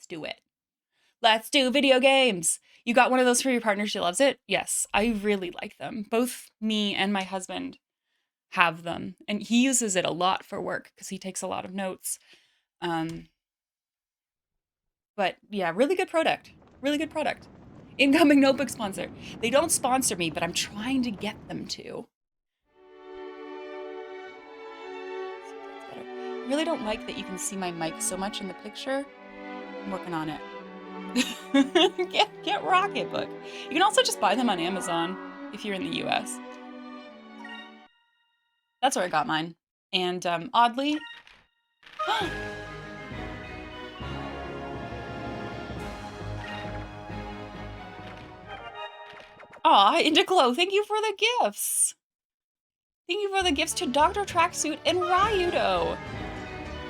Let's do it. Let's do video games. You got one of those for your partner. She loves it. Yes, I really like them. Both me and my husband have them, and he uses it a lot for work because he takes a lot of notes. Um, but yeah, really good product. Really good product. Incoming notebook sponsor. They don't sponsor me, but I'm trying to get them to. I really don't like that you can see my mic so much in the picture. I'm working on it. get Rocketbook. You can also just buy them on Amazon if you're in the US. That's where I got mine. And oddly, aw, Indiclo, thank you for the gifts. Thank you for the gifts to Dr. Tracksuit and Ryudo.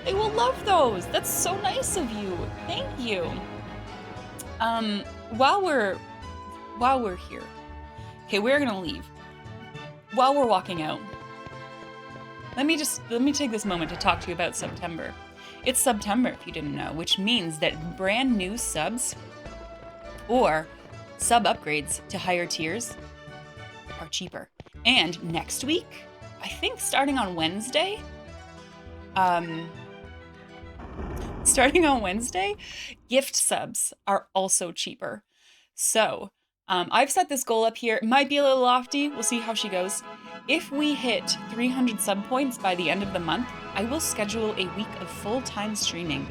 They will love those. That's so nice of you. Thank you. While we're here, okay, we're gonna leave. While we're walking out, let me take this moment to talk to you about September. It's September, if you didn't know, which means that brand new subs or sub upgrades to higher tiers are cheaper. And next week, I think starting on Wednesday, gift subs are also cheaper. So I've set this goal up here. It might be a little lofty. We'll see how she goes. If we hit 300 sub points by the end of the month, I will schedule a week of full-time streaming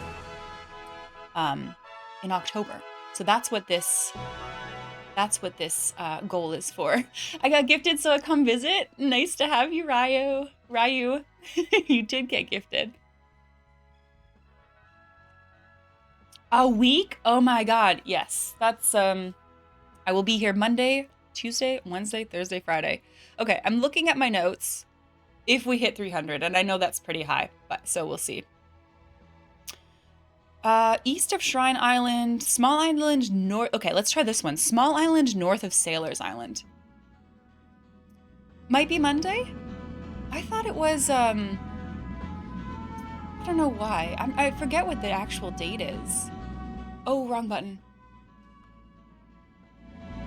in October. So that's what this goal is for. I got gifted, so I come visit. Nice to have you, Ryu. You did get gifted. A week? Oh my god, yes. That's, I will be here Monday, Tuesday, Wednesday, Thursday, Friday. Okay, I'm looking at my notes if we hit 300, and I know that's pretty high, but so we'll see. East of Shrine Island, small island north. Okay, let's try this one. Small island north of Sailor's Island. Might be Monday? I thought it was, I don't know why. I forget what the actual date is. Oh, wrong button.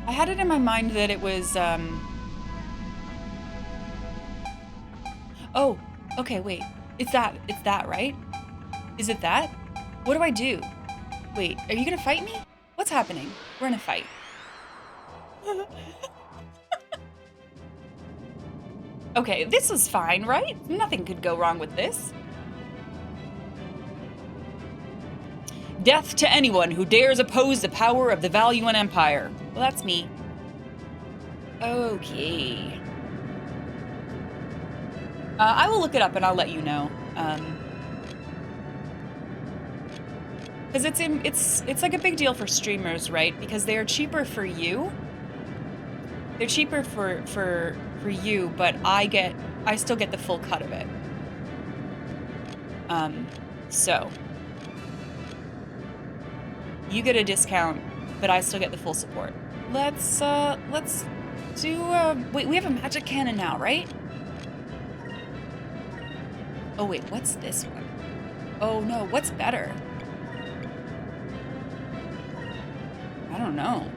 I had it in my mind that it was, Oh, okay, wait. It's that, right? Is it that? What do I do? Wait, are you gonna fight me? What's happening? We're in a fight. Okay, this is fine, right? Nothing could go wrong with this. Death to anyone who dares oppose the power of the Valuan Empire. Well, that's me. Okay. I will look it up and I'll let you know. Because it's like a big deal for streamers, right? Because they are cheaper for you. They're cheaper for you, but I still get the full cut of it. So you get a discount, but I still get the full support. Let's do wait, we have a magic cannon now, right? Oh wait, what's this one? Oh no, what's better? I don't know.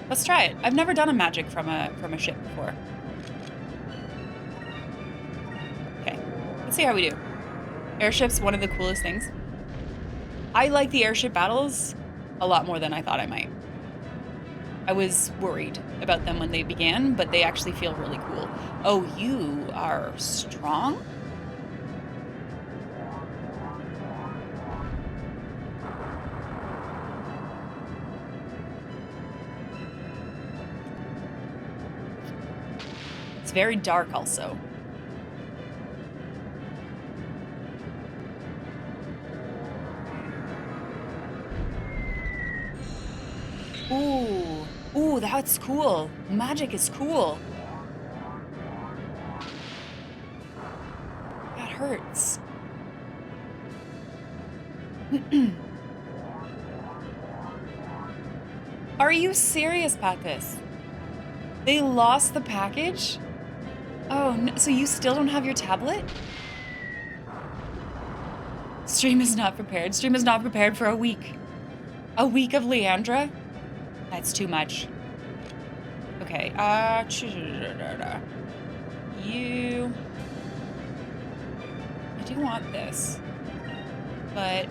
Let's try it. I've never done a magic from a ship before. Okay, let's see how we do. Airship's one of the coolest things. I like the airship battles a lot more than I thought I might. I was worried about them when they began, but they actually feel really cool. Oh, you are strong? It's very dark also. Ooh. Ooh, that's cool. Magic is cool. That hurts. Are you serious about this? They lost the package? Oh, no, so you still don't have your tablet? Stream is not prepared. Stream is not prepared for a week. A week of Leandra? That's too much. Okay, you... I do want this, but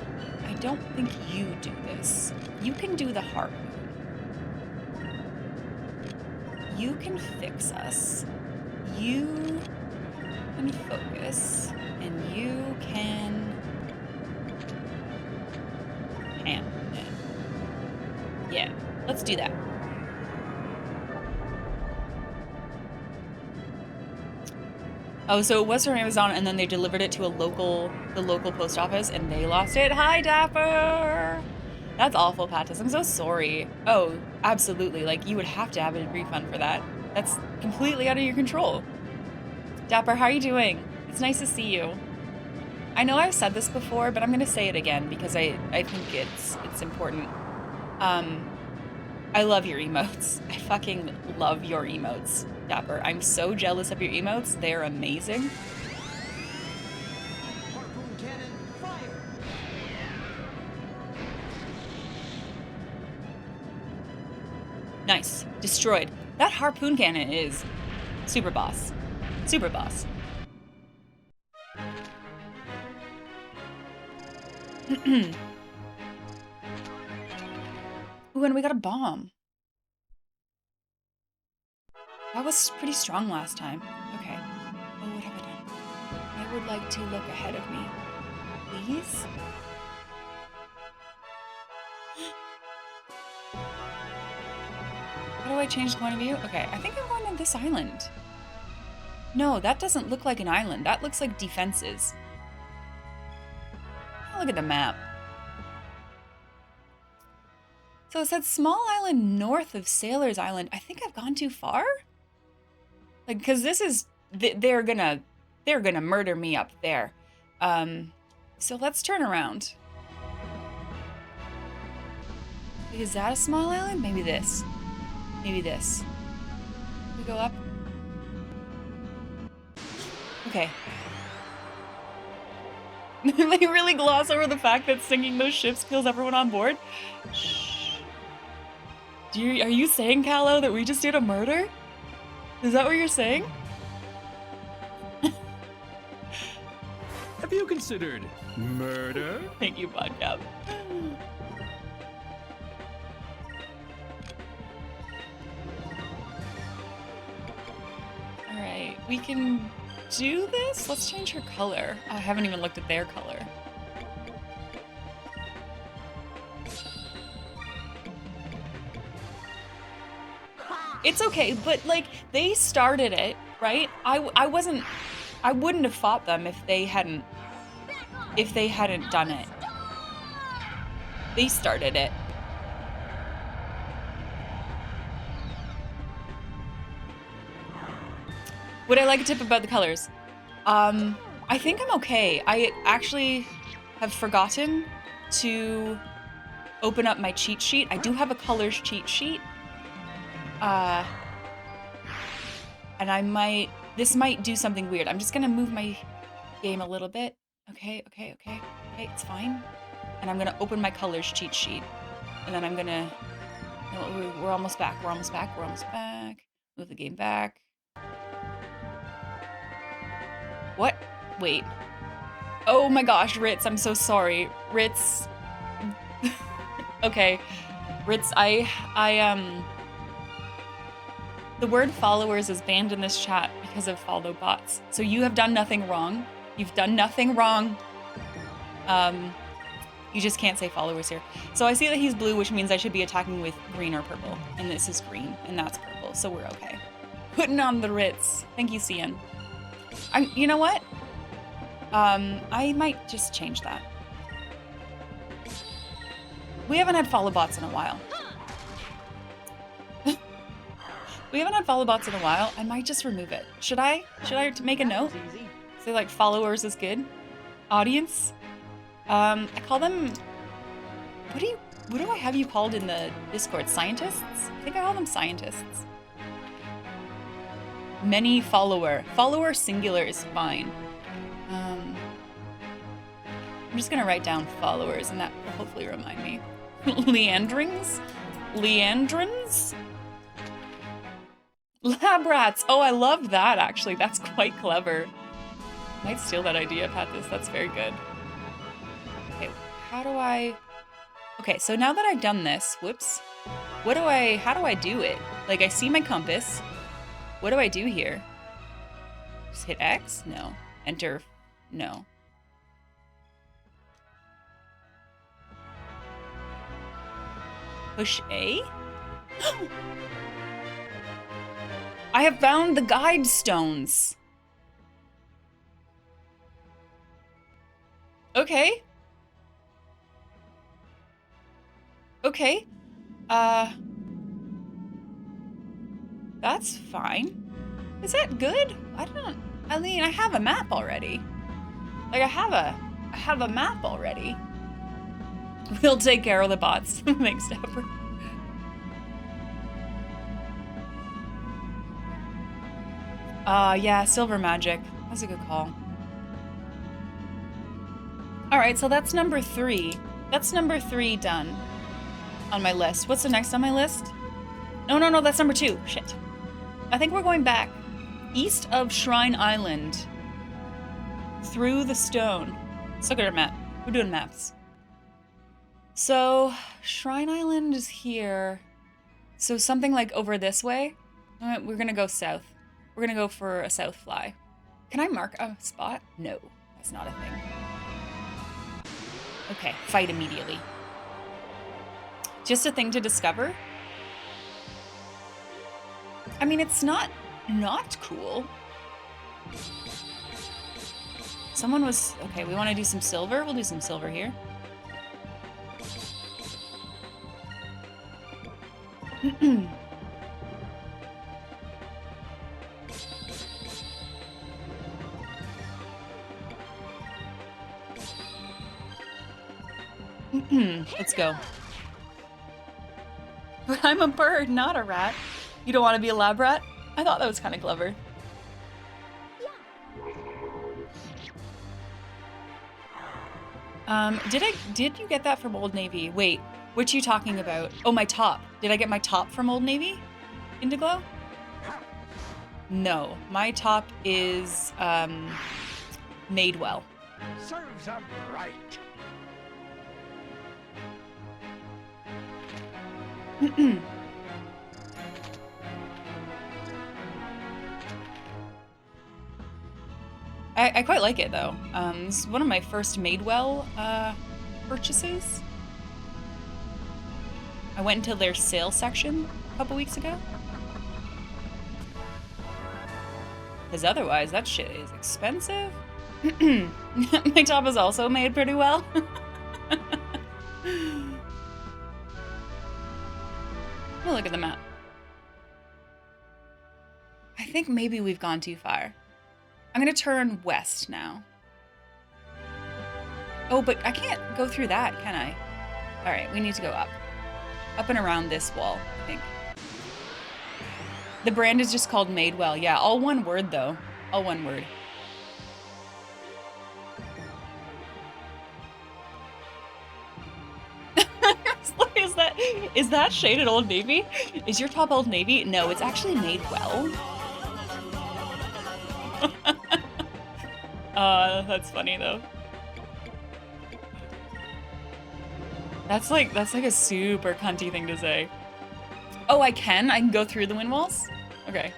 I don't think you do this. You can do the harp. You can fix us. You can focus, and you can... Yeah, let's do that. Oh, so it was from Amazon, and then they delivered it to the local post office, and they lost it. Hi, Dapper! That's awful, Pattis. I'm so sorry. Oh, absolutely. Like, you would have to have a refund for that. That's completely out of your control. Dapper, how are you doing? It's nice to see you. I know I've said this before, but I'm going to say it again because I think it's important. I love your emotes. I fucking love your emotes, Dapper. I'm so jealous of your emotes. They're amazing. Harpoon cannon, fire! Nice. Destroyed. That harpoon cannon is super boss. Super boss. Ooh, and we got a bomb. That was pretty strong last time. Okay. Oh, what have I done? I would like to look ahead of me. Please? How do I change the point of view? Okay, I think I'm going to this island. No, that doesn't look like an island. That looks like defenses. Look at the map. So it said small island north of Sailor's Island. I think I've gone too far? Like, because this is... They're gonna murder me up there. So let's turn around. Is that a small island? Maybe this. Maybe this. We go up. Okay. They really gloss over the fact that sinking those ships kills everyone on board. Shh. Are you saying, Callow, that we just did a murder? Is that what you're saying? Have you considered murder? Thank you, Podcap. Alright, we can do this? Let's change her color. Oh, I haven't even looked at their color. It's okay, but like, they started it, right? I wouldn't have fought them if they hadn't done it. They started it. Would I like a tip about the colors? I think I'm okay. I actually have forgotten to open up my cheat sheet. I do have a colors cheat sheet. And this might do something weird. I'm just gonna move my game a little bit. Okay, it's fine. And I'm gonna open my colors cheat sheet. And then I'm gonna, no, we're almost back. Move the game back. What? Wait. Oh my gosh, Ritz, I'm so sorry. Ritz. Okay. Ritz, the word followers is banned in this chat because of follow bots. So you have done nothing wrong. You've done nothing wrong. You just can't say followers here. So I see that he's blue, which means I should be attacking with green or purple. And this is green, and that's purple, so we're okay. Putting on the Ritz. Thank you, Cian. You know what? I might just change that. We haven't had follow bots in a while. We haven't had follow bots in a while. I might just remove it. Should I make a note? Say like followers is good. Audience. I call them. What do I have you called in the Discord? Scientists? I think I call them scientists. Many follower. Follower singular is fine. I'm just gonna write down followers and that will hopefully remind me. Leandrings? Leandrins? Lab rats! Oh, I love that actually. That's quite clever. Might steal that idea, Pathis. That's very good. Okay, how do I... Okay, so now that I've done this, whoops. How do I do it? Like, I see my compass. What do I do here? Just hit X? No. Enter? No. Push A? I have found the guide stones. Okay. Okay. That's fine. Is that good? I mean, I have a map already. Like, I have a map already. We'll take care of the bots. Thanks, Dapper. Yeah, silver magic. That's a good call. All right, so that's number 3. That's number 3 done on my list. What's the next on my list? No, that's number 2. Shit. I think we're going back east of Shrine Island through the stone. Let's look at our map. We're doing maps. So Shrine Island is here. So something like over this way. All right, we're gonna go south. We're gonna go for a south fly. Can I mark a spot? No, that's not a thing. Okay, fight immediately. Just a thing to discover? I mean, it's not cool. Someone was... Okay, we want to do some silver? We'll do some silver here. Let's go. But I'm a bird, not a rat. You don't want to be a lab rat? I thought that was kind of clever. Did you get that from Old Navy? Wait, what are you talking about? Oh, my top. Did I get my top from Old Navy? Indiglo? No, my top is, Madewell. Serves them right. I quite like it though. It's one of my first Madewell purchases. I went into their sale section a couple weeks ago. Because otherwise, that shit is expensive. My top is also made pretty well. Oh, look at the map. I think maybe we've gone too far. I'm gonna turn west now. Oh, but I can't go through that, can I? All right, we need to go up. Up and around this wall, I think. The brand is just called Madewell. Yeah, all one word though. All one word. Is that shaded Old Navy? Is your top Old Navy? No, it's actually Madewell. That's funny though. That's like a super cunty thing to say. Oh, I can go through the wind walls? Okay.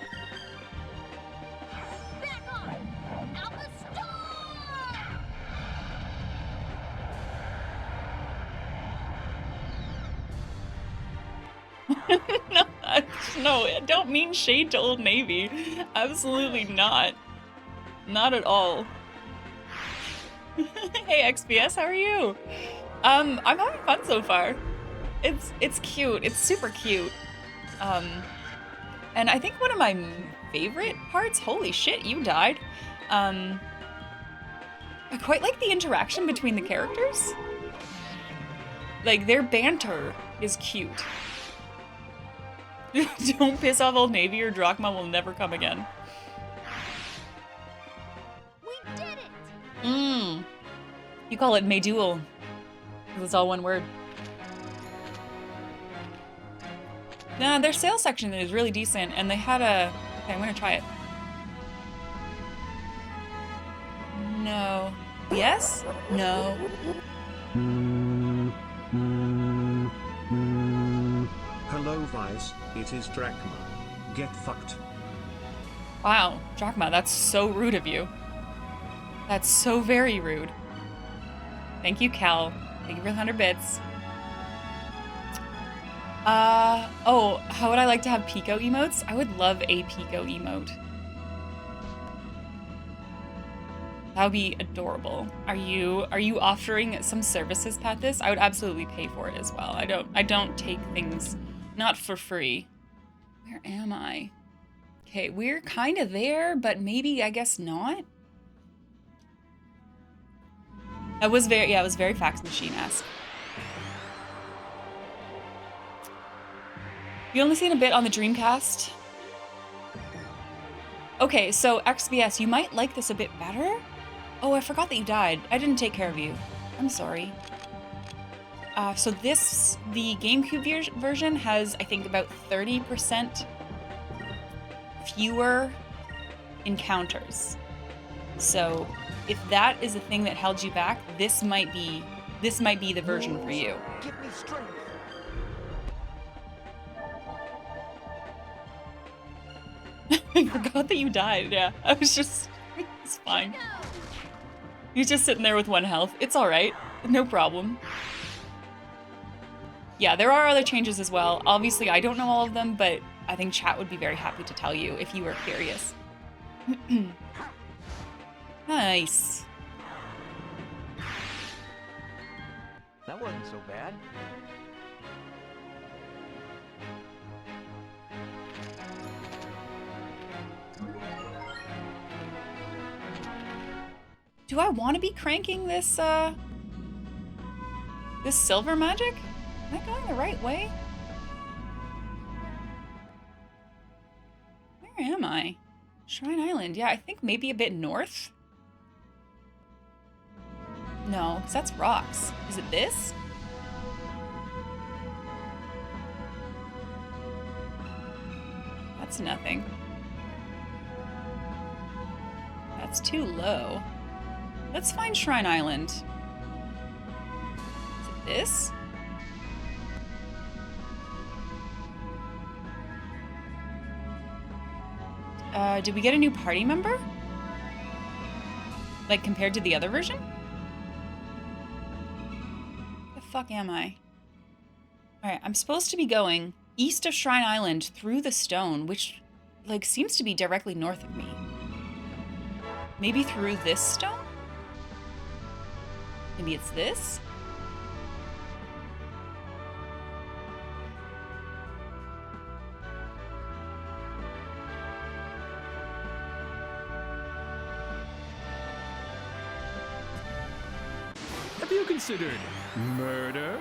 No, I don't mean shade to Old Navy. Absolutely not. Not at all. Hey XPS, how are you? I'm having fun so far. It's cute. It's super cute. And I think one of my favorite parts, holy shit, you died. I quite like the interaction between the characters. Like, their banter is cute. Don't piss off Old Navy or Drachma will never come again. We did it! Mmm. You call it Mayduel. Because it's all one word. Nah, their sales section is really decent, and they had a... Okay, I'm gonna try it. No. Yes? No. Hello Vice, it is Drachma. Get fucked. Wow, Drachma, that's so rude of you. That's so very rude. Thank you, Cal. Thank you for the 100 bits. Oh, how would I like to have Pico emotes? I would love a Pico emote. That would be adorable. Are you offering some services, Pathis? I would absolutely pay for it as well. I don't take things not for free. Where am I? Okay, we're kind of there, but maybe I guess not. It was very fax machine-esque. You only seen a bit on the Dreamcast? Okay, so XBS, you might like this a bit better? Oh, I forgot that you died. I didn't take care of you. I'm sorry. So the GameCube version has, I think, about 30% fewer encounters. So if that is the thing that held you back, this might be the version for you. Give me strength. I forgot that you died. Yeah, I was just, it's fine. He's just sitting there with 1 health. It's all right. No problem. Yeah, there are other changes as well. Obviously, I don't know all of them, but I think chat would be very happy to tell you if you were curious. Nice. That wasn't so bad. Do I want to be cranking this, this silver magic? Am I going the right way? Where am I? Shrine Island. Yeah, I think maybe a bit north. No, because that's rocks. Is it this? That's nothing. That's too low. Let's find Shrine Island. Is it this? Did we get a new party member? Like, compared to the other version? The fuck am I? Alright, I'm supposed to be going east of Shrine Island through the stone, which, like, seems to be directly north of me. Maybe through this stone? Maybe it's this? Have you considered murder?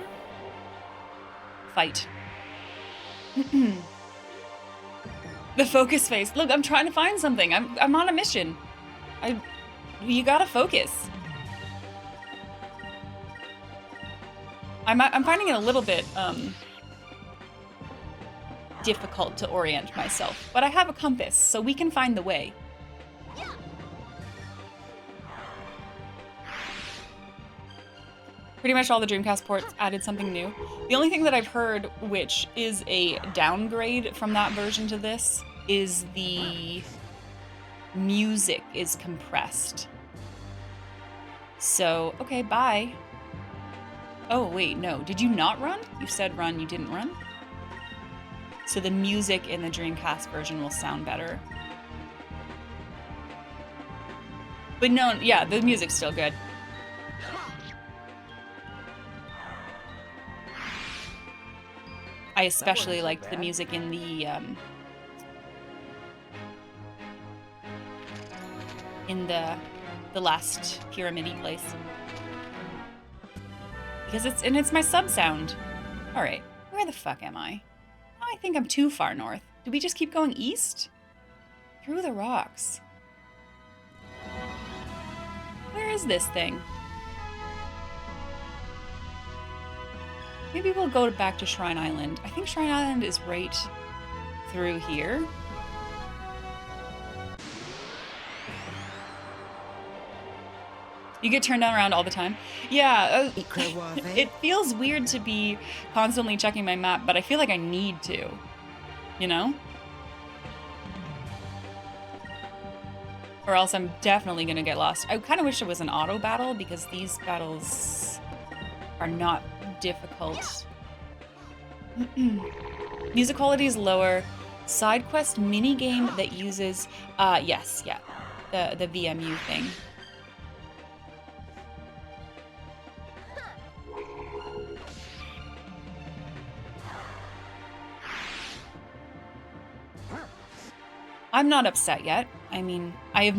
Fight. The focus face. Look, I'm trying to find something. I'm on a mission. You gotta focus. I'm finding it a little bit difficult to orient myself, but I have a compass, so we can find the way. Pretty much all the Dreamcast ports added something new. The only thing that I've heard, which is a downgrade from that version to this, is the music is compressed. So, okay, bye. Oh, wait, no. Did you not run? You said run, you didn't run? So the music in the Dreamcast version will sound better. But no, yeah, the music's still good. I especially liked the music in the last pyramid-y place. Because it's my sub sound. All right, where the fuck am I? I think I'm too far north. Do we just keep going east? Through the rocks. Where is this thing? Maybe we'll go back to Shrine Island. I think Shrine Island is right through here. You get turned around all the time. Yeah, it feels weird to be constantly checking my map, but I feel like I need to, you know? Or else I'm definitely gonna get lost. I kind of wish it was an auto battle because these battles are not difficult. Music quality is lower. Side quest mini game that uses, yes, yeah, the VMU thing. I'm not upset yet. I mean, I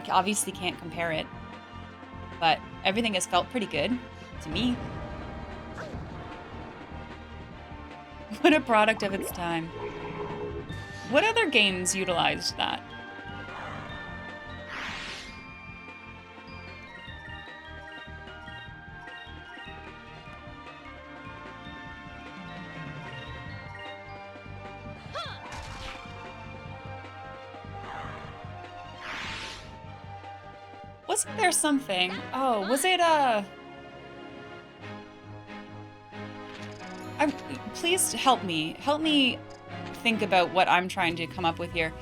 obviously can't compare it, but everything has felt pretty good to me. What a product of its time. What other games utilized that? Wasn't there something? Oh, was it please help me. Help me think about what I'm trying to come up with here.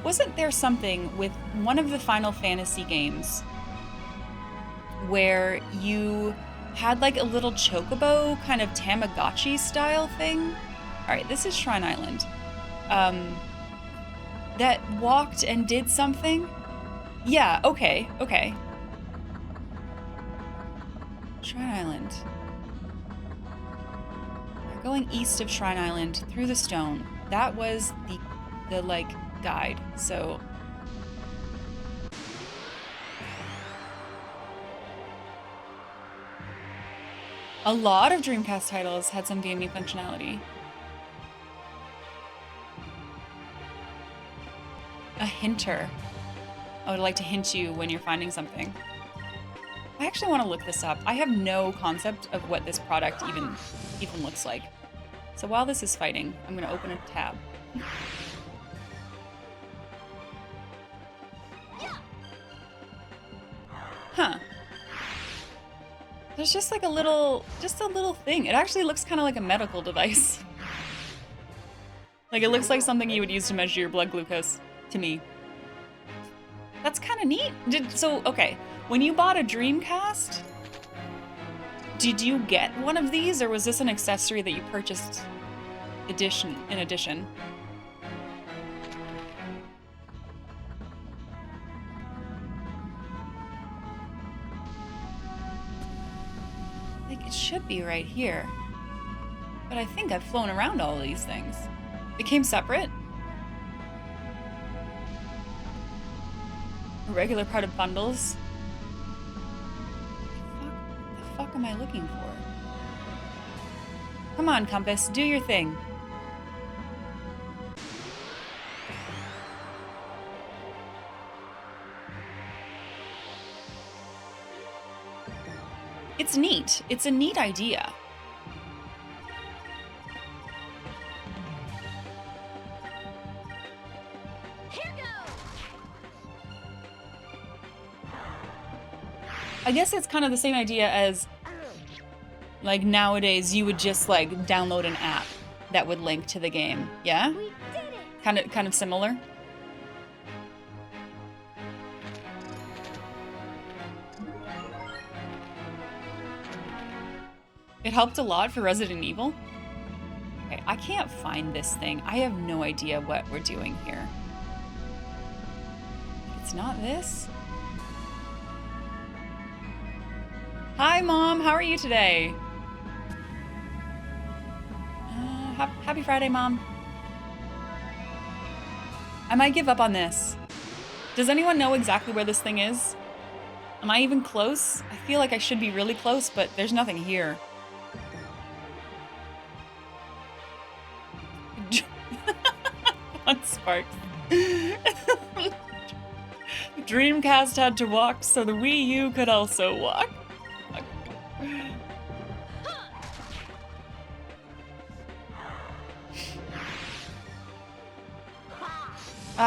Wasn't there something with one of the Final Fantasy games where you had like a little chocobo kind of Tamagotchi style thing? All right, this is Shrine Island. That walked and did something? Yeah, okay. Shrine Island. We're going east of Shrine Island through the stone. That was the like guide. So a lot of Dreamcast titles had some VMU functionality. A hinter. I would like to hint you when you're finding something. I actually want to look this up. I have no concept of what this product even looks like. So while this is fighting, I'm going to open a tab. Huh. There's just like a little thing. It actually looks kind of like a medical device. Like it looks like something you would use to measure your blood glucose, to me. That's kind of neat. Okay, when you bought a Dreamcast, did you get one of these, or was this an accessory that you purchased in addition? Like, it should be right here. But I think I've flown around all of these things. It came separate? A regular part of bundles? What the fuck am I looking for? Come on, Compass, do your thing. It's neat. It's a neat idea. I guess it's kind of the same idea as, like, nowadays you would just like download an app that would link to the game. Yeah? We did it. Kind of similar. It helped a lot for Resident Evil. Okay, I can't find this thing. I have no idea what we're doing here. It's not this. Hi, Mom. How are you today? Happy Friday, Mom. I might give up on this. Does anyone know exactly where this thing is? Am I even close? I feel like I should be really close, but there's nothing here. On Sparks. Dreamcast had to walk so the Wii U could also walk.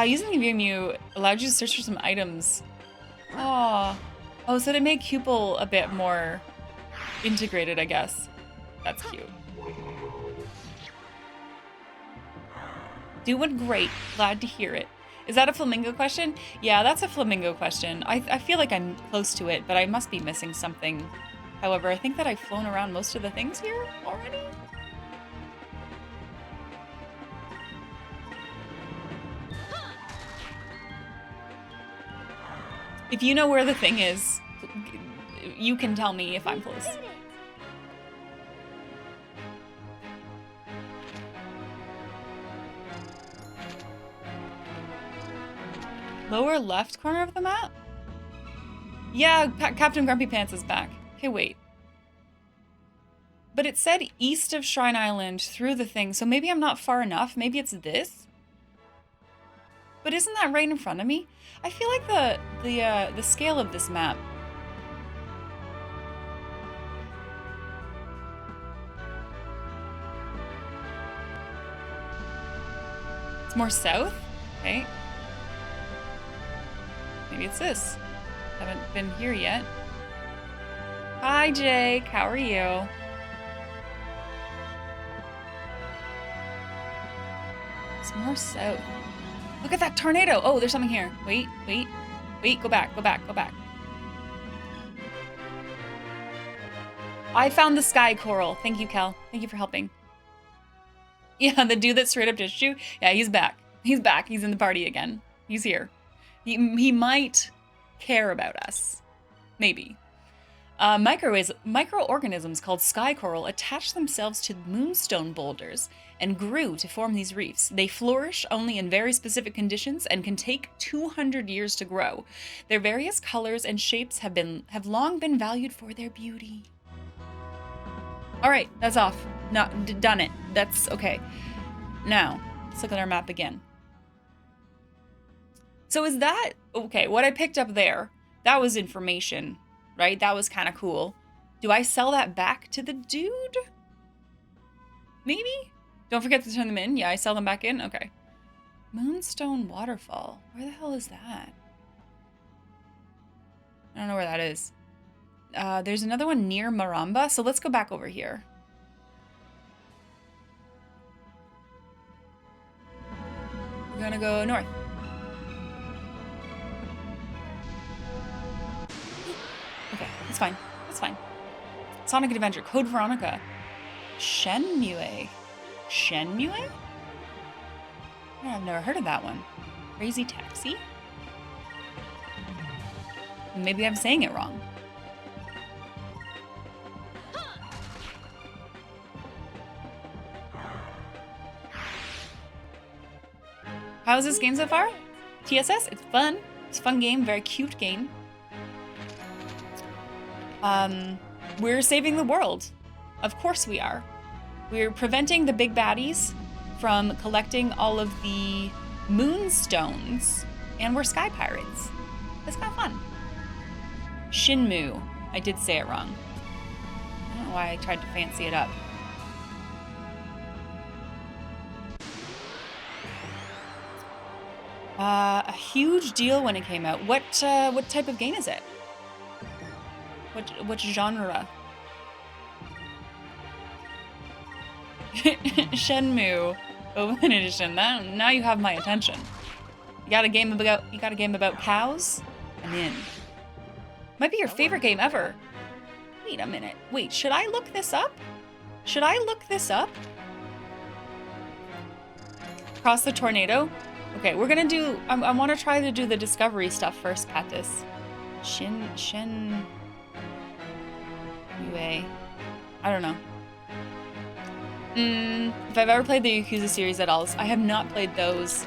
Using the view menu allowed you to search for some items. Aww. Oh, so to make Cupel a bit more integrated, I guess. That's cute. Doing great. Glad to hear it. Is that a flamingo question? Yeah, that's a flamingo question. I feel like I'm close to it, but I must be missing something. However, I think that I've flown around most of the things here already. If you know where the thing is, you can tell me if I'm close. Lower left corner of the map? Yeah, Captain Grumpy Pants is back. Okay, wait. But it said east of Shrine Island through the thing, so maybe I'm not far enough. Maybe it's this? But isn't that right in front of me? I feel like the scale of this map. It's more south? Okay. Maybe it's this. Haven't been here yet. Hi, Jake. How are you? It's more south. Look at that tornado. Oh, there's something here. Wait, wait, wait. Go back, go back, go back. I found the sky coral. Thank you, Kel. Thank you for helping. Yeah, the dude that straight up dished you. Yeah, he's back. He's back. He's in the party again. He's here. He might care about us. Maybe. Microorganisms called sky coral attach themselves to moonstone boulders and grew to form these reefs. They flourish only in very specific conditions and can take 200 years to grow. Their various colors and shapes have long been valued for their beauty. All right, that's off. No, done it. That's okay. Now, let's look at our map again. So is that, okay, what I picked up there, that was information, right? That was kind of cool. Do I sell that back to the dude? Maybe? Don't forget to turn them in. Yeah, I sell them back in. Okay. Moonstone Waterfall. Where the hell is that? I don't know where that is. There's another one near Maramba, so let's go back over here. We're gonna go north. Okay, it's fine. It's fine. Sonic Adventure, Code Veronica. Shenmue. Shenmue? I've never heard of that one. Crazy Taxi? Maybe I'm saying it wrong. How's this game so far? TSS? It's fun. It's a fun game, very cute game. We're saving the world. Of course we are. We're preventing the big baddies from collecting all of the moonstones, and we're sky pirates. It's kind of fun. Shinmu. I did say it wrong. I don't know why I tried to fancy it up. A huge deal when it came out. What type of game is it? What genre? Shenmue Open Edition. Now you have my attention. You got a game about cows? I'm in. Might be your favorite game ever. Wait a minute. Wait, should I look this up? Should I look this up? Cross the tornado? Okay, we're gonna do... I want to try to do the discovery stuff first, Patis. Shen... UA. I don't know. If I've ever played the Yakuza series at all, I have not played those.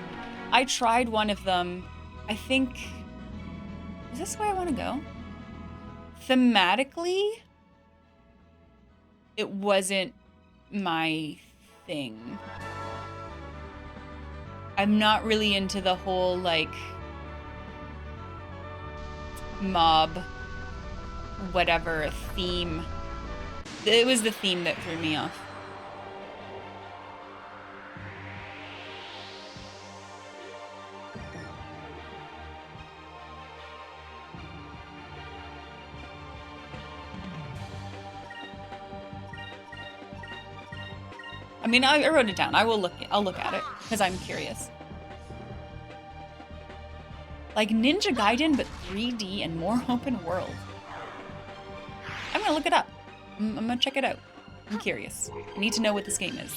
I tried one of them. I think... Is this where I want to go? thematically, it wasn't my thing. I'm not really into the whole, like, mob, whatever, theme. It was the theme that threw me off. I mean, I wrote it down. I'll look at it because I'm curious. Like Ninja Gaiden, but 3D and more open world. I'm gonna look it up. I'm gonna check it out. I'm curious. I need to know what this game is.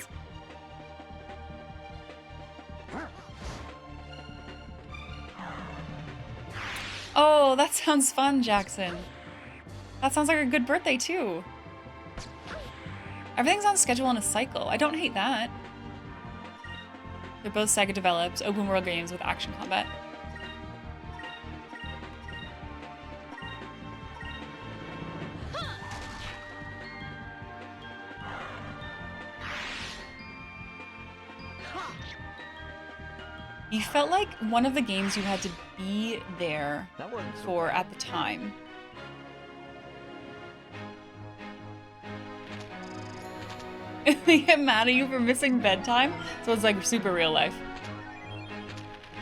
Oh, that sounds fun, Jackson. That sounds like a good birthday too. Everything's on schedule on a cycle. I don't hate that. They're both Sega developed, open world games with action combat. You felt like one of the games you had to be there for at the time. They get mad at you for missing bedtime, so it's like super real life.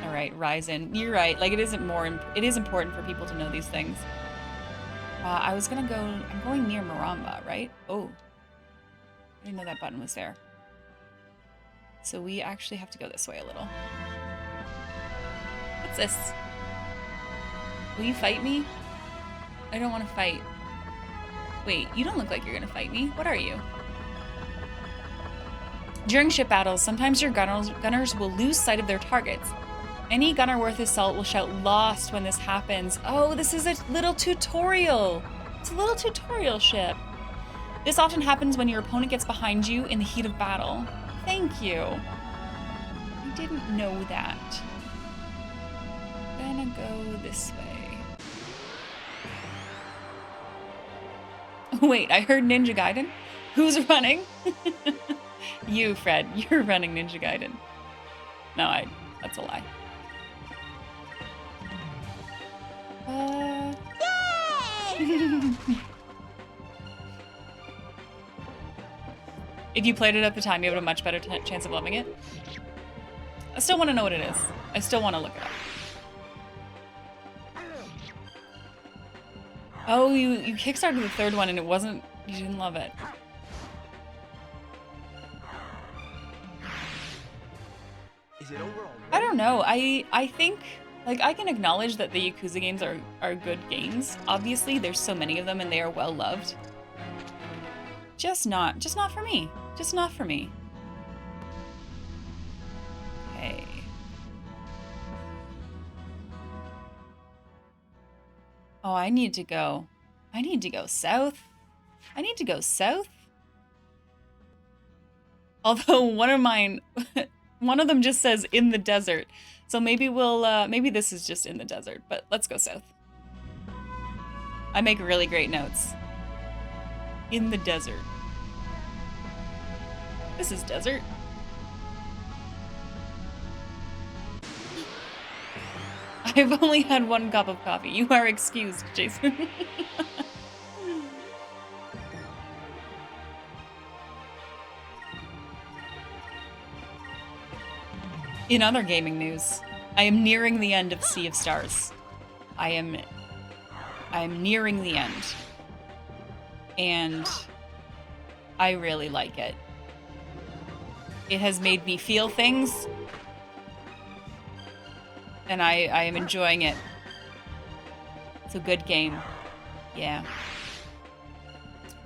All right, Ryzen, you're right. Like it is important for people to know these things. I'm going near Maramba, right? Oh, I didn't know that button was there. So we actually have to go this way a little. What's this? Will you fight me? I don't want to fight. Wait, you don't look like you're gonna fight me. What are you? During ship battles, sometimes your gunners will lose sight of their targets. Any gunner worth his salt will shout "lost" when this happens. Oh, this is a little tutorial. It's a little tutorial ship. This often happens when your opponent gets behind you in the heat of battle. Thank you. I didn't know that. Gonna go this way. Wait, I heard Ninja Gaiden? Who's running? You, Fred. You're running Ninja Gaiden. No, that's a lie. Yay! If you played it at the time, you have a much better chance of loving it. I still want to know what it is. I still want to look it up. Oh, you kickstarted the third one and you didn't love it. Is it over already? I don't know. I think, like, I can acknowledge that the Yakuza games are good games. Obviously, there's so many of them and they are well loved. Just not for me. Just not for me. Okay. Oh, I need to go south. I need to go south. Although one of them just says in the desert. So maybe maybe this is just in the desert, but let's go south. I make really great notes. In the desert. This is desert. I've only had one cup of coffee. You are excused, Jason. In other gaming news, I am nearing the end of Sea of Stars. I am nearing the end. And I really like it. It has made me feel things. And I am enjoying it. It's a good game. Yeah.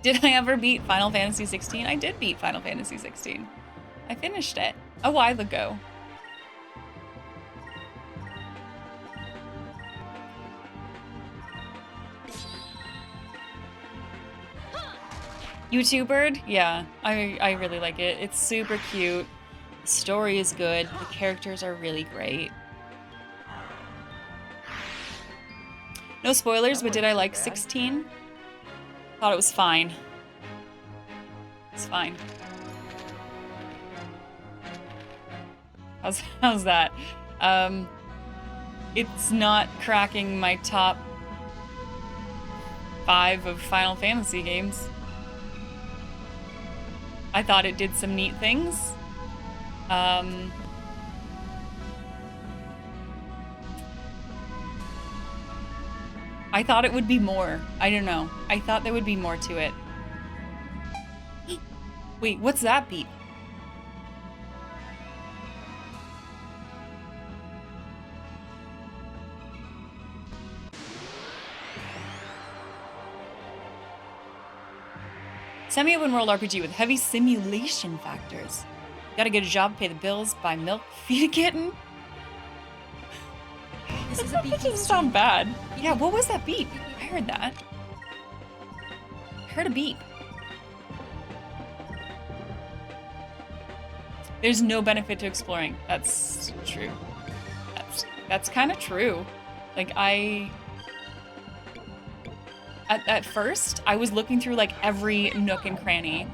Did I ever beat Final Fantasy 16? I did beat Final Fantasy 16. I finished it a while ago. YouTuber? Yeah, I really like it. It's super cute. The story is good. The characters are really great. No spoilers, but did I like 16? Thought it was fine. It's fine. How's that? It's not cracking my top 5 of Final Fantasy games. I thought it did some neat things. I thought it would be more. I don't know. I thought there would be more to it. Wait, what's that beat? Semi-open world RPG with heavy simulation factors. Gotta get a job, pay the bills, buy milk, feed a kitten. This is a That beep doesn't sound bad. Yeah, what was that beep? I heard that. I heard a beep. There's no benefit to exploring. That's true. That's kind of true. Like, At first, I was looking through like every nook and cranny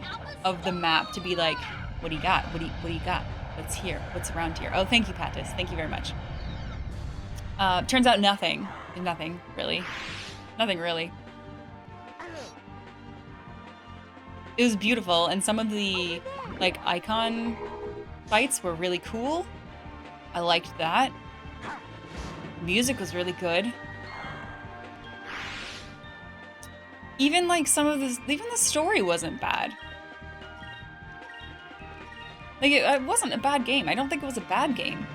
of the map to be like, what do you got? What do you got? What's here? What's around here? Oh, thank you, Pattis. Thank you very much. Turns out nothing. Nothing, really. Nothing, really. It was beautiful, and some of the, like, icon fights were really cool. I liked that. Music was really good. Even, like, some of the, even the story wasn't bad. Like, it wasn't a bad game. I don't think it was a bad game.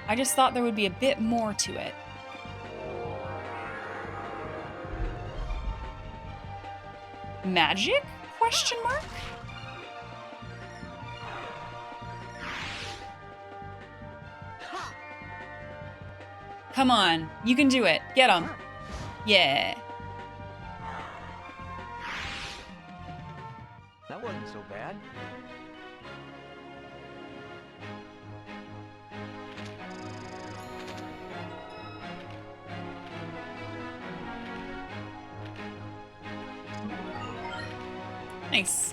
I just thought there would be a bit more to it. Magic? Question mark? Come on, you can do it. Get him. Yeah. That wasn't so bad. Nice.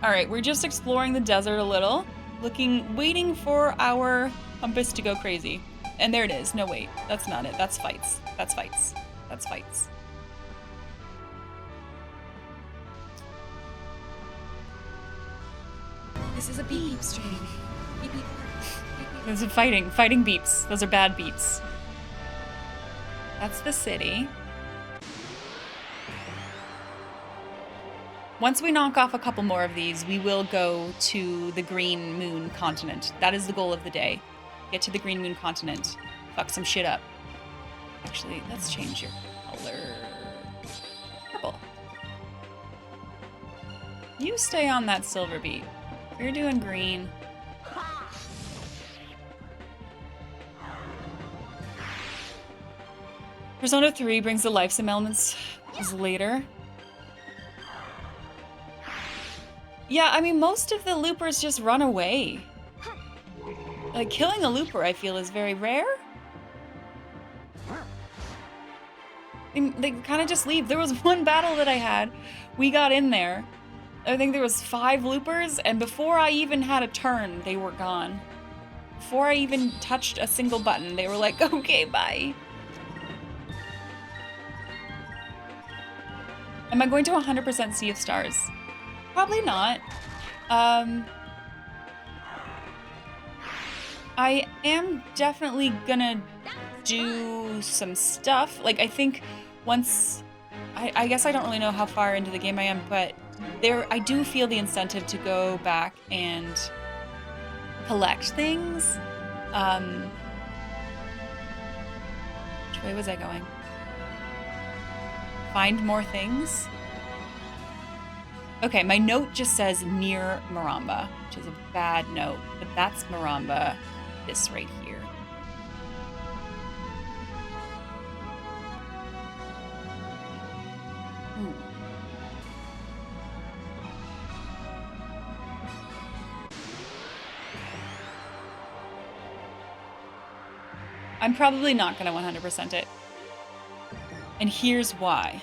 All right, we're just exploring the desert a little, waiting for our compass to go crazy. And there it is. No, wait, that's not it. That's fights. That's fights. That's fights. This is a beep stream. Beep, beep, beep, beep. Those are fighting beeps. Those are bad beeps. That's the city. Once we knock off a couple more of these, we will go to the Green Moon continent. That is the goal of the day. Get to the Green Moon continent. Fuck some shit up. Actually, let's change your color. Purple. You stay on that silver beat. You're doing green. Persona 3 brings the life sim elements later. Yeah, I mean, most of the loopers just run away. Like, killing a looper, I feel, is very rare. They kind of just leave. There was one battle that I had. We got in there. I think there was 5 loopers, and before I even had a turn, they were gone. Before I even touched a single button, they were like, okay, bye. Am I going to 100% Sea of Stars? Probably not. I am definitely gonna do some stuff. Like, I think once... I guess I don't really know how far into the game I am, but I do feel the incentive to go back and collect things. Which way was I going? Find more things? Okay, my note just says near Maramba, which is a bad note, but that's Maramba, this right here. Ooh. I'm probably not gonna 100% it. And here's why.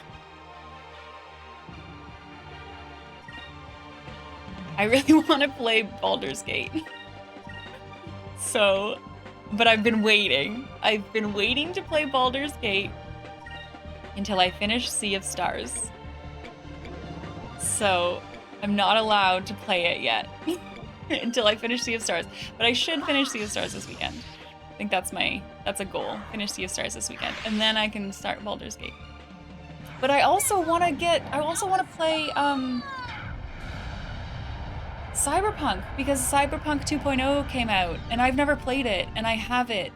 I really want to play Baldur's Gate. So, but I've been waiting. I've been waiting to play Baldur's Gate until I finish Sea of Stars. So, I'm not allowed to play it yet until I finish Sea of Stars. But I should finish Sea of Stars this weekend. I think that's a goal. Finish Sea of Stars this weekend. And then I can start Baldur's Gate. But I also want to play Cyberpunk, because Cyberpunk 2.0 came out and I've never played it, and I have it.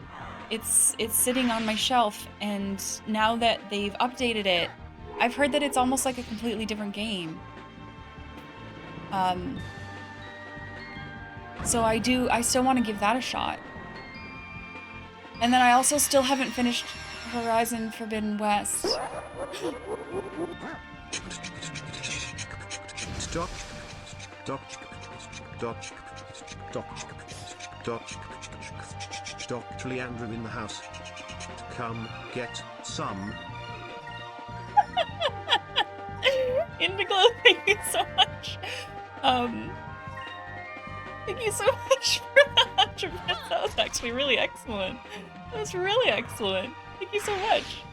It's sitting on my shelf, and now that they've updated it, I've heard that it's almost like a completely different game. So I still want to give that a shot. And then I also still haven't finished Horizon Forbidden West. Stop. Dr. Leandro in the house. Come get some. Indiglo, thank you so much. Thank you so much for the 100 bits. That was actually really excellent. That was really excellent. Thank you so much.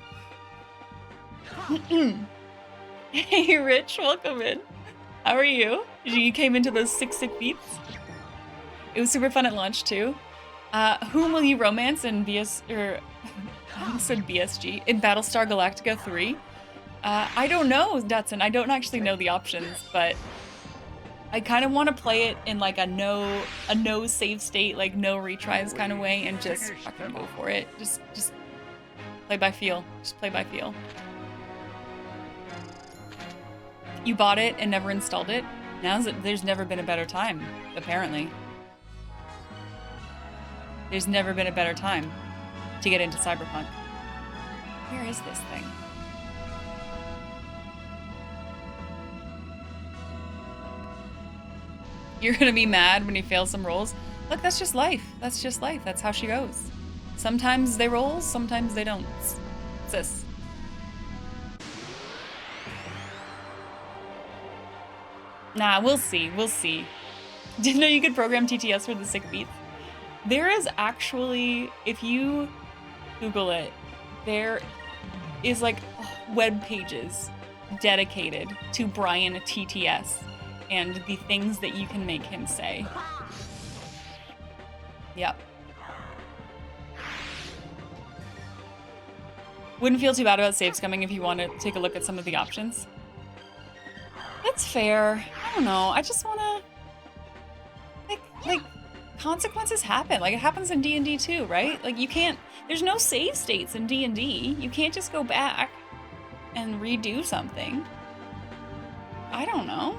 Hey, Rich, welcome in. How are you? You came into those sick beats? It was super fun at launch too. Whom will you romance in I said BSG, in Battlestar Galactica 3? I don't know, Dutson. I don't actually know the options, but I kind of want to play it in like a no save state, like no retries kind of way, and just fucking go for it. Just play by feel. Just play by feel. You bought it and never installed it? There's never been a better time, apparently. There's never been a better time to get into Cyberpunk. Where is this thing? You're gonna be mad when you fail some rolls? Look, that's just life. That's just life. That's how she goes. Sometimes they roll, sometimes they don't. What's this? Nah, we'll see. We'll see. Didn't know you could program TTS for the sick beats. There is actually, if you Google it, there is like web pages dedicated to Brian TTS and the things that you can make him say. Yep. Wouldn't feel too bad about saves coming if you want to take a look at some of the options. That's fair. I don't know. I just want to... Like, consequences happen. Like, it happens in D&D too, right? Like, you can't... There's no save states in D&D. You can't just go back and redo something. I don't know.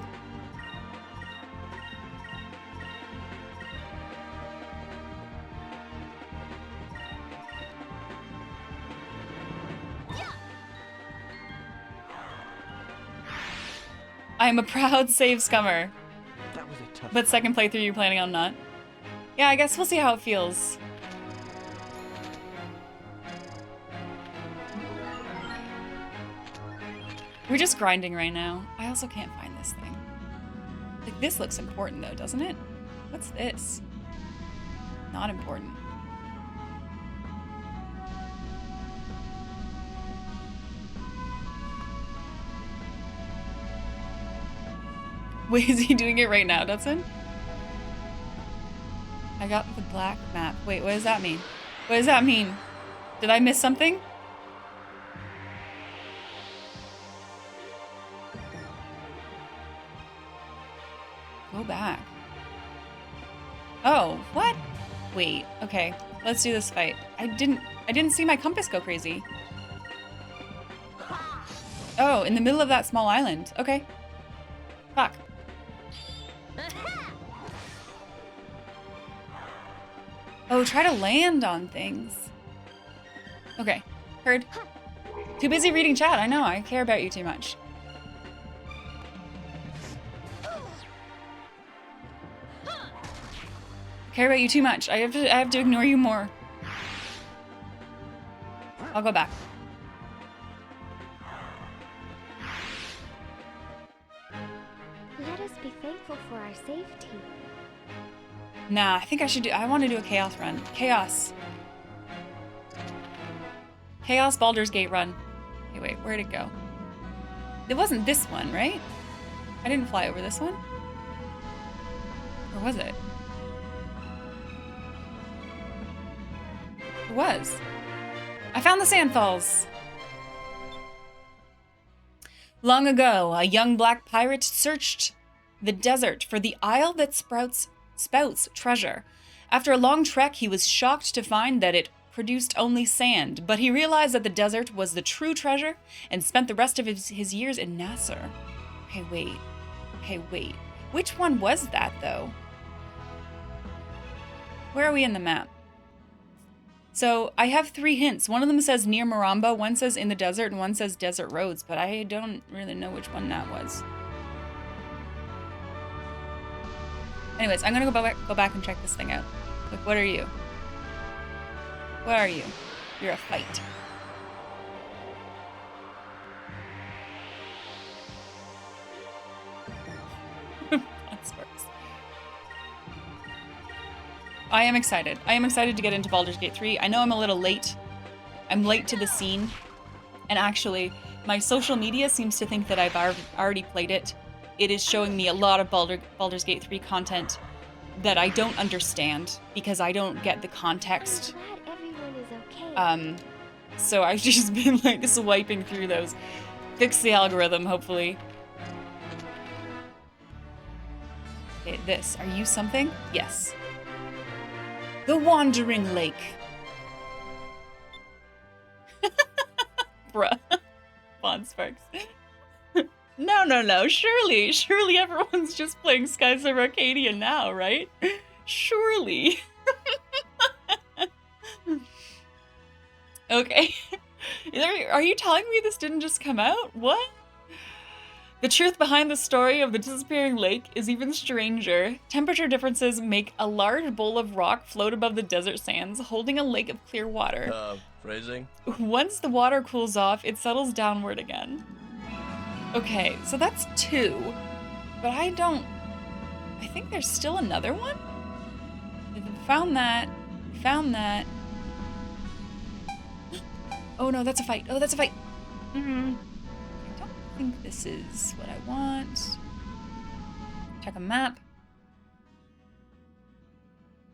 I'm a proud save scummer. That was a tough. But second playthrough, you planning on not? Yeah, I guess we'll see how it feels. We're just grinding right now. I also can't find this thing. Like, this looks important though, doesn't it? What's this? Not important. Wait, is he doing it right now, Dudson? I got the black map. Wait, what does that mean? What does that mean? Did I miss something? Go back. Oh, what? Wait, okay. Let's do this fight. I didn't see my compass go crazy. Oh, in the middle of that small island. Okay. Fuck. Oh, try to land on things. Okay, heard. Too busy reading chat. I know, I care about you too much. Care about you too much. I have to ignore you more. I'll go back. our safety. Nah, I think I want to do a Chaos run. Chaos. Chaos Baldur's Gate run. Okay, wait, where'd it go? It wasn't this one, right? I didn't fly over this one? Or was it? It was. I found the Sandfalls! Long ago, a young black pirate searched the desert for the isle that spouts treasure. After a long trek, he was shocked to find that it produced only sand, but he realized that the desert was the true treasure and spent the rest of his years in Nasser. Okay, wait. Which one was that, though? Where are we in the map? So, I have 3 hints. One of them says near Maramba, one says in the desert, and one says desert roads, but I don't really know which one that was. Anyways, I'm gonna go back and check this thing out. Like, what are you? What are you? You're a fight. I am excited. I am excited to get into Baldur's Gate 3. I know I'm a little late. I'm late to the scene. And actually, my social media seems to think that I've already played it. It is showing me a lot of Baldur's Gate 3 content that I don't understand because I don't get the context. I'm glad everyone is okay. So I've just been like swiping through those. Fix the algorithm, hopefully. Okay, this. Are you something? Yes. The Wandering Lake. Bruh. Bond Sparks. No. Surely everyone's just playing Skies of Arcadia now, right? Surely. Okay. Are you telling me this didn't just come out? What? The truth behind the story of the disappearing lake is even stranger. Temperature differences make a large bowl of rock float above the desert sands, holding a lake of clear water. Phrasing? Once the water cools off, it settles downward again. Okay, so that's 2. But I think there's still another one? Found that. Oh no, that's a fight. Mm-hmm. I think this is what I want. Check a map.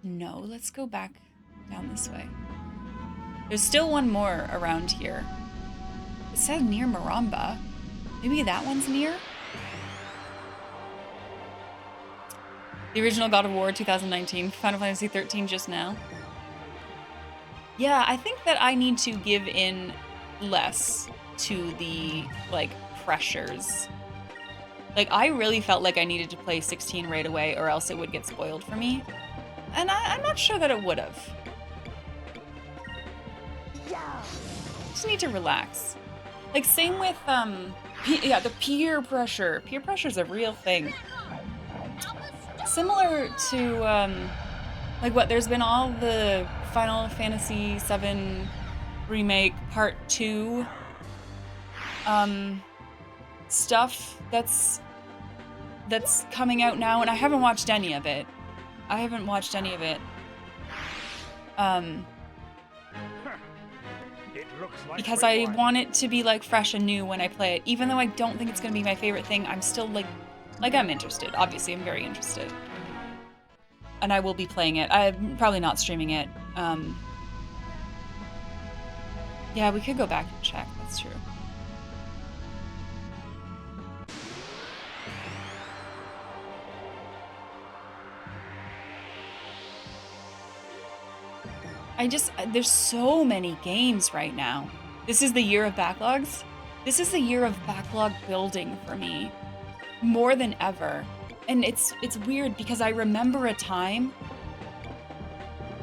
No, let's go back down this way. There's still one more around here. It says near Maramba. Maybe that one's near? The original God of War 2019, Final Fantasy 13 just now. Yeah, I think that I need to give in less to the, like, pressures. Like, I really felt like I needed to play 16 right away or else it would get spoiled for me. And I'm not sure that it would have. Just need to relax. Like, same with, yeah, the peer pressure. Peer pressure is a real thing. Similar to, like what, there's been all the Final Fantasy VII Remake Part 2, stuff that's coming out now, and I haven't watched any of it. Because I want it to be like fresh and new when I play it. Even though I don't think it's gonna be my favorite thing, I'm still like I'm interested. Obviously, I'm very interested. And I will be playing it. I'm probably not streaming it. Yeah, we could go back and check. That's true. There's so many games right now. This is the year of backlogs. This is the year of backlog building for me. More than ever. And it's weird because I remember a time,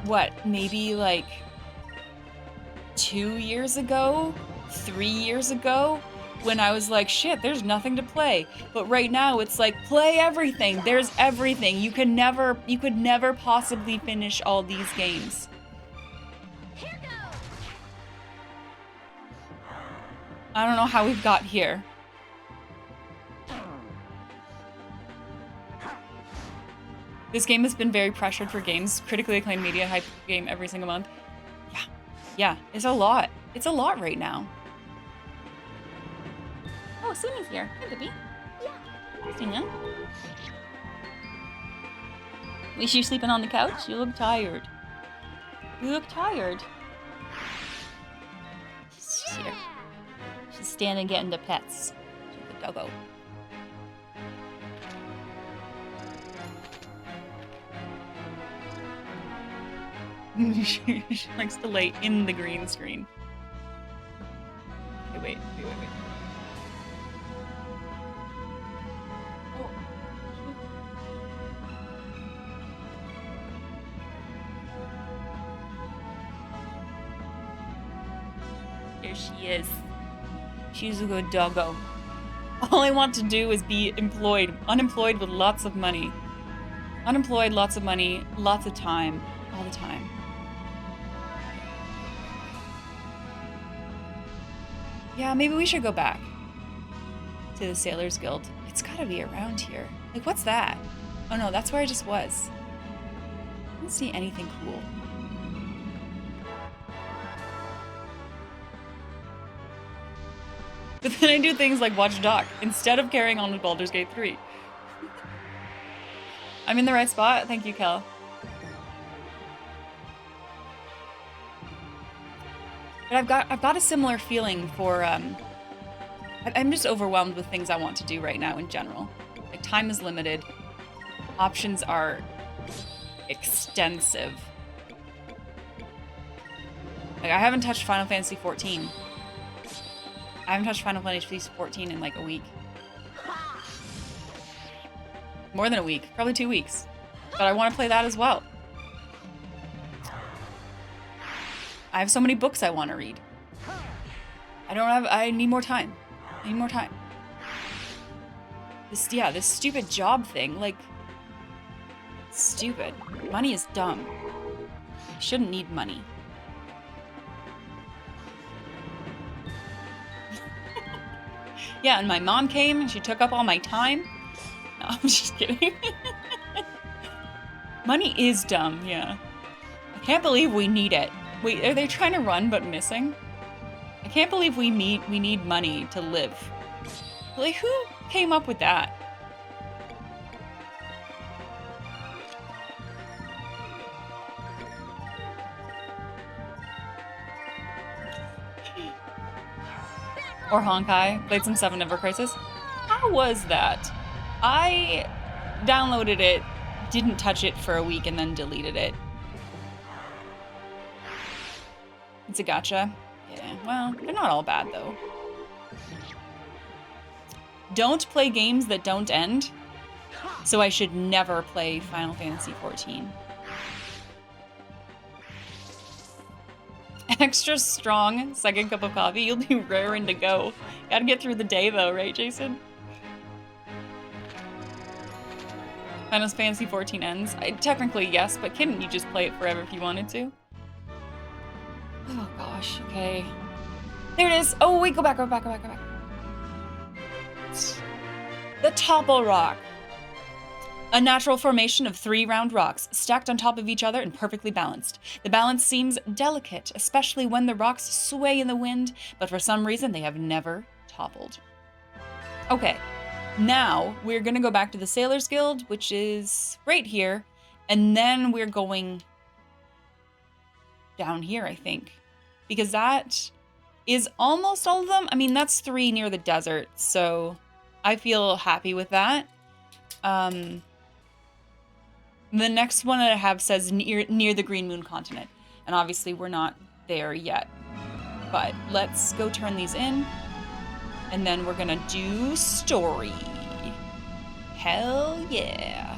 what, maybe like 2 years ago, 3 years ago, when I was like, shit, there's nothing to play. But right now it's like, play everything. There's everything. You could never possibly finish all these games. I don't know how we've got here. This game has been very pressured for games. Critically acclaimed media hype game every single month. Yeah. Yeah, it's a lot. It's a lot right now. Oh, Sunny's here. Hi, baby. Yeah. Sunya. Is you sleeping on the couch? You look tired. You look tired. She's here. She's standing getting the pets. She's the doggo. She likes to lay in the green screen. Okay, wait. Oh. Here she is. She's a good doggo. All I want to do is be unemployed with lots of money. Unemployed, lots of money, lots of time, all the time. Yeah, maybe we should go back to the Sailors Guild. It's gotta be around here. Like, what's that? Oh no, that's where I just was. I don't see anything cool. But then I do things like watch Doc instead of carrying on with Baldur's Gate 3. I'm in the right spot. Thank you, Kel. But I've got a similar feeling for I'm just overwhelmed with things I want to do right now in general. Like, time is limited. Options are extensive. Like, I haven't touched Final Fantasy 14. I haven't touched Final Fantasy 14 in like a week. More than a week, probably 2 weeks. But I want to play that as well. I have so many books I want to read. I need more time. I need more time. This stupid job thing, like, stupid. Money is dumb. You shouldn't need money. Yeah, and my mom came and she took up all my time. No, I'm just kidding. Money is dumb, yeah. I can't believe we need it. Wait, are they trying to run but missing? I can't believe we need money to live. Like, who came up with that? Or Honkai. Played some 7 Never Crisis. How was that? I downloaded it, didn't touch it for a week, and then deleted it. It's a gacha. Yeah, well, they're not all bad, though. Don't play games that don't end. So I should never play Final Fantasy 14. Extra strong second cup of coffee, you'll be raring to go. Gotta get through the day, though, right, Jason? Final Fantasy 14 ends. Technically, yes, but couldn't you just play it forever if you wanted to? Oh gosh, okay. There it is. Oh wait, go back. The Topple Rock. A natural formation of 3 round rocks, stacked on top of each other and perfectly balanced. The balance seems delicate, especially when the rocks sway in the wind, but for some reason they have never toppled. Okay, now we're gonna go back to the Sailors Guild, which is right here, and then we're going down here, I think, because that is almost all of them. I mean, that's 3 near the desert, so I feel happy with that. The next one that I have says near the Green Moon continent, and obviously we're not there yet. But let's go turn these in, and then we're gonna do story. Hell yeah.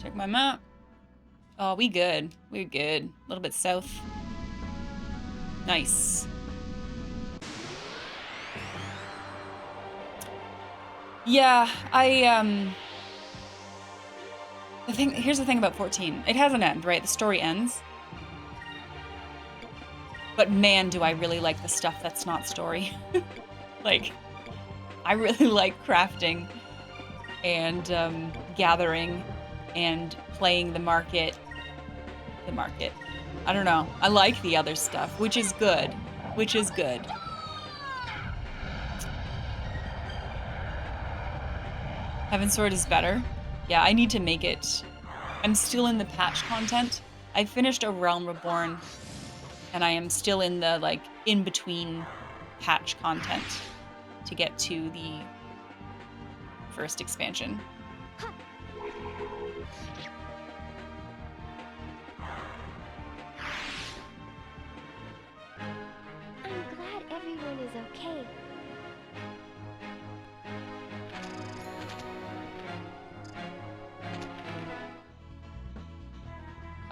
Check my map. Oh, we good. We're good. A little bit south. Nice. Yeah, here's the thing about 14. It has an end, right? The story ends. But man, do I really like the stuff that's not story. Like, I really like crafting and gathering and playing the market. I don't know. I like the other stuff, which is good. Heaven's Sword is better. Yeah, I need to make it. I'm still in the patch content. I finished A Realm Reborn, and I am still in the, like, in-between patch content to get to the first expansion. I'm glad everyone is okay.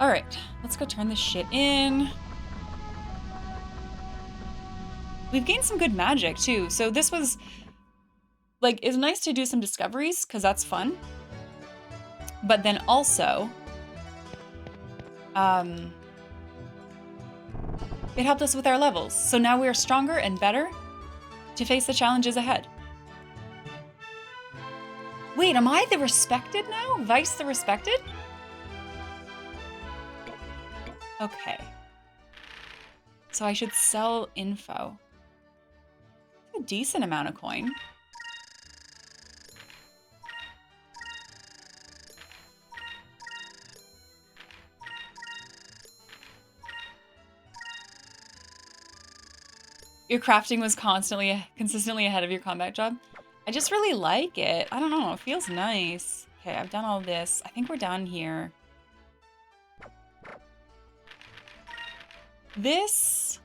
All right, let's go turn this shit in. We've gained some good magic too. So this was like, it's nice to do some discoveries because that's fun. But then also, it helped us with our levels. So now we are stronger and better to face the challenges ahead. Wait, am I the respected now? Vice the respected? Okay. So I should sell info. A decent amount of coin. Your crafting was consistently ahead of your combat job. I just really like it. I don't know, it feels nice. Okay, I've done all this. I think we're done here. This...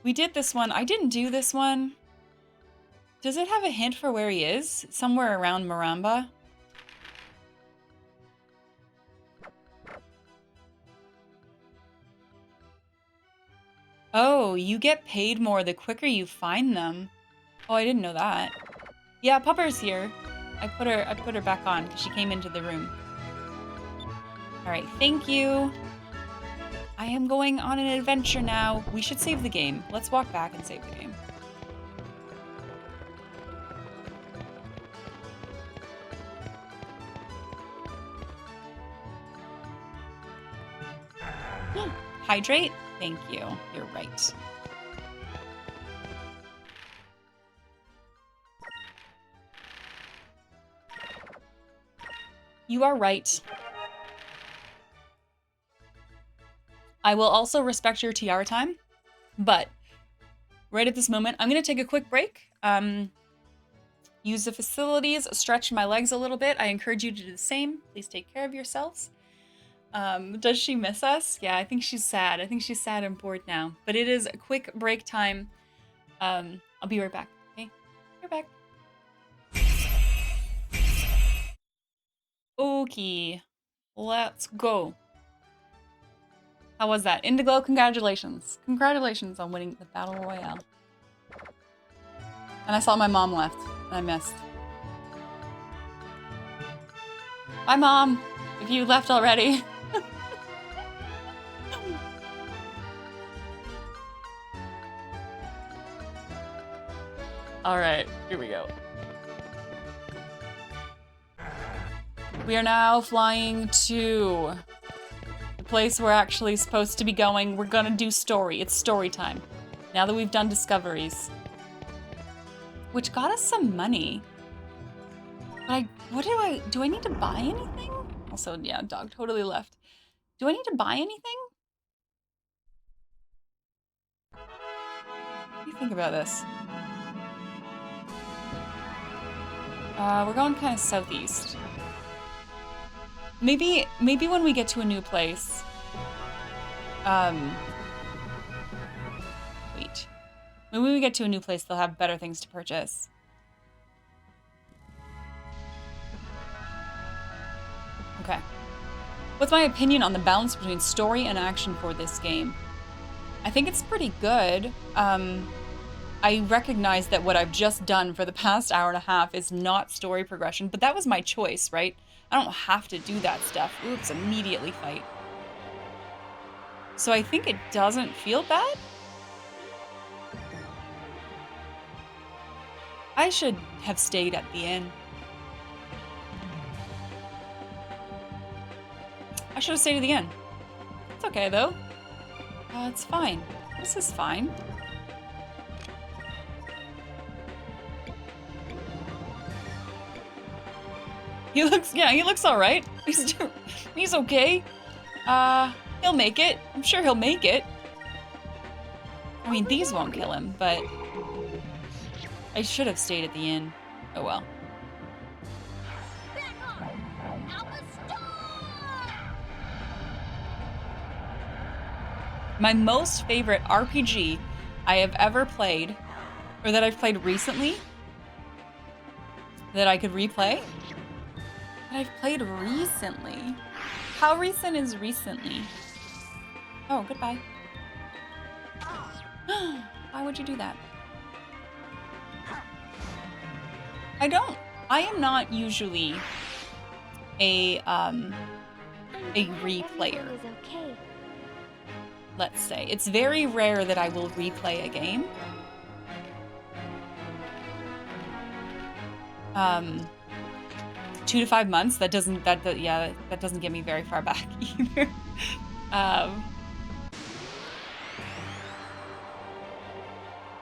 We did this one. I didn't do this one. Does it have a hint for where he is? Somewhere around Maramba? Oh, you get paid more the quicker you find them. Oh, I didn't know that. Yeah, Pupper's here. I put her back on because she came into the room. All right, thank you. I am going on an adventure now. We should save the game. Let's walk back and save the game. Hydrate? Thank you. You're right. You are right. I will also respect your tiara time, but right at this moment, I'm going to take a quick break. Use the facilities, stretch my legs a little bit. I encourage you to do the same. Please take care of yourselves. Does she miss us? Yeah, I think she's sad. I think she's sad and bored now. But it is a quick break time. I'll be right back. Okay, right back. Okay, let's go. How was that? Indigo, congratulations. Congratulations on winning the Battle Royale. And I saw my mom left, and I missed. Bye, Mom, if you left already. All right, here we go. We are now flying to the place we're actually supposed to be going. We're gonna do story. It's story time. Now that we've done discoveries. Which got us some money. But do I need to buy anything? Also, yeah, dog totally left. Do I need to buy anything? What do you think about this? We're going kind of southeast. Maybe when we get to a new place. Wait. Maybe when we get to a new place, they'll have better things to purchase. Okay. What's my opinion on the balance between story and action for this game? I think it's pretty good. I recognize that what I've just done for the past hour and a half is not story progression, but that was my choice, right? I don't have to do that stuff. Oops, immediately fight. So I think it doesn't feel bad. I should have stayed at the inn. I should have stayed at the inn. It's okay though. It's fine. This is fine. He looks all right. He's okay. He'll make it. I'm sure he'll make it. I mean, these won't kill him, but I should have stayed at the inn. Oh well. My most favorite RPG I have ever played, or that I've played recently, that I could replay, that I've played recently. How recent is recently? Oh, goodbye. Why would you do that? I am not usually a replayer. Is okay. Let's say. It's very rare that I will replay a game. 2 to 5 months, that doesn't get me very far back either.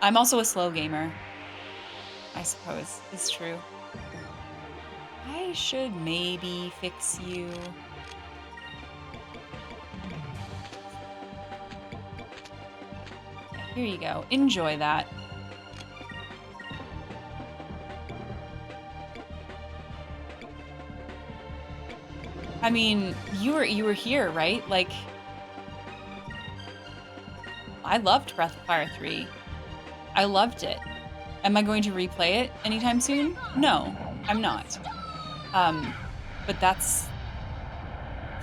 I'm also a slow gamer, I suppose, is true. I should maybe fix you. Here you go. Enjoy that. I mean, you were here, right? Like, I loved Breath of Fire 3. I loved it. Am I going to replay it anytime soon? No, I'm not. But this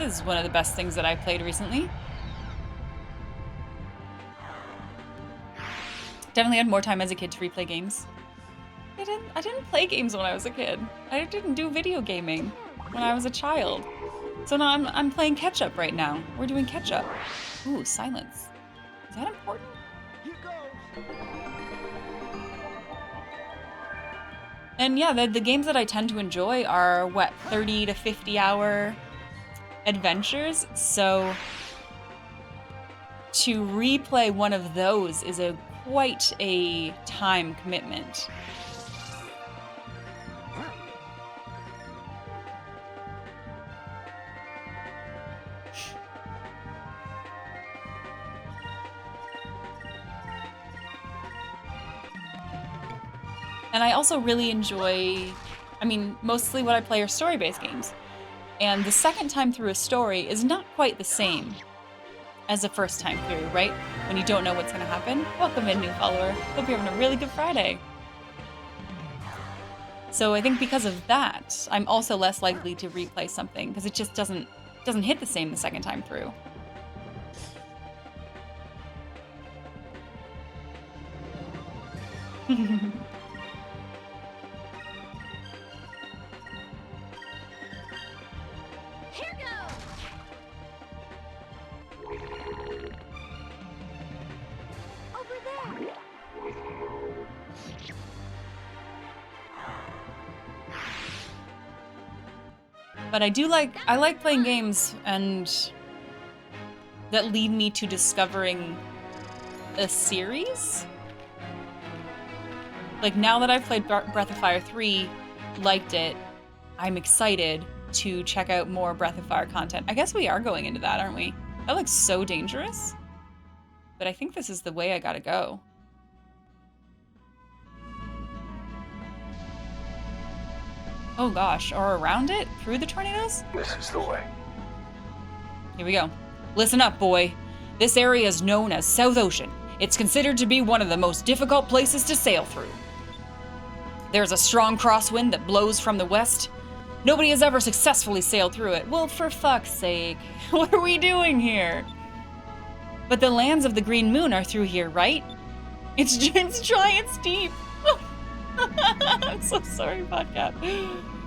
is one of the best things that I played recently. Definitely had more time as a kid to replay games. I didn't play games when I was a kid. I didn't do video gaming when I was a child. So now I'm playing catch up right now. We're doing catch up. Ooh, silence. Is that important? Here goes. And yeah, the games that I tend to enjoy are, what, 30 to 50 hour adventures. So to replay one of those is quite a time commitment. And I also really enjoy, I mean, mostly what I play are story-based games. And the second time through a story is not quite the same as the first time through, right? When you don't know what's going to happen. Welcome in, new follower. Hope you're having a really good Friday. So I think because of that, I'm also less likely to replay something because it just doesn't hit the same the second time through. Here goes. Over there. But I like playing games and that lead me to discovering a series. Like now that I've played Breath of Fire 3, liked it, I'm excited to check out more Breath of Fire content. I guess we are going into that, aren't we? That looks so dangerous. But I think this is the way I gotta go. Oh gosh, or around it? Through the tornadoes? This is the way. Here we go. Listen up, boy. This area is known as South Ocean. It's considered to be one of the most difficult places to sail through. There's a strong crosswind that blows from the west. Nobody has ever successfully sailed through it. Well, for fuck's sake, what are we doing here? But the lands of the Green Moon are through here, right? It's giant steep. I'm so sorry, podcast.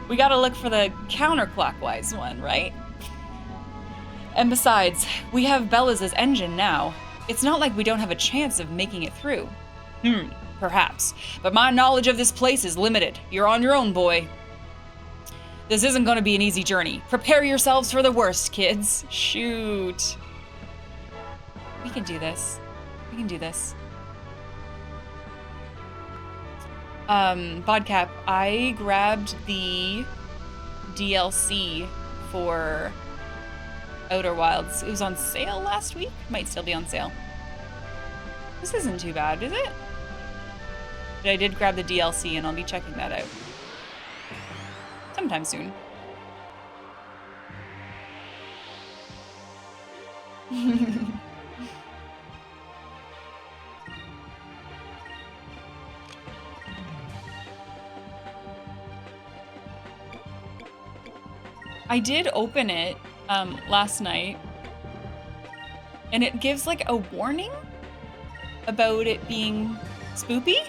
We gotta look for the counterclockwise one, right? And besides, we have Bella's engine now. It's not like we don't have a chance of making it through. Perhaps. But my knowledge of this place is limited. You're on your own, boy. This isn't going to be an easy journey. Prepare yourselves for the worst, kids. Shoot. We can do this. We can do this. Bodcap, I grabbed the DLC for Outer Wilds. It was on sale last week. Might still be on sale. This isn't too bad, is it? But I did grab the DLC and I'll be checking that out sometime soon. I did open it last night, and it gives like a warning about it being spoopy.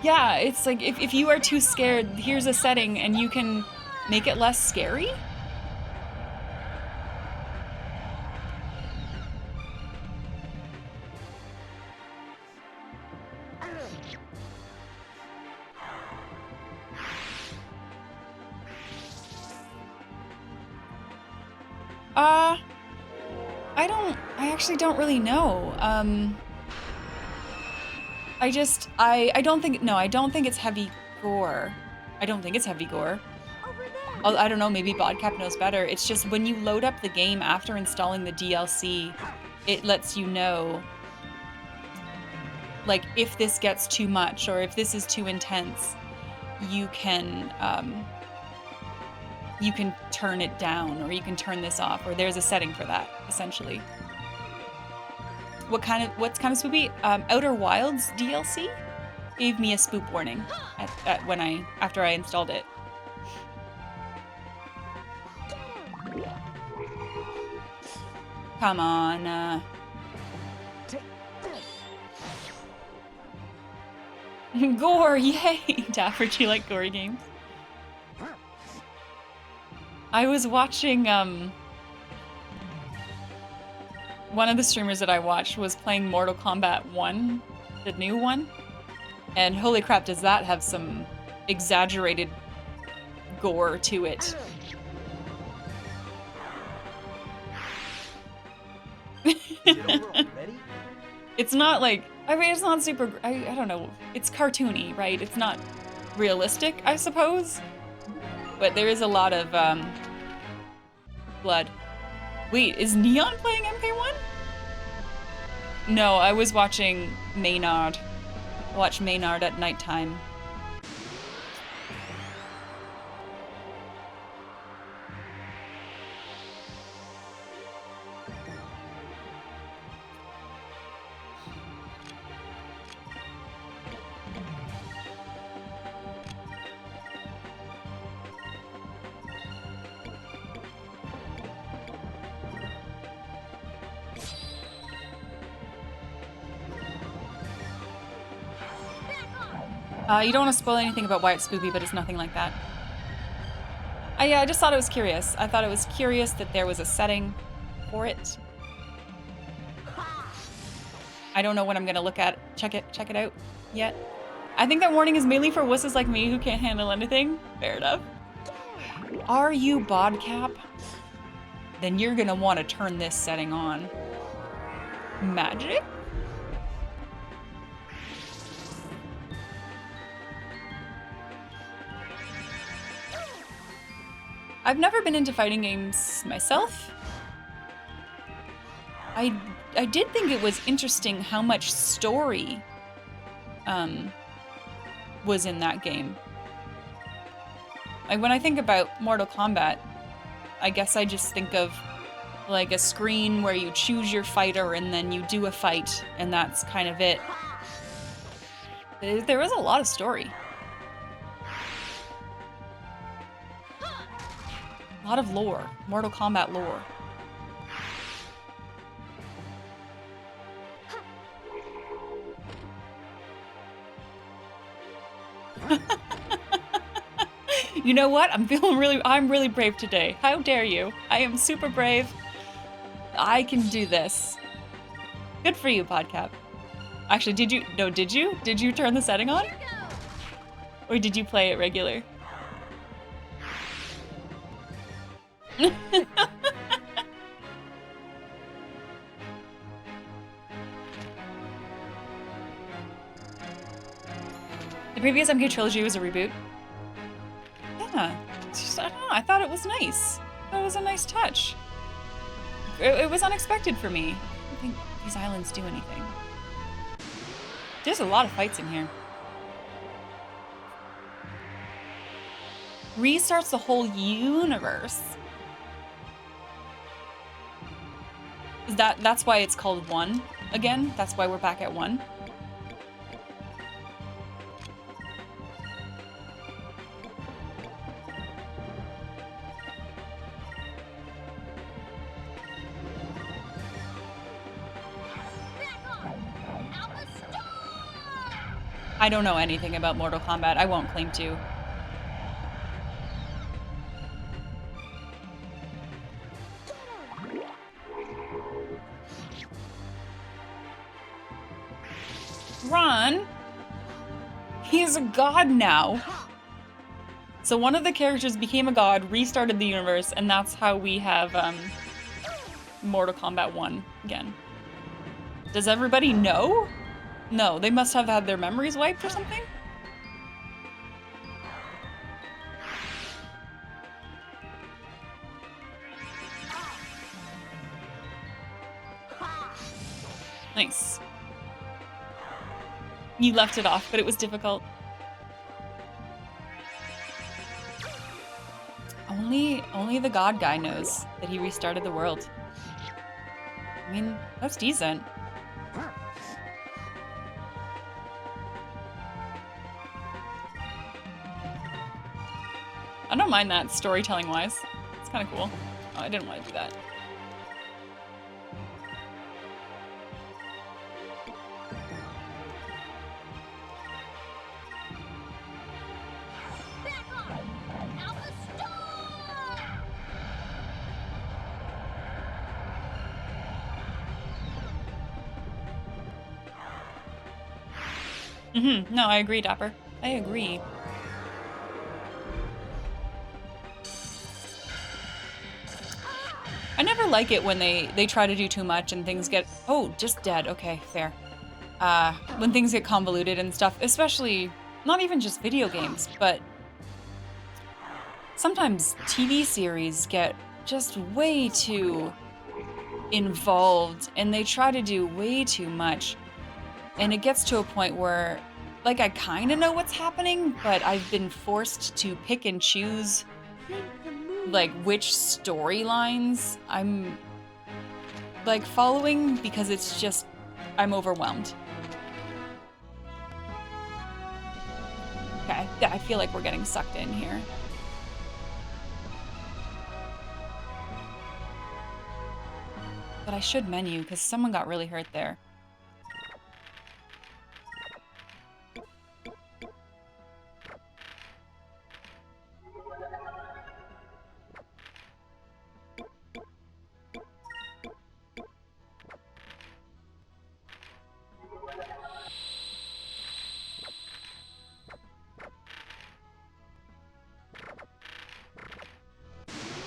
Yeah, it's like if you are too scared, here's a setting and you can make it less scary. I actually don't really know. I don't think it's heavy gore. I don't think it's heavy gore. I don't know, maybe Bodcap knows better. It's just when you load up the game after installing the DLC, it lets you know, like, if this gets too much or if this is too intense, you can turn it down or you can turn this off, or there's a setting for that, essentially. What's kind of spoopy? Outer Wilds DLC gave me a spoop warning after I installed it. Come on. Gore, yay! Dafford, you like gory games? I was watching, one of the streamers that I watched was playing Mortal Kombat 1, the new one, and holy crap, does that have some exaggerated gore to it. It's not like, I mean, it's not super, I don't know, it's cartoony, right? It's not realistic, I suppose, but there is a lot of blood. Wait, is Neon playing MK1? No, I was watching Maynard. I watch Maynard at nighttime. You don't want to spoil anything about why it's spoopy, but it's nothing like that. I just thought it was curious. I thought it was curious that there was a setting for it. I don't know when I'm gonna check it out yet. I think that warning is mainly for wusses like me who can't handle anything. Fair enough. Are you Bodcap? Then you're gonna want to turn this setting on. Magic? I've never been into fighting games myself. I did think it was interesting how much story was in that game. Like when I think about Mortal Kombat, I guess I just think of like a screen where you choose your fighter and then you do a fight and that's kind of it. There was a lot of story. A lot of lore. Mortal Kombat lore. You know what? I'm really brave today. How dare you? I am super brave. I can do this. Good for you, Podcap. Actually, did you? No, did you? Did you turn the setting on? Or did you play it regular? The previous MK trilogy was a reboot. Yeah, it's just, I don't know, I thought it was nice. I thought it was a nice touch. It was unexpected for me. I don't think these islands do anything. There's a lot of fights in here. Restarts the whole universe. Is that's why it's called 1 again? That's why we're back at 1? I don't know anything about Mortal Kombat. I won't claim to. Ron? He's a god now. So one of the characters became a god, restarted the universe, and that's how we have Mortal Kombat 1 again. Does everybody know? No, they must have had their memories wiped or something? Nice. You left it off, but it was difficult. Only the god guy knows that he restarted the world. I mean, that's decent. I don't mind that storytelling-wise. It's kind of cool. Oh, I didn't want to do that. No, I agree, Dapper. I agree. I never like it when they try to do too much and things get... Oh, just dead. Okay, fair. When things get convoluted and stuff, especially... Not even just video games, but... Sometimes TV series get just way too involved and they try to do way too much. And it gets to a point where, like, I kind of know what's happening, but I've been forced to pick and choose, like, which storylines I'm, like, following, because it's just, I'm overwhelmed. Okay, I feel like we're getting sucked in here. But I should menu, because someone got really hurt there.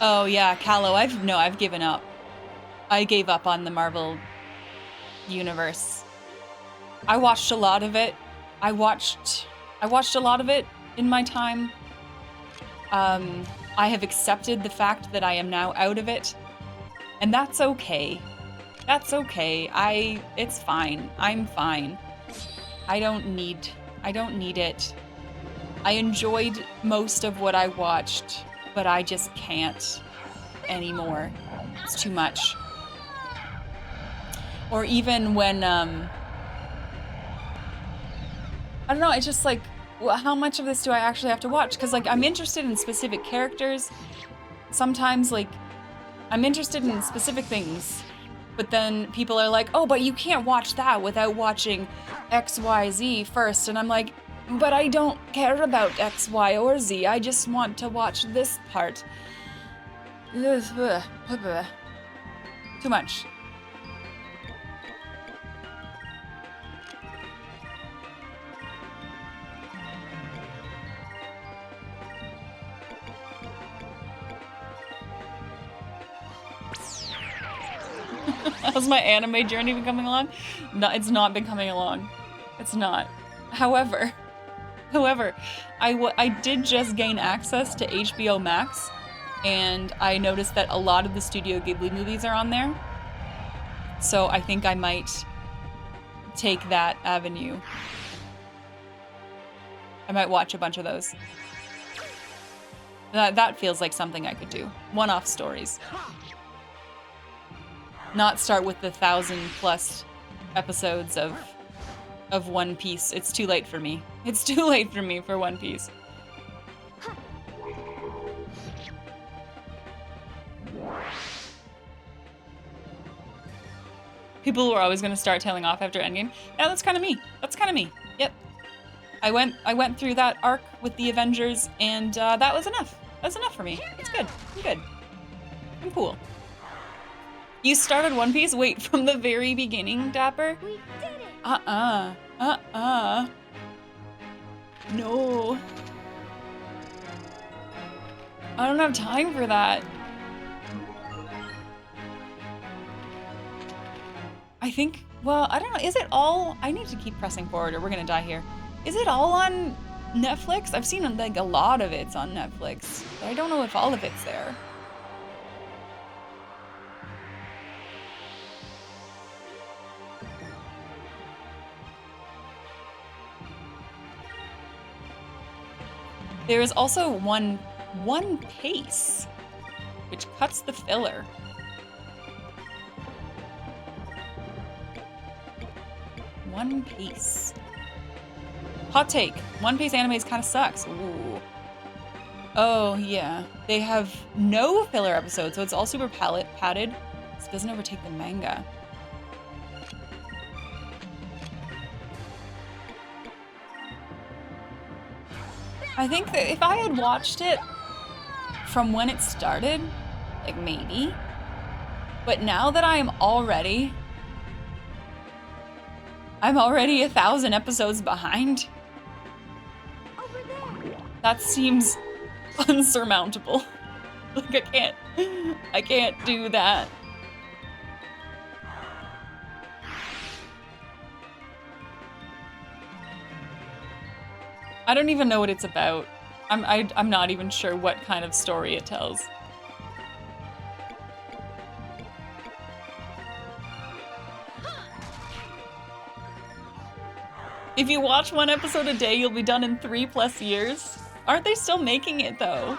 Oh yeah, Callow, I've given up. I gave up on the Marvel universe. I watched a lot of it. I watched a lot of it in my time. I have accepted the fact that I am now out of it. And that's okay. That's okay. It's fine. I'm fine. I don't need it. I enjoyed most of what I watched, but I just can't anymore. It's too much. Or even when, I don't know, it's just like, well, how much of this do I actually have to watch? Because, like, I'm interested in specific characters. Sometimes, like, I'm interested in specific things. But then people are like, oh, but you can't watch that without watching X, Y, Z first. And I'm like, but I don't care about X, Y, or Z. I just want to watch this part. Too much. How's my anime journey been coming along? No, it's not been coming along. It's not. However, I did just gain access to HBO Max, and I noticed that a lot of the Studio Ghibli movies are on there. So I think I might take that avenue. I might watch a bunch of those. That feels like something I could do. One-off stories. Not start with the 1,000+ episodes of One Piece. It's too late for me. It's too late for me for One Piece. People were always going to start tailing off after Endgame. Yeah, that's kind of me. That's kind of me. Yep. I went through that arc with the Avengers, and that was enough. That's enough for me. It's good. I'm good. I'm cool. You started One Piece? Wait, from the very beginning, Dapper? We did it! No. I don't have time for that. I think, well, I don't know. Is it all? I need to keep pressing forward or we're gonna die here. Is it all on Netflix? I've seen like a lot of it's on Netflix, but I don't know if all of it's there. There is also One Piece, which cuts the filler. One Piece. Hot take. One Piece animes kind of sucks. Ooh. Oh, yeah. They have no filler episodes, so it's all super padded. This doesn't overtake the manga. I think that if I had watched it from when it started, like maybe, but now that I'm already 1,000 episodes behind. Over there! That seems unsurmountable. Like I can't do that. I don't even know what it's about. I'm not even sure what kind of story it tells. If you watch one episode a day, you'll be done in 3+ years. Aren't they still making it though?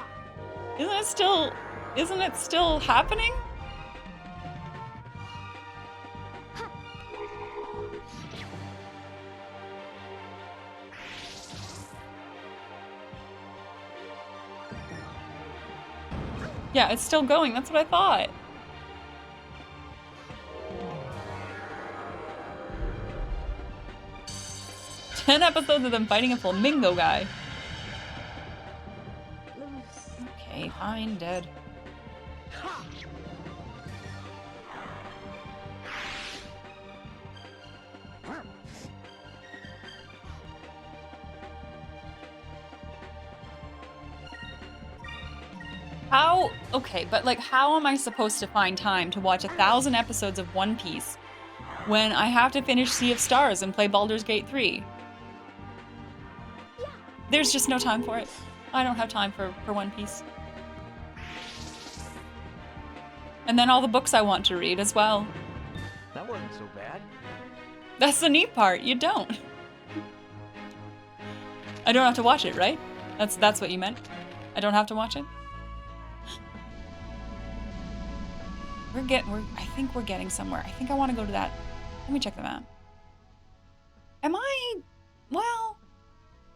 Isn't it still happening? Yeah, it's still going. That's what I thought. Ten episodes of them fighting a flamingo guy. Okay, fine, dead. How? Okay, but like, how am I supposed to find time to watch 1,000 episodes of One Piece when I have to finish Sea of Stars and play Baldur's Gate 3? There's just no time for it. I don't have time for One Piece. And then all the books I want to read as well. That wasn't so bad. That's the neat part, you don't. I don't have to watch it, right? That's what you meant? I don't have to watch it? I think we're getting somewhere. I think I want to go to that. Let me check the map. Well,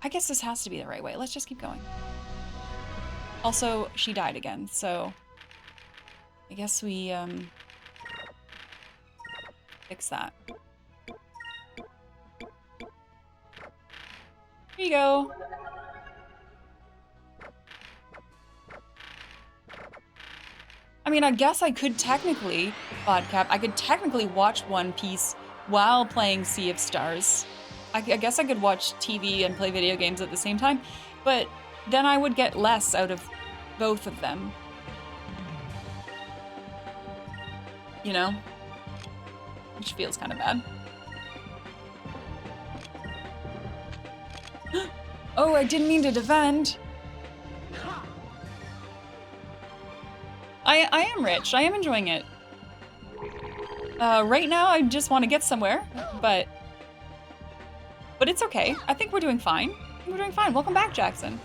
I guess this has to be the right way. Let's just keep going. Also, she died again, so I guess we fix that. Here you go. I mean, I guess I could technically, Vodcap, I could technically watch One Piece while playing Sea of Stars. I guess I could watch TV and play video games at the same time, but then I would get less out of both of them. You know? Which feels kind of bad. Oh, I didn't mean to defend. I am rich. I am enjoying it. Right now, I just want to get somewhere, but it's okay. I think we're doing fine. We're doing fine. Welcome back, Jackson.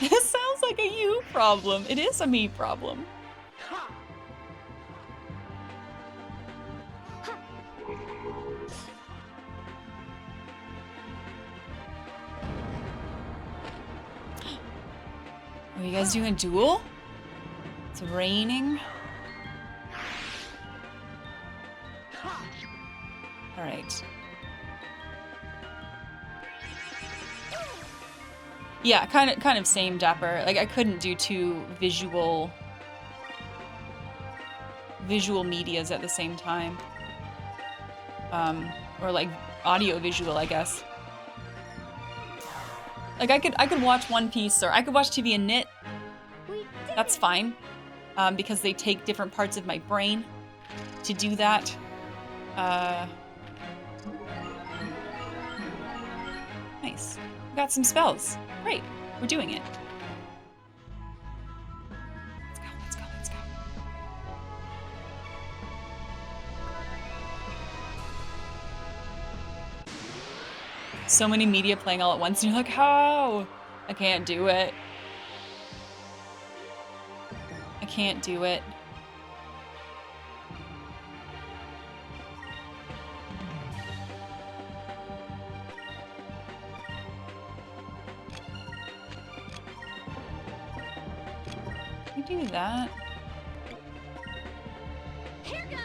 This sounds like a you problem. It is a me problem. Are you guys doing a duel? It's raining. All right. Yeah, kind of same, Dapper. Like I couldn't do two visual medias at the same time. Or like audio visual, I guess. Like I could watch One Piece or I could watch TV and knit. That's fine. Because they take different parts of my brain to do that. Nice. We got some spells. Great. We're doing it. Let's go, let's go, let's go. So many media playing all at once, and you're like, how? I can't do it. I can't do it. Can you do that? Here goes.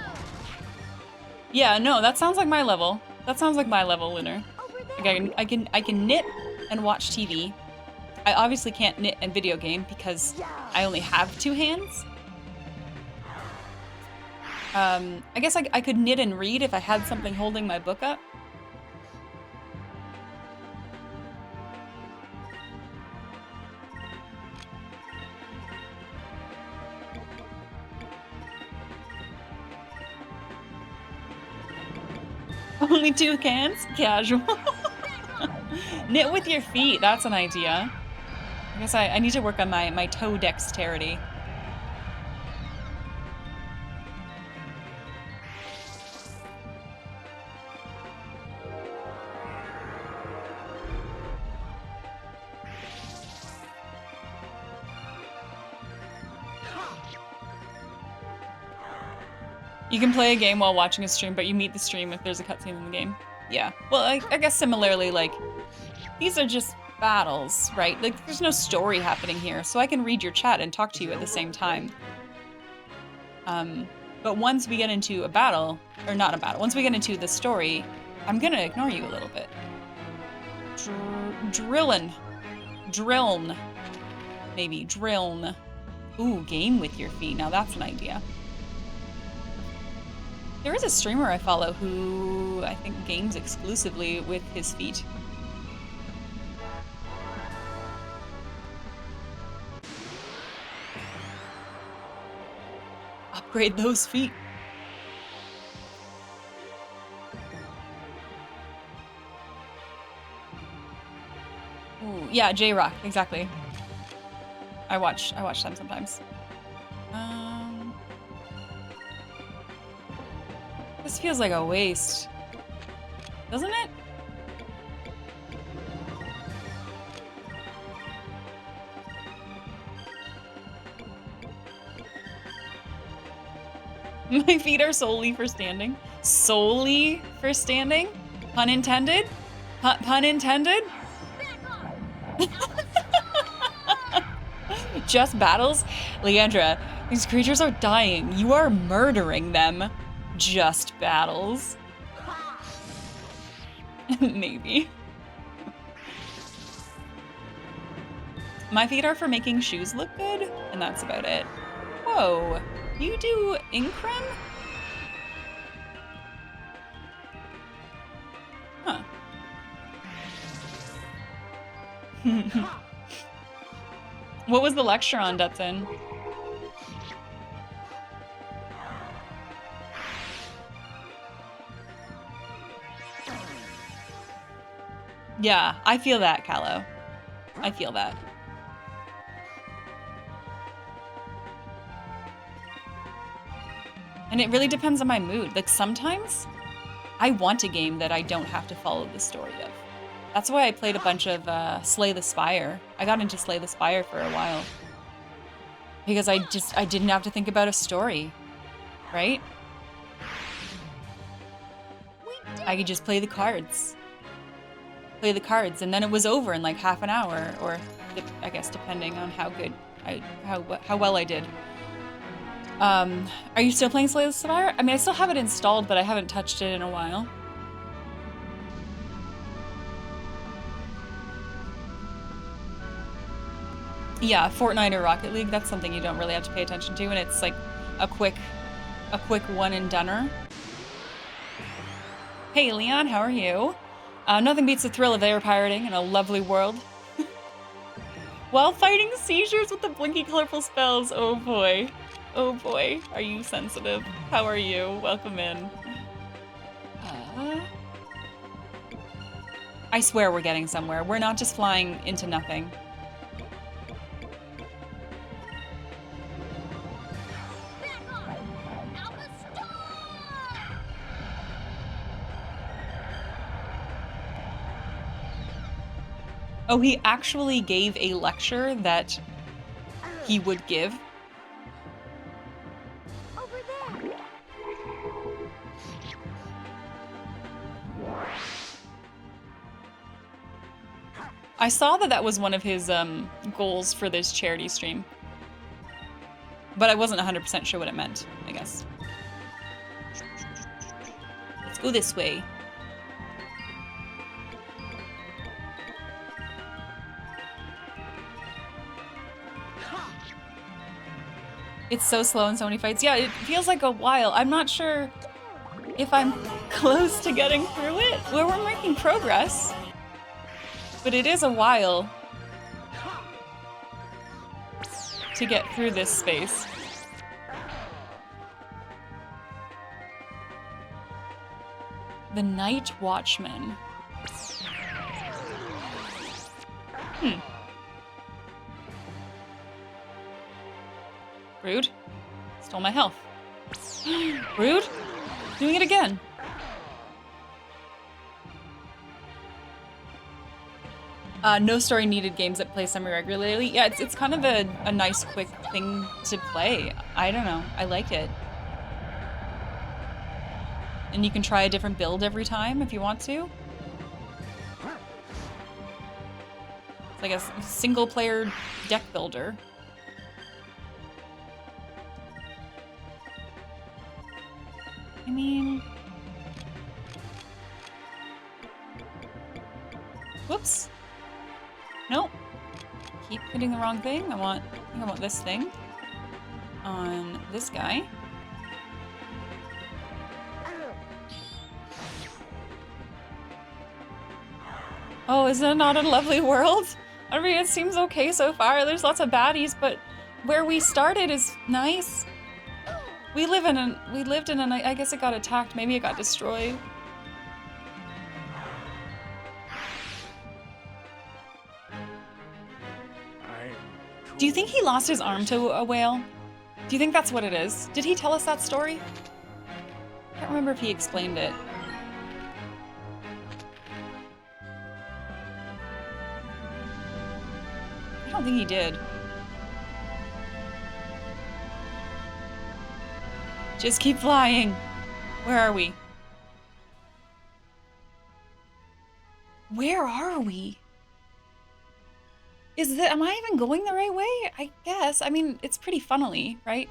Yeah, no, that sounds like my level. That sounds like my level, Lunar. Over Like there. I can knit and watch TV. I obviously can't knit and video game because I only have two hands. I guess I could knit and read if I had something holding my book up. Only two cans? Casual. Knit with your feet, that's an idea. I guess I need to work on my toe dexterity. You can play a game while watching a stream, but you mute the stream if there's a cutscene in the game. Yeah. Well, I guess similarly, like, these are just battles, right? Like, there's no story happening here, so I can read your chat and talk to you at the same time. But once we get into a battle, or not a battle, once we get into the story, I'm gonna ignore you a little bit. Drillin'. Maybe. Drilln. Ooh, game with your feet. Now that's an idea. There is a streamer I follow who I think games exclusively with his feet. Upgrade those feet. Ooh, yeah, J-Rock, exactly. I watch them sometimes. This feels like a waste, doesn't it? My feet are solely for standing. Solely for standing? Pun intended? Pun intended? Just battles? Leandra, these creatures are dying. You are murdering them. Just battles. Maybe. My feet are for making shoes look good, and that's about it. Whoa. You do Increm? Huh. What was the lecture on, Dutson? Yeah, I feel that, Callow. I feel that. And it really depends on my mood. Like, sometimes I want a game that I don't have to follow the story of. That's why I played a bunch of Slay the Spire. I got into Slay the Spire for a while. Because I didn't have to think about a story, right? I could just play the cards. And then it was over in like half an hour, or I guess depending on how good how well I did. Are you still playing Slay the Spire? I mean, I still have it installed, but I haven't touched it in a while. Yeah, Fortnite or Rocket League, that's something you don't really have to pay attention to, and it's like a quick one and doneer. Hey Leon, how are you? Nothing beats the thrill of air pirating in a lovely world. While fighting seizures with the blinky colorful spells. Oh boy. Oh boy. Are you sensitive? How are you? Welcome in. I swear we're getting somewhere. We're not just flying into nothing. Oh, he actually gave a lecture that he would give. Over there. I saw that was one of his goals for this charity stream. But I wasn't 100% sure what it meant, I guess. Let's go this way. It's so slow in so many fights. Yeah, it feels like a while. I'm not sure if I'm close to getting through it. Well, we're making progress. But it is a while to get through this space. The Night Watchman. Rude. Stole my health. Rude. Doing it again. No story needed games that play semi-regularly. Yeah, it's kind of a nice, quick thing to play. I don't know. I like it. And you can try a different build every time if you want to. It's like a single-player deck builder. I mean... Whoops. Nope. Keep hitting the wrong thing. I think I want this thing. On this guy. Oh, is it not a lovely world? I mean, it seems okay so far. There's lots of baddies, but where we started is nice. We lived in an, I guess it got attacked. Maybe it got destroyed. Do you think he lost his arm to a whale? Do you think that's what it is? Did he tell us that story? I can't remember if he explained it. I don't think he did. Just keep flying. Where are we? Where are we? Am I even going the right way? I guess. I mean, it's pretty funnily, right?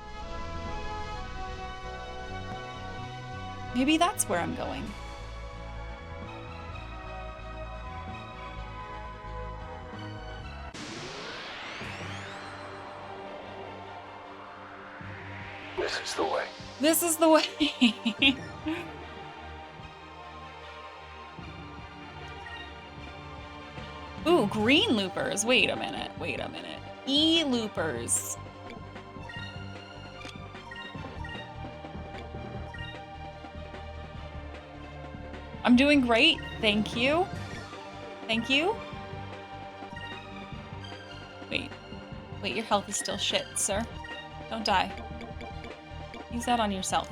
Maybe that's where I'm going. This is the way. This is the way. Ooh, green loopers. Wait a minute. Wait a minute. E-loopers. I'm doing great. Thank you. Thank you. Wait. Wait, your health is still shit, sir. Don't die. Use that on yourself.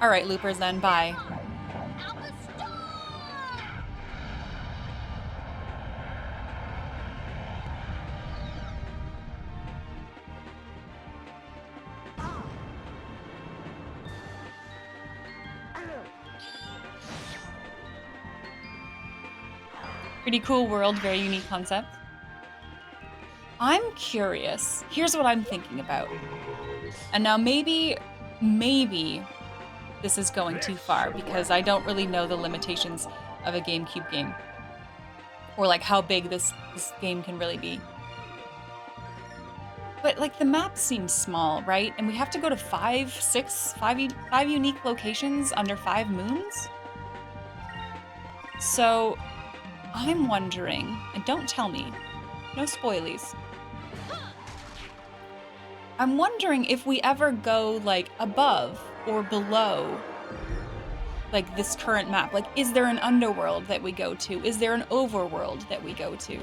All right, loopers then. Bye. Pretty cool world, very unique concept. I'm curious. Here's what I'm thinking about. And now maybe this is going too far because I don't really know the limitations of a GameCube game. Or like how big this game can really be. But like the map seems small, right? And we have to go to five unique locations under 5 moons? So I'm wondering, and don't tell me, no spoilies. I'm wondering if we ever go like above or below like this current map. Like, is there an underworld that we go to? Is there an overworld that we go to?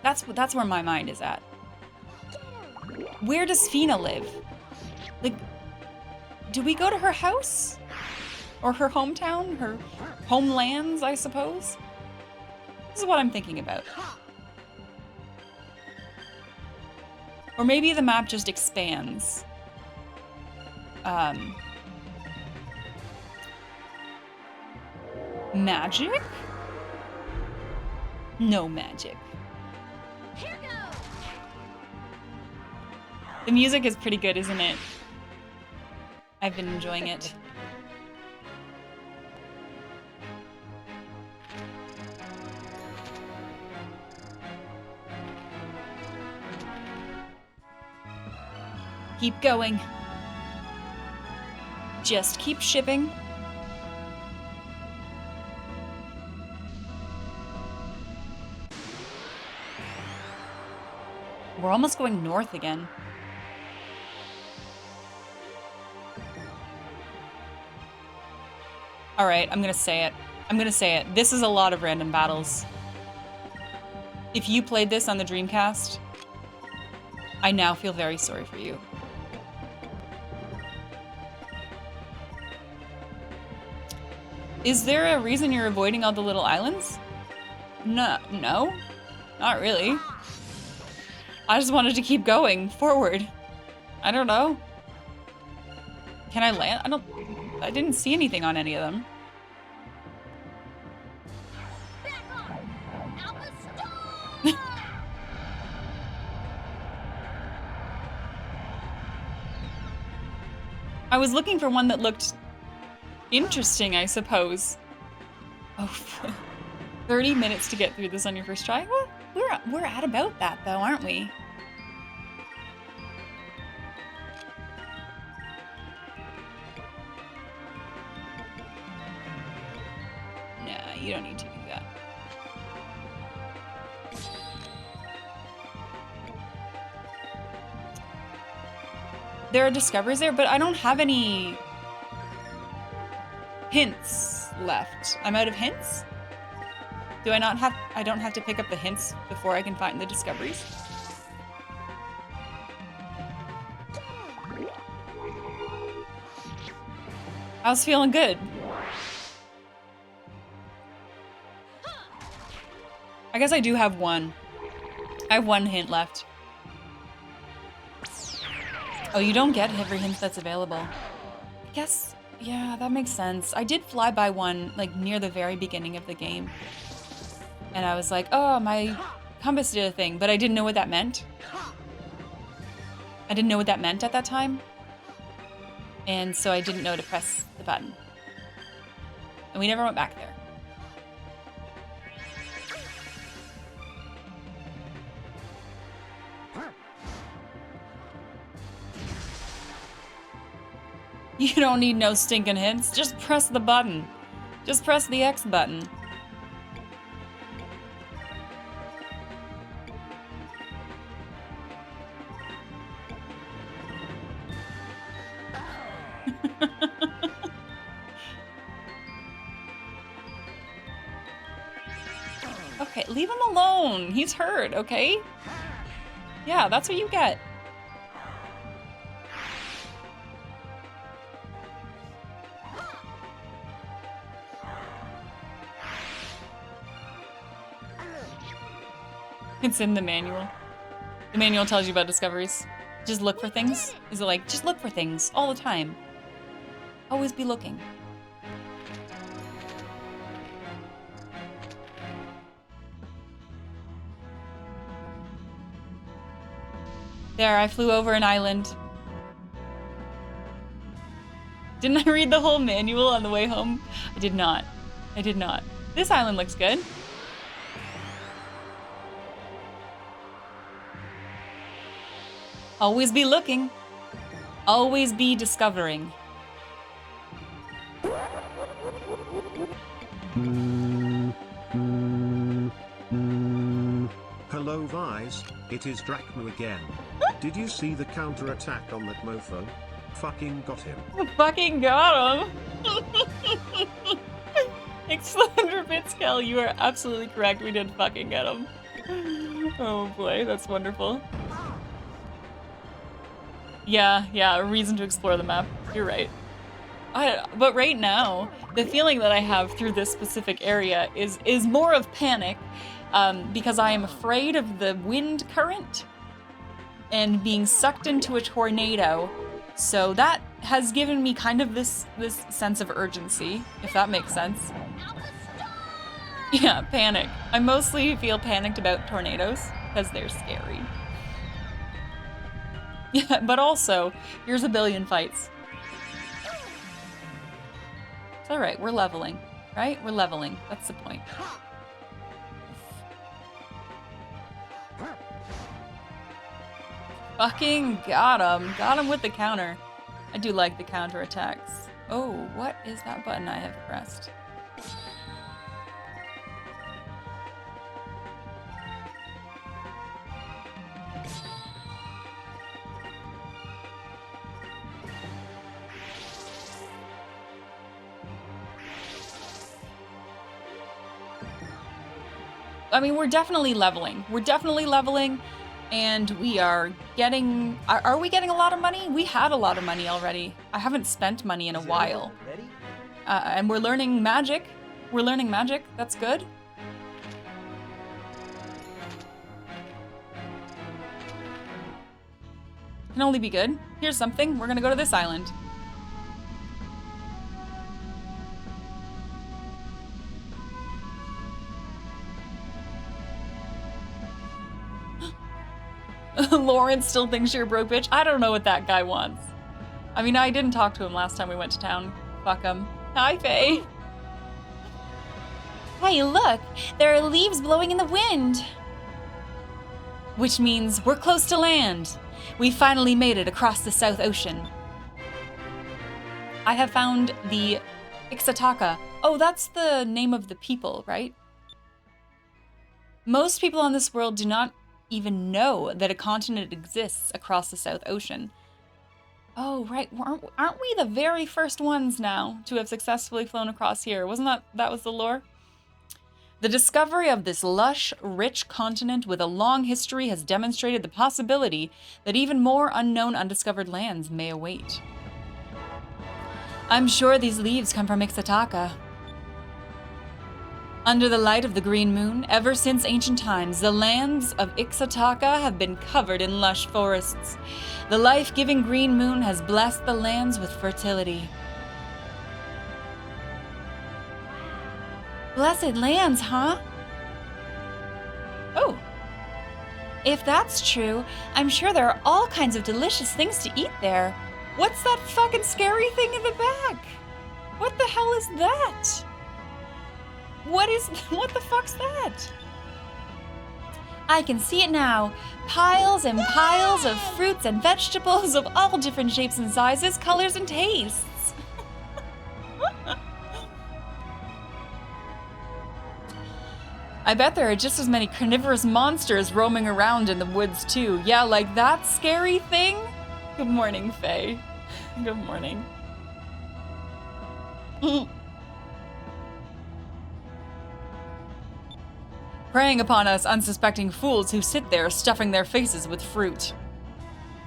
That's where my mind is at. Where does Fina live? Like, do we go to her house? Or her hometown? Her homelands, I suppose? This is what I'm thinking about. Or maybe the map just expands. Magic? No magic. Here goes. The music is pretty good, isn't it? I've been enjoying it. Keep going. Just keep shipping. We're almost going north again. All right, I'm gonna say it. I'm gonna say it. This is a lot of random battles. If you played this on the Dreamcast, I now feel very sorry for you. Is there a reason you're avoiding all the little islands? No, not really. I just wanted to keep going forward. I don't know. Can I land? I didn't see anything on any of them. Back off. Alpha Star. I was looking for one that looked interesting, I suppose. Oh, 30 minutes to get through this on your first try? Well, we're at about that though, aren't we? Nah, you don't need to do that. There are discoveries there, but I don't have any hints left. I'm out of hints? Do I not have... I don't have to pick up the hints before I can find the discoveries? I was feeling good. I guess I do have one. I have one hint left. Oh, you don't get every hint that's available. I guess... Yeah, that makes sense. I did fly by one, like, near the very beginning of the game. And I was like, oh, my compass did a thing, but I didn't know what that meant. I didn't know what that meant at that time. And so I didn't know to press the button. And we never went back there. You don't need no stinking hints. Just press the button. Just press the X button. Okay, leave him alone. He's hurt, okay? Yeah, that's what you get. It's in the manual. The manual tells you about discoveries. Just look for things. Is it like, just look for things all the time? Always be looking. There, I flew over an island. Didn't I read the whole manual on the way home? I did not. I did not. This island looks good. Always be looking. Always be discovering. Hello Vise, it is Drachma again. Did you see the counterattack on that mofo? Fucking got him. Fucking got him. X100 bits, Kel, you are absolutely correct. We did fucking get him. Oh boy, that's wonderful. Yeah, a reason to explore the map. You're right. But right now, the feeling that I have through this specific area is more of panic, because I am afraid of the wind current and being sucked into a tornado. So that has given me kind of this sense of urgency, if that makes sense. Yeah, panic. I mostly feel panicked about tornadoes because they're scary. Yeah, but also, here's a billion fights. It's alright, we're leveling, right? We're leveling. That's the point. Fucking got him. Got him with the counter. I do like the counter attacks. Oh, what is that button I have pressed? I mean, we're definitely leveling. We're definitely leveling, and we are getting... Are we getting a lot of money? We had a lot of money already. I haven't spent money in a while. And we're learning magic. We're learning magic. That's good. Can only be good. Here's something. We're gonna go to this island. Lauren still thinks you're a broke bitch. I don't know what that guy wants. I mean, I didn't talk to him last time we went to town. Fuck him. Hi, Faye. Hey, look. There are leaves blowing in the wind. Which means we're close to land. We finally made it across the South Ocean. I have found the Ixataka. Oh, that's the name of the people, right? Most people on this world do not even know that a continent exists across the South Ocean. Oh, right. Aren't we the very first ones now to have successfully flown across here? Wasn't that was the lore? The discovery of this lush, rich continent with a long history has demonstrated the possibility that even more unknown, undiscovered lands may await. I'm sure these leaves come from Ixataka. Under the light of the green moon, ever since ancient times, the lands of Ixataka have been covered in lush forests. The life-giving green moon has blessed the lands with fertility. Blessed lands, huh? Oh. If that's true, I'm sure there are all kinds of delicious things to eat there. What's that fucking scary thing in the back? What the hell is that? What the fuck's that? I can see it now. Piles and piles of fruits and vegetables of all different shapes and sizes, colors and tastes. I bet there are just as many carnivorous monsters roaming around in the woods too. Yeah, like that scary thing? Good morning, Faye. Good morning. Preying upon us unsuspecting fools who sit there stuffing their faces with fruit.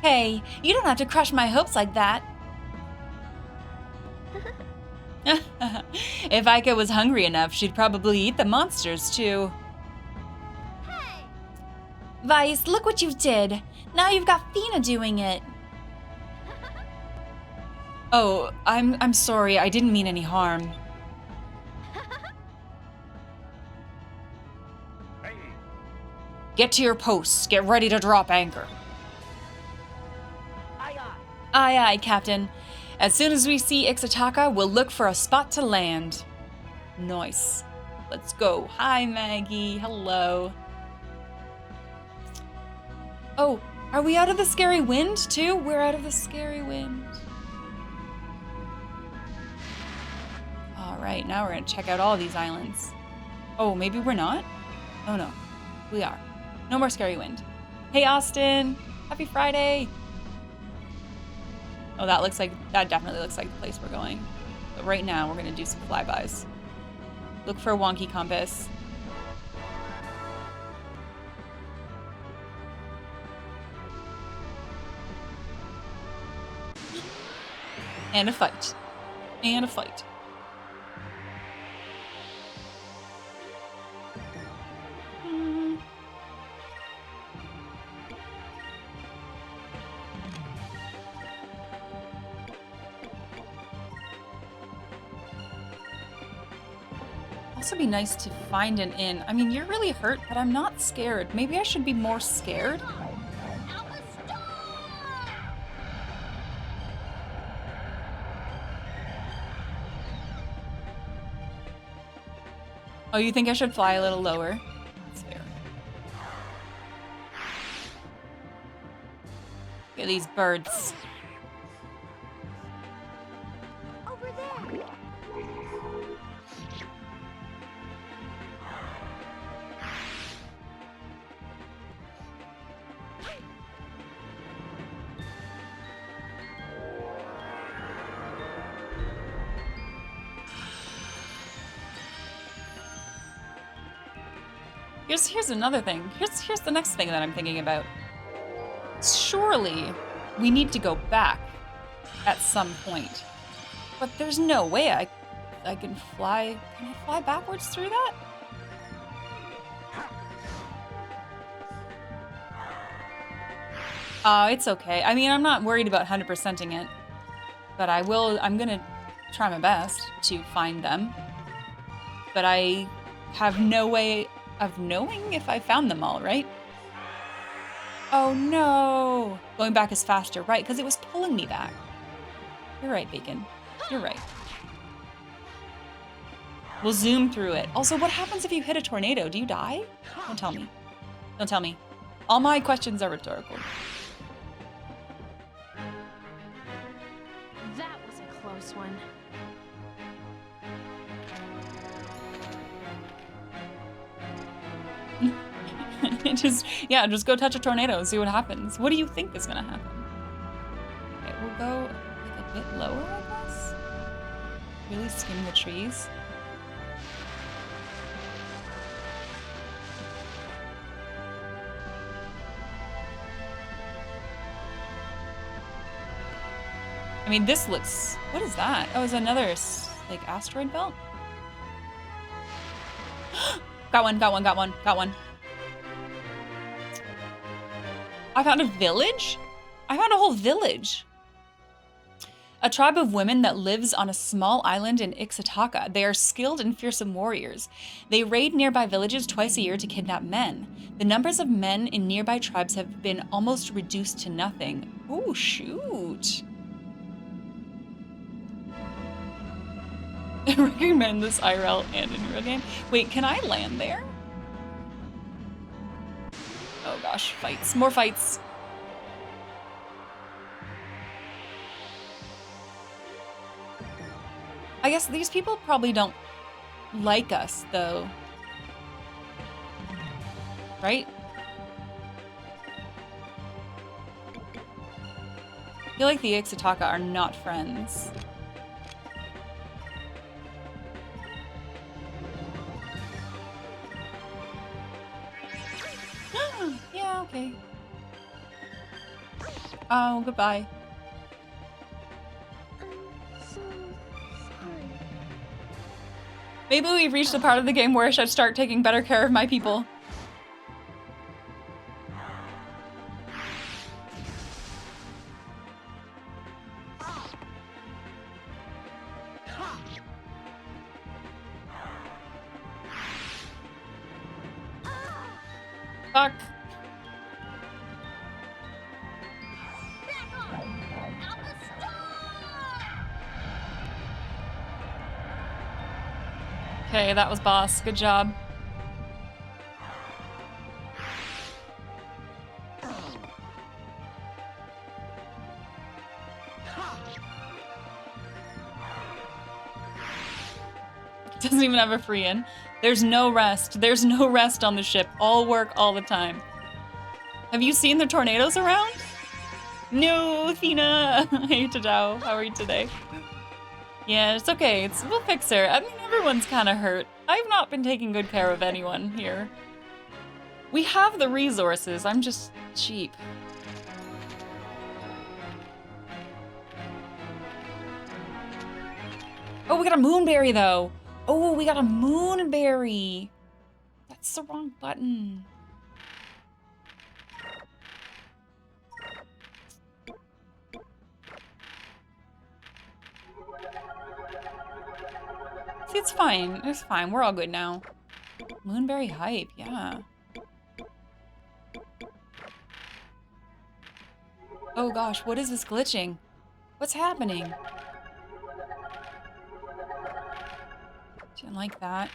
Hey, you don't have to crush my hopes like that. If Ika was hungry enough, she'd probably eat the monsters too. Hey! Vice, look what you did. Now you've got Fina doing it. Oh, I'm sorry. I didn't mean any harm. Get to your posts. Get ready to drop anchor. Aye, aye. Aye, aye, Captain. As soon as we see Ixataka, we'll look for a spot to land. Nice. Let's go. Hi, Maggie. Hello. Oh, are we out of the scary wind, too? We're out of the scary wind. All right, now we're going to check out all these islands. Oh, maybe we're not? Oh, no. We are. No more scary wind. Hey, Austin. Happy Friday. Oh, that definitely looks like the place we're going. But right now, we're going to do some flybys. Look for a wonky compass. And a fight. And a fight. Also be nice to find an inn. I mean, you're really hurt, but I'm not scared. Maybe I should be more scared. Alpha Star! Oh, you think I should fly a little lower? That's fair. Look at these birds. Over there! Here's another thing. Here's the next thing that I'm thinking about. Surely we need to go back at some point. But there's no way I can fly. Can I fly backwards through that? Oh, it's okay. I mean, I'm not worried about 100%ing it. But I'm gonna try my best to find them. But I have no way of knowing if I found them all, right? Oh no! Going back is faster, right? Because it was pulling me back. You're right, Bacon. You're right. We'll zoom through it. Also, what happens if you hit a tornado? Do you die? Don't tell me. Don't tell me. All my questions are rhetorical. That was a close one. just go touch a tornado and see what happens. What do you think is gonna happen? Okay, we'll go like a bit lower, I guess. Really skim the trees. I mean, this looks... What is that? Oh, it's another, like, asteroid belt? Got one, got one, got one, got one. I found a village? I found a whole village. A tribe of women that lives on a small island in Ixataka. They are skilled and fearsome warriors. They raid nearby villages twice a year to kidnap men. The numbers of men in nearby tribes have been almost reduced to nothing. Oh, shoot. I recommend this IRL and in real game. Wait, can I land there? Oh gosh, fights. More fights. I guess these people probably don't like us, though. Right? I feel like the Ixotaka are not friends. Yeah, okay. Oh, goodbye. So sorry. Maybe we've reached the part of the game where I should start taking better care of my people. Fuck. Back off! Alpha Star! Okay, that was boss. Good job. Doesn't even have a free in. There's no rest. There's no rest on the ship. All work all the time. Have you seen the tornadoes around? No, Athena. Hey, Tadao. How are you today? Yeah, it's okay. We'll fix her. I mean, everyone's kind of hurt. I've not been taking good care of anyone here. We have the resources. I'm just cheap. Oh, we got a moonberry, though. Oh, we got a moonberry. That's the wrong button. See, it's fine. It's fine. We're all good now. Moonberry hype, yeah. Oh gosh, what is this glitching? What's happening? Didn't like that.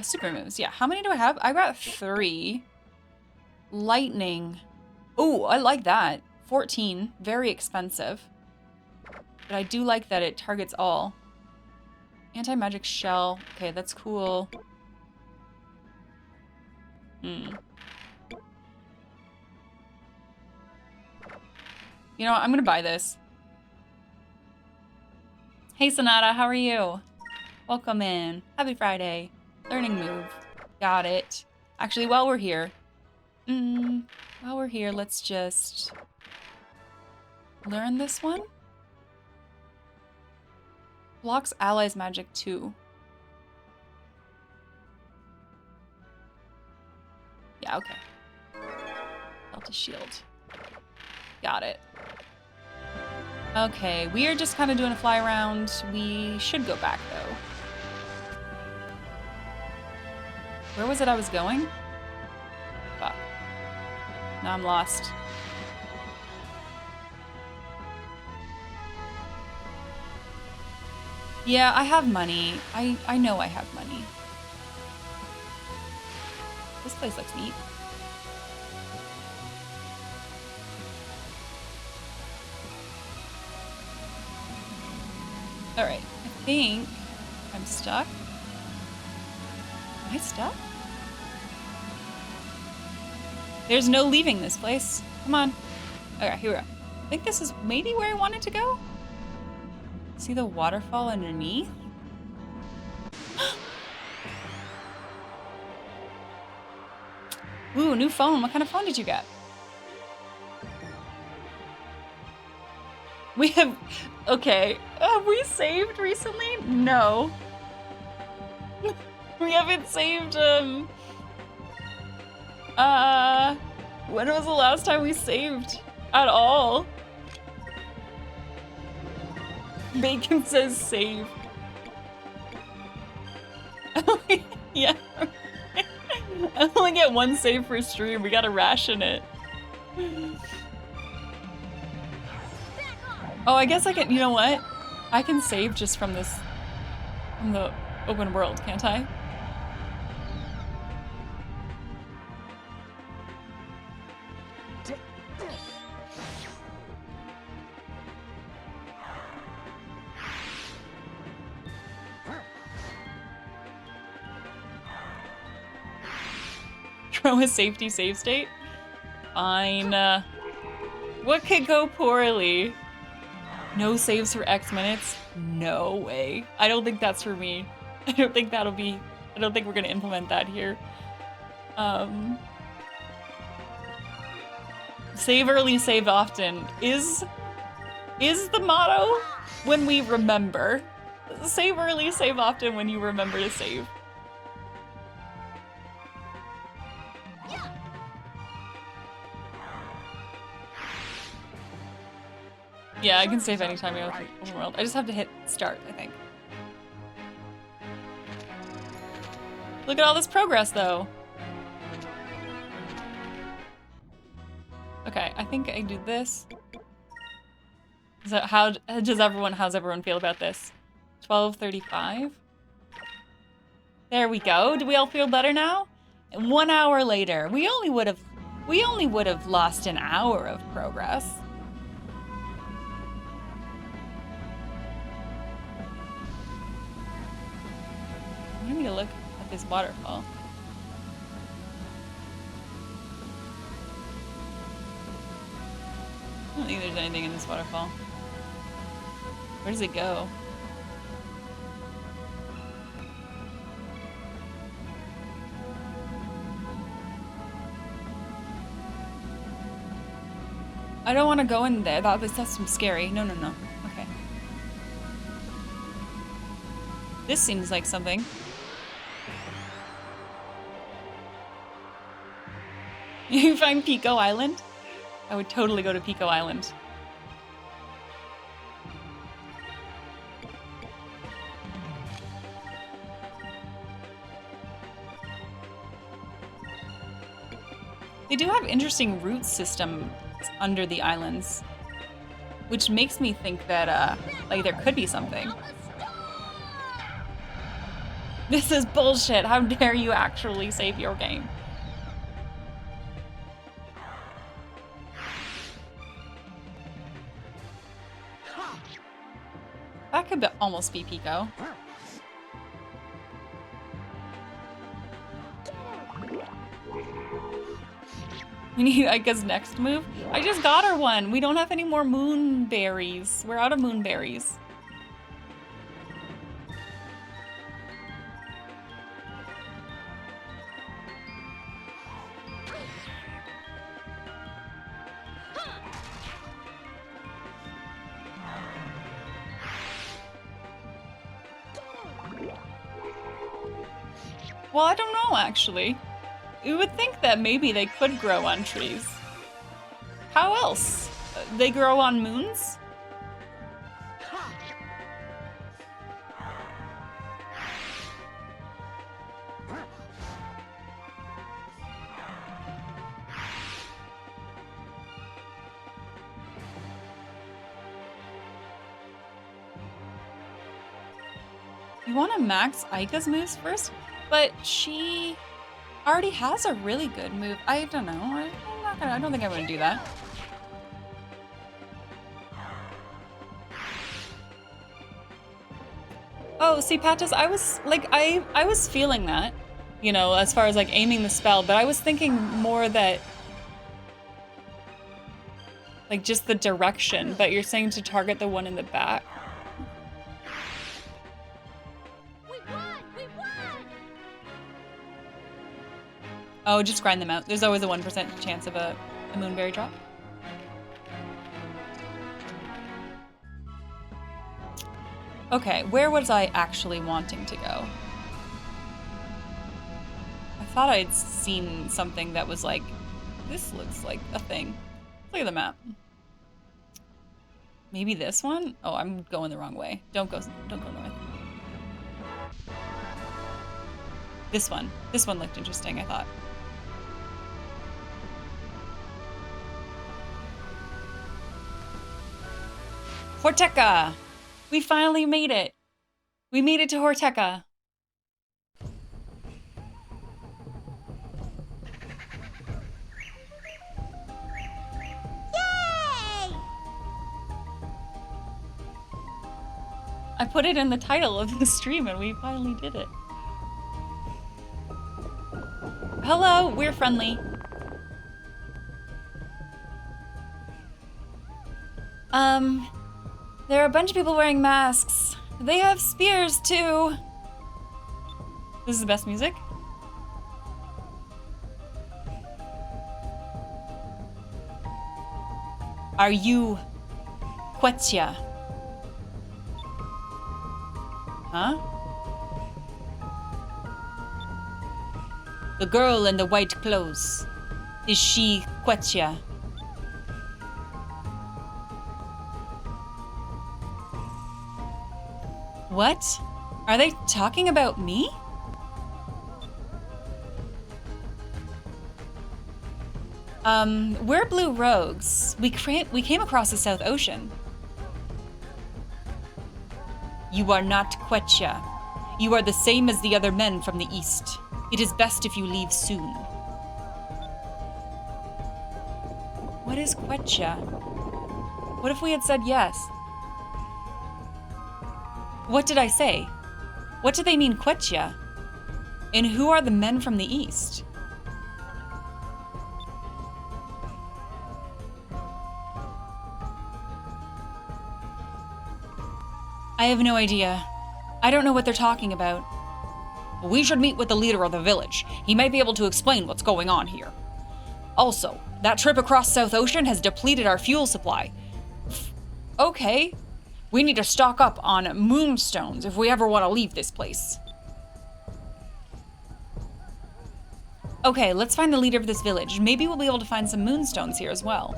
Super moves. Yeah, how many do I have? I got 3. Lightning. Oh, I like that. 14. Very expensive. But I do like that it targets all. Anti-magic shell. Okay, that's cool. You know what? I'm gonna buy this. Hey, Sonata, how are you? Welcome in. Happy Friday. Learning move. Got it. Actually, while we're here, let's just learn this one. Blocks allies magic too. Yeah, okay. Delta shield. Got it. Okay, we are just kind of doing a fly around. We should go back though. Where was it I was going? Fuck. Now I'm lost. Yeah, I have money. I know I have money. This place looks neat. Alright, I think I'm stuck. Am I stuck? There's no leaving this place. Come on. Okay, here we go. I think this is maybe where I wanted to go. See the waterfall underneath? Ooh, new phone. What kind of phone did you get? We have... Okay. Have we saved recently? No. We haven't saved, when was the last time we saved at all? Bacon says save. Yeah. I only get 1 save per stream. We gotta ration it. Oh, I guess I can, you know what? I can save just from this, from the open world, can't I? Throw a safety save state? Fine. What could go poorly? No saves for X minutes? No way. I don't think that's for me. I don't think we're gonna implement that here. Save early, save often is the motto when we remember. Save early, save often when you remember to save. Yeah, I can save anytime I go through open world. I just have to hit start, I think. Look at all this progress, though. Okay, I think I do this. So how's everyone feel about this? 12:35. There we go. Do we all feel better now? And 1 hour later, we only would have lost an hour of progress. I need to look at this waterfall. I don't think there's anything in this waterfall. Where does it go? I don't want to go in there. That's scary. No. Okay. This seems like something. You find Pico Island? I would totally go to Pico Island. They do have interesting root systems under the islands, which makes me think that, like, there could be something. This is bullshit. How dare you actually save your game? That could almost be Pico. We need Aika's next move. I just got her one. We don't have any more moonberries. We're out of moonberries. Well, I don't know, actually. You would think that maybe they could grow on trees. How else? They grow on moons? You want to max Aika's moves first? But she already has a really good move. I don't know. I don't think I'm gonna do that. Oh, see, Patches, I was feeling that, you know, as far as like aiming the spell, but I was thinking more that like just the direction, but you're saying to target the one in the back. Oh, just grind them out. There's always a 1% chance of a moonberry drop. Okay, where was I actually wanting to go? I thought I'd seen something that was like, this looks like a thing. Look at the map. Maybe this one? Oh, I'm going the wrong way. Don't go north. This one. This one looked interesting, I thought. Horteka! We finally made it! We made it to Horteka! Yay! I put it in the title of the stream and we finally did it. hello, we're friendly. There are a bunch of people wearing masks. They have spears too. This is the best music. Are you Quetzia? Huh? The girl in the white clothes. Is she Quetzia? What? Are they talking about me? We're Blue Rogues. We came across the South Ocean. You are not Quetzia. You are the same as the other men from the East. It is best if you leave soon. What is Quetzia? What if we had said yes? What did I say? What do they mean, Quetzia? And who are the men from the East? I have no idea. I don't know what they're talking about. We should meet with the leader of the village. He might be able to explain what's going on here. Also, that trip across South Ocean has depleted our fuel supply. Okay. We need to stock up on moonstones if we ever want to leave this place. Okay, let's find the leader of this village. Maybe we'll be able to find some moonstones here as well.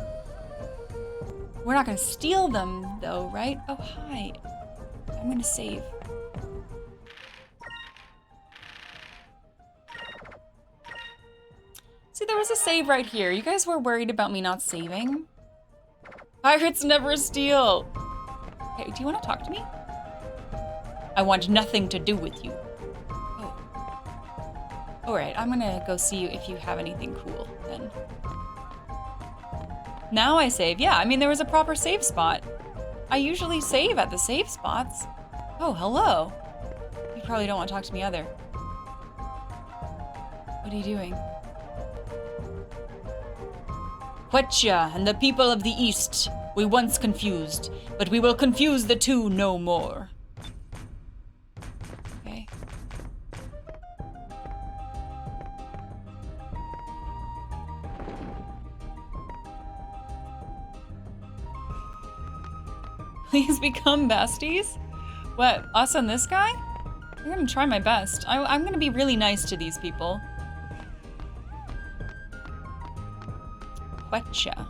We're not going to steal them, though, right? Oh, hi. I'm going to save. See, there was a save right here. You guys were worried about me not saving? Pirates never steal. Okay, do you want to talk to me? I want nothing to do with you. Oh. Alright, I'm gonna go see if you have anything cool, then. Now I save. Yeah, I mean, there was a proper save spot. I usually save at the save spots. Oh, hello. You probably don't want to talk to me either. What are you doing? Quetzia and the people of the East, we once confused, but we will confuse the two no more. Okay. Please become besties? What, us and this guy? I'm gonna try my best. I'm gonna be really nice to these people. Quetzia.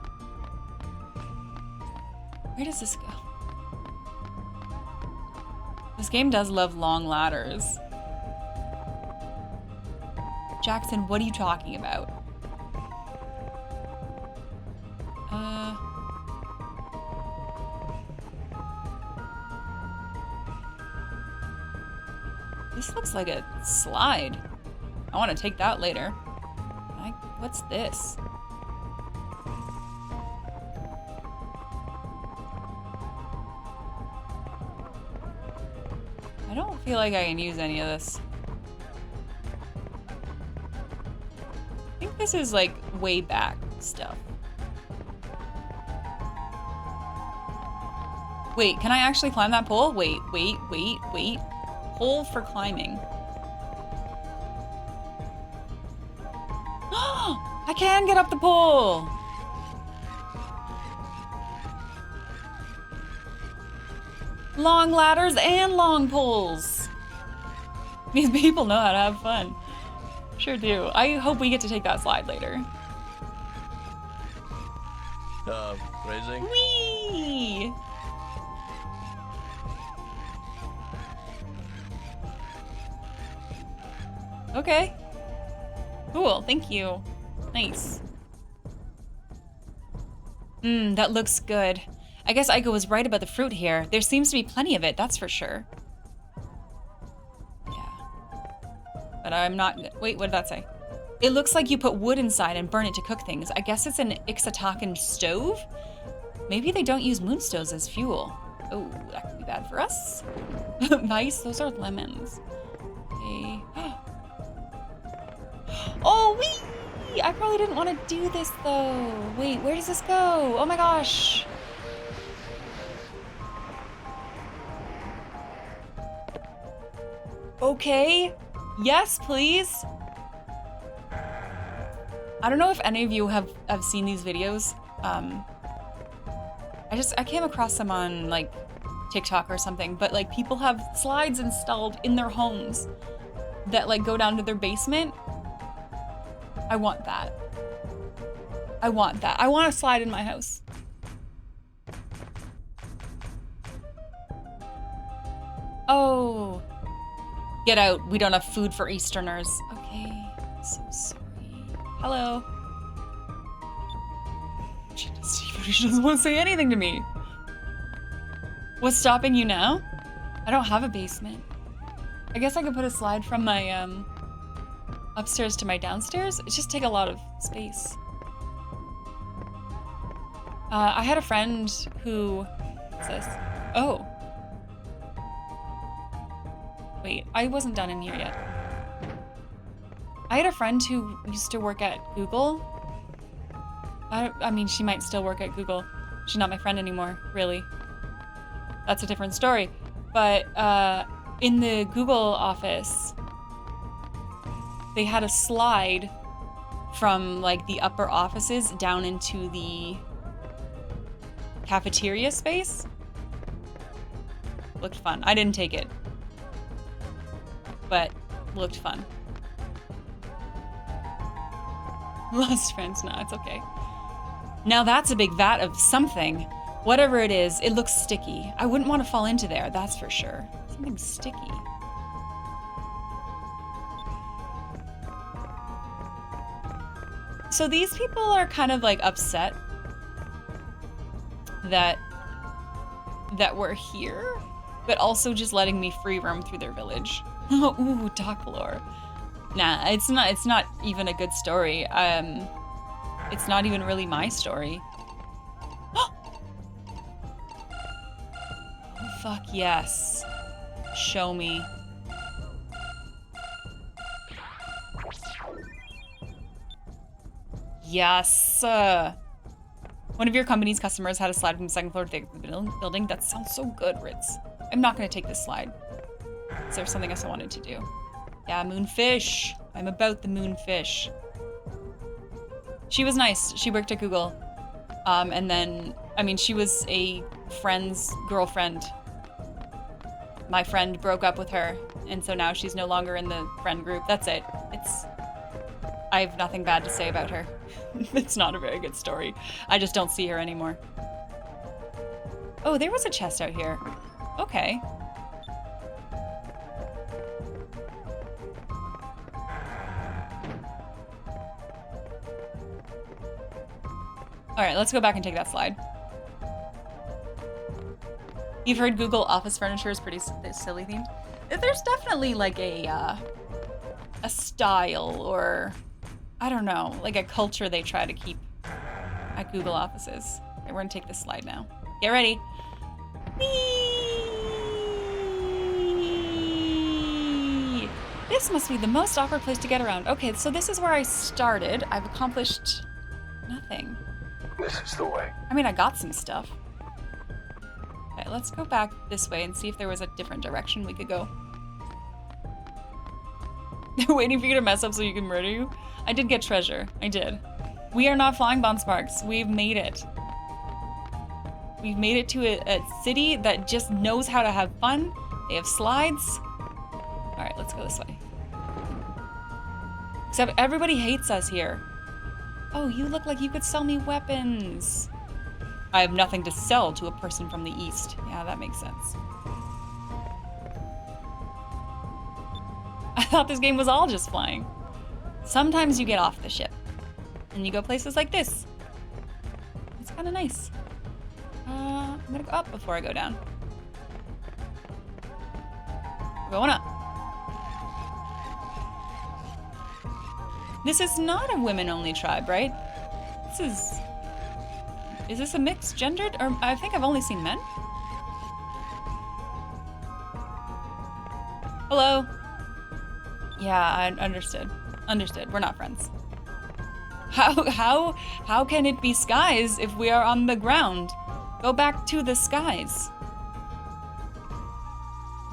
Where does this go? This game does love long ladders. Jackson, what are you talking about? This looks like a slide. I want to take that later. What's this? I don't feel like I can use any of this. I think this is like way back stuff. Wait, can I actually climb that pole? Wait. Pole for climbing. I can get up the pole! Long ladders and long poles. These people know how to have fun. Sure do. I hope we get to take that slide later. Raising? Whee! Okay. Cool, thank you. Nice. That looks good. I guess Aiko was right about the fruit here. There seems to be plenty of it, that's for sure. Yeah. But I'm not... Wait, what did that say? It looks like you put wood inside and burn it to cook things. I guess it's an Ixatakan stove? Maybe they don't use moonstones as fuel. Oh, that could be bad for us. Nice, those are lemons. Okay. Oh, wee! I probably didn't want to do this though. Wait, where does this go? Oh my gosh. Okay. Yes, please. I don't know if any of you have seen these videos. I came across them on like TikTok or something, but like people have slides installed in their homes that like go down to their basement. I want that. I want that. I want a slide in my house. Oh. Get out. We don't have food for Easterners. Okay. So sorry. Hello. She doesn't want to say anything to me. What's stopping you now? I don't have a basement. I guess I could put a slide from my upstairs to my downstairs. It just take a lot of space. I had a friend who... What's this? Oh. Wait, I wasn't done in here yet. I had a friend who used to work at Google. I mean, she might still work at Google. She's not my friend anymore, really. That's a different story. But in the Google office, they had a slide from like the upper offices down into the cafeteria space. Looked fun. I didn't take it, but looked fun. Lost friends, no, it's okay. Now that's a big vat of something. Whatever it is, it looks sticky. I wouldn't want to fall into there, that's for sure. Something sticky. So these people are kind of like upset that we're here, but also just letting me free roam through their village. Ooh, dock lore. Nah, it's not even a good story. It's not even really my story. Oh, fuck yes. Show me. Yes. One of your company's customers had a slide from the second floor to the building. That sounds so good, Ritz. I'm not gonna take this slide. Is there something else I wanted to do? Yeah, moonfish. I'm about the moonfish. She was nice. She worked at Google. And then, I mean, she was a friend's girlfriend. My friend broke up with her, and so now she's no longer in the friend group. That's it. I have nothing bad to say about her. It's not a very good story. I just don't see her anymore. Oh, there was a chest out here. Okay. All right, let's go back and take that slide. You've heard Google office furniture is pretty silly themed. There's definitely like a style, or I don't know, like a culture they try to keep at Google offices. Okay, we're gonna take this slide now. Get ready. Whee! This must be the most awkward place to get around. Okay, so this is where I started. I've accomplished nothing. This is the way. I mean, I got some stuff. Okay, let's go back this way and see if there was a different direction we could go. They're waiting for you to mess up so you can murder you. I did get treasure. I did. We are not flying bomb sparks. We've made it. We've made it to a city that just knows how to have fun. They have slides. All right, let's go this way. Except everybody hates us here. Oh, you look like you could sell me weapons. I have nothing to sell to a person from the east. Yeah, that makes sense. I thought this game was all just flying. Sometimes you get off the ship and you go places like this. It's kind of nice. I'm gonna go up before I go down. We're going up. This is not a women-only tribe, right? Is this a mixed gendered? Or I think I've only seen men. Hello. Yeah, I understood. Understood. We're not friends. How can it be skies if we are on the ground? Go back to the skies.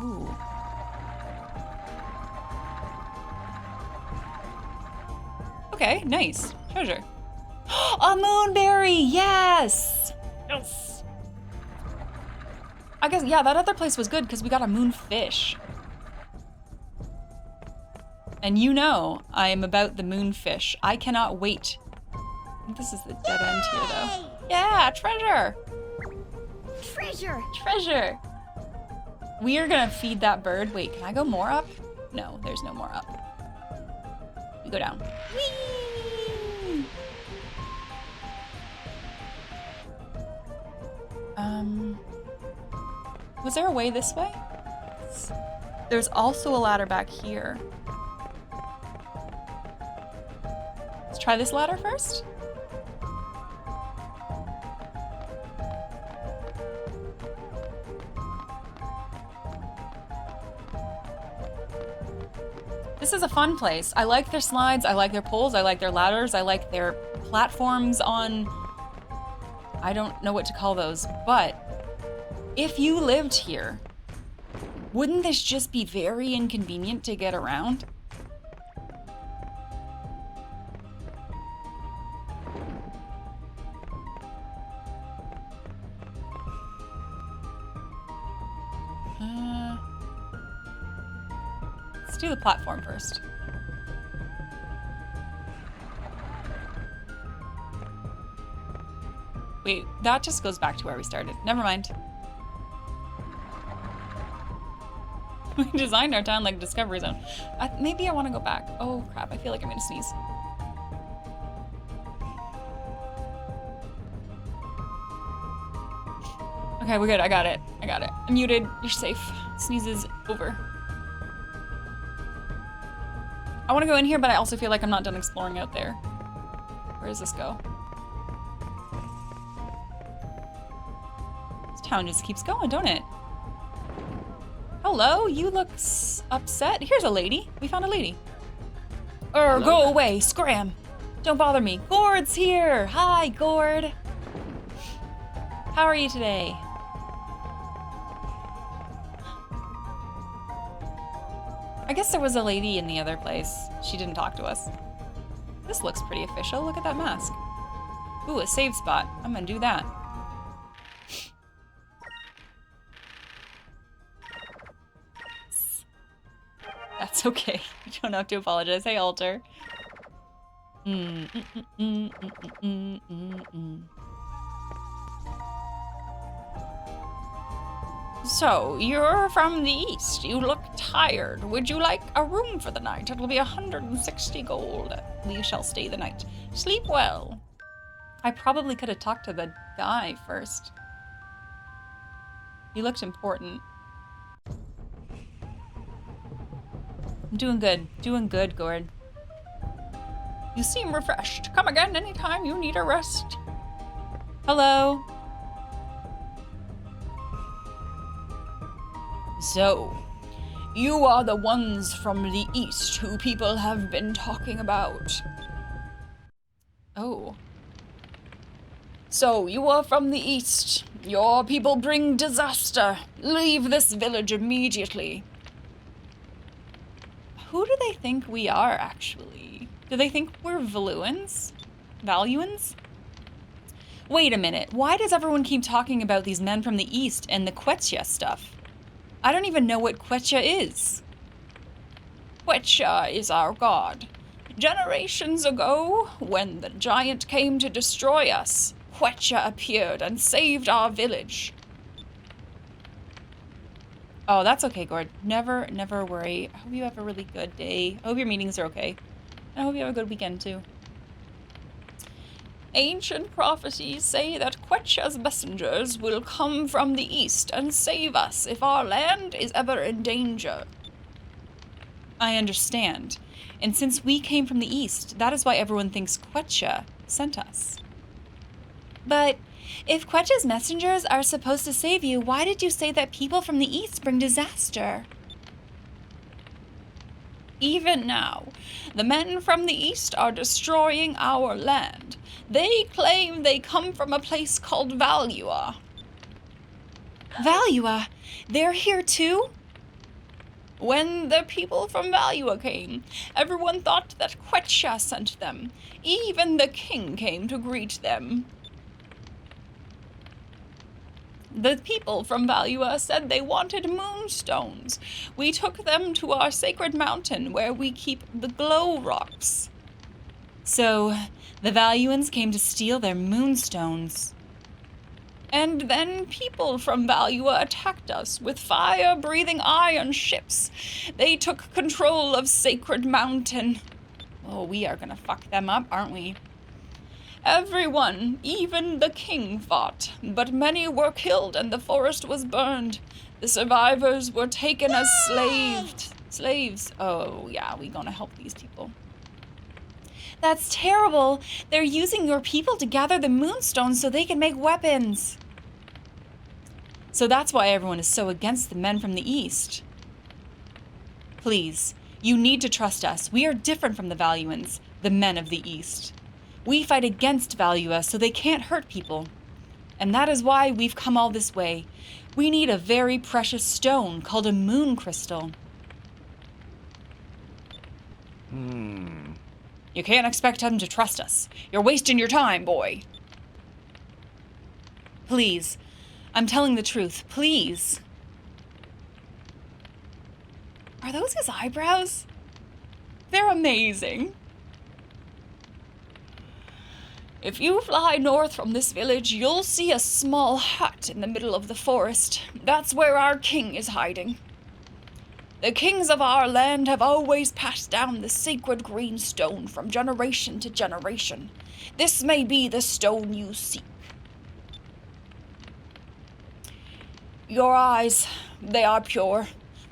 Ooh. Okay, nice. Treasure. A moonberry! Yes! Yes! I guess, yeah, that other place was good because we got a moonfish. And you know I am about the moonfish. I cannot wait. I think this is the dead end here, though. Yeah, treasure! Treasure. Treasure! We are gonna feed that bird. Wait, can I go more up? No, there's no more up. We go down. Whee! Was there a way this way? There's also a ladder back here. Let's try this ladder first. This is a fun place. I like their slides, I like their poles, I like their ladders, I like their platforms on... I don't know what to call those, but if you lived here, wouldn't this just be very inconvenient to get around? Let's do the platform first. Wait, that just goes back to where we started. Never mind. We designed our town like a discovery zone. Maybe I want to go back. Oh crap, I feel like I'm gonna sneeze. Okay, we're good. I got it. I got it. I'm muted. You're safe. Sneeze is over. I want to go in here, but I also feel like I'm not done exploring out there. Where does this go? This town just keeps going, don't it? Hello, you look upset. Here's a lady. We found a lady. Go away, scram. Don't bother me. Gord's here. Hi, Gord. How are you today? I guess there was a lady in the other place. She didn't talk to us. This looks pretty official. Look at that mask. Ooh, a save spot. I'm gonna do that. That's okay. You don't have to apologize. Hey, Alter. So, you're from the east. You look tired. Would you like a room for the night? It'll be 160 gold. We shall stay the night. Sleep well. I probably could have talked to the guy first. He looked important. I'm doing good. Doing good, Gord. You seem refreshed. Come again anytime you need a rest. Hello. So, you are the ones from the east who people have been talking about. Oh. So, you are from the east. Your people bring disaster. Leave this village immediately. Who do they think we are, actually? Do they think we're Valuans? Valuans? Wait a minute. Why does everyone keep talking about these men from the east and the Quechua stuff? I don't even know what Quechua is. Quechua is our god. Generations ago, when the giant came to destroy us, Quechua appeared and saved our village. Oh, that's okay, Gord. Never worry. I hope you have a really good day. I hope your meetings are okay. And I hope you have a good weekend, too. Ancient prophecies say that Quechua's messengers will come from the east and save us if our land is ever in danger. I understand. And since we came from the east, that is why everyone thinks Quechua sent us. But if Quechua's messengers are supposed to save you, why did you say that people from the east bring disaster? Even now, the men from the east are destroying our land. They claim they come from a place called Valua. Valua? They're here too? When the people from Valua came, everyone thought that Quetcha sent them. Even the king came to greet them. The people from Valua said they wanted moonstones. We took them to our sacred mountain where we keep the glow rocks. So, the Valuans came to steal their moonstones. And then people from Valua attacked us with fire-breathing iron ships. They took control of Sacred Mountain. Oh, we are gonna fuck them up, aren't we? Everyone, even the king, fought, but many were killed and the forest was burned. The survivors were taken as slaves. Oh, yeah, we gonna help these people. That's terrible. They're using your people to gather the moonstones so they can make weapons. So that's why everyone is so against the men from the east. Please, you need to trust us. We are different from the Valuans, the men of the east. We fight against Valua so they can't hurt people. And that is why we've come all this way. We need a very precious stone called a moon crystal. You can't expect them to trust us. You're wasting your time, boy. Please, I'm telling the truth. Please. Are those his eyebrows? They're amazing. If you fly north from this village, you'll see a small hut in the middle of the forest. That's where our king is hiding. The kings of our land have always passed down the sacred green stone from generation to generation. This may be the stone you seek. Your eyes, they are pure.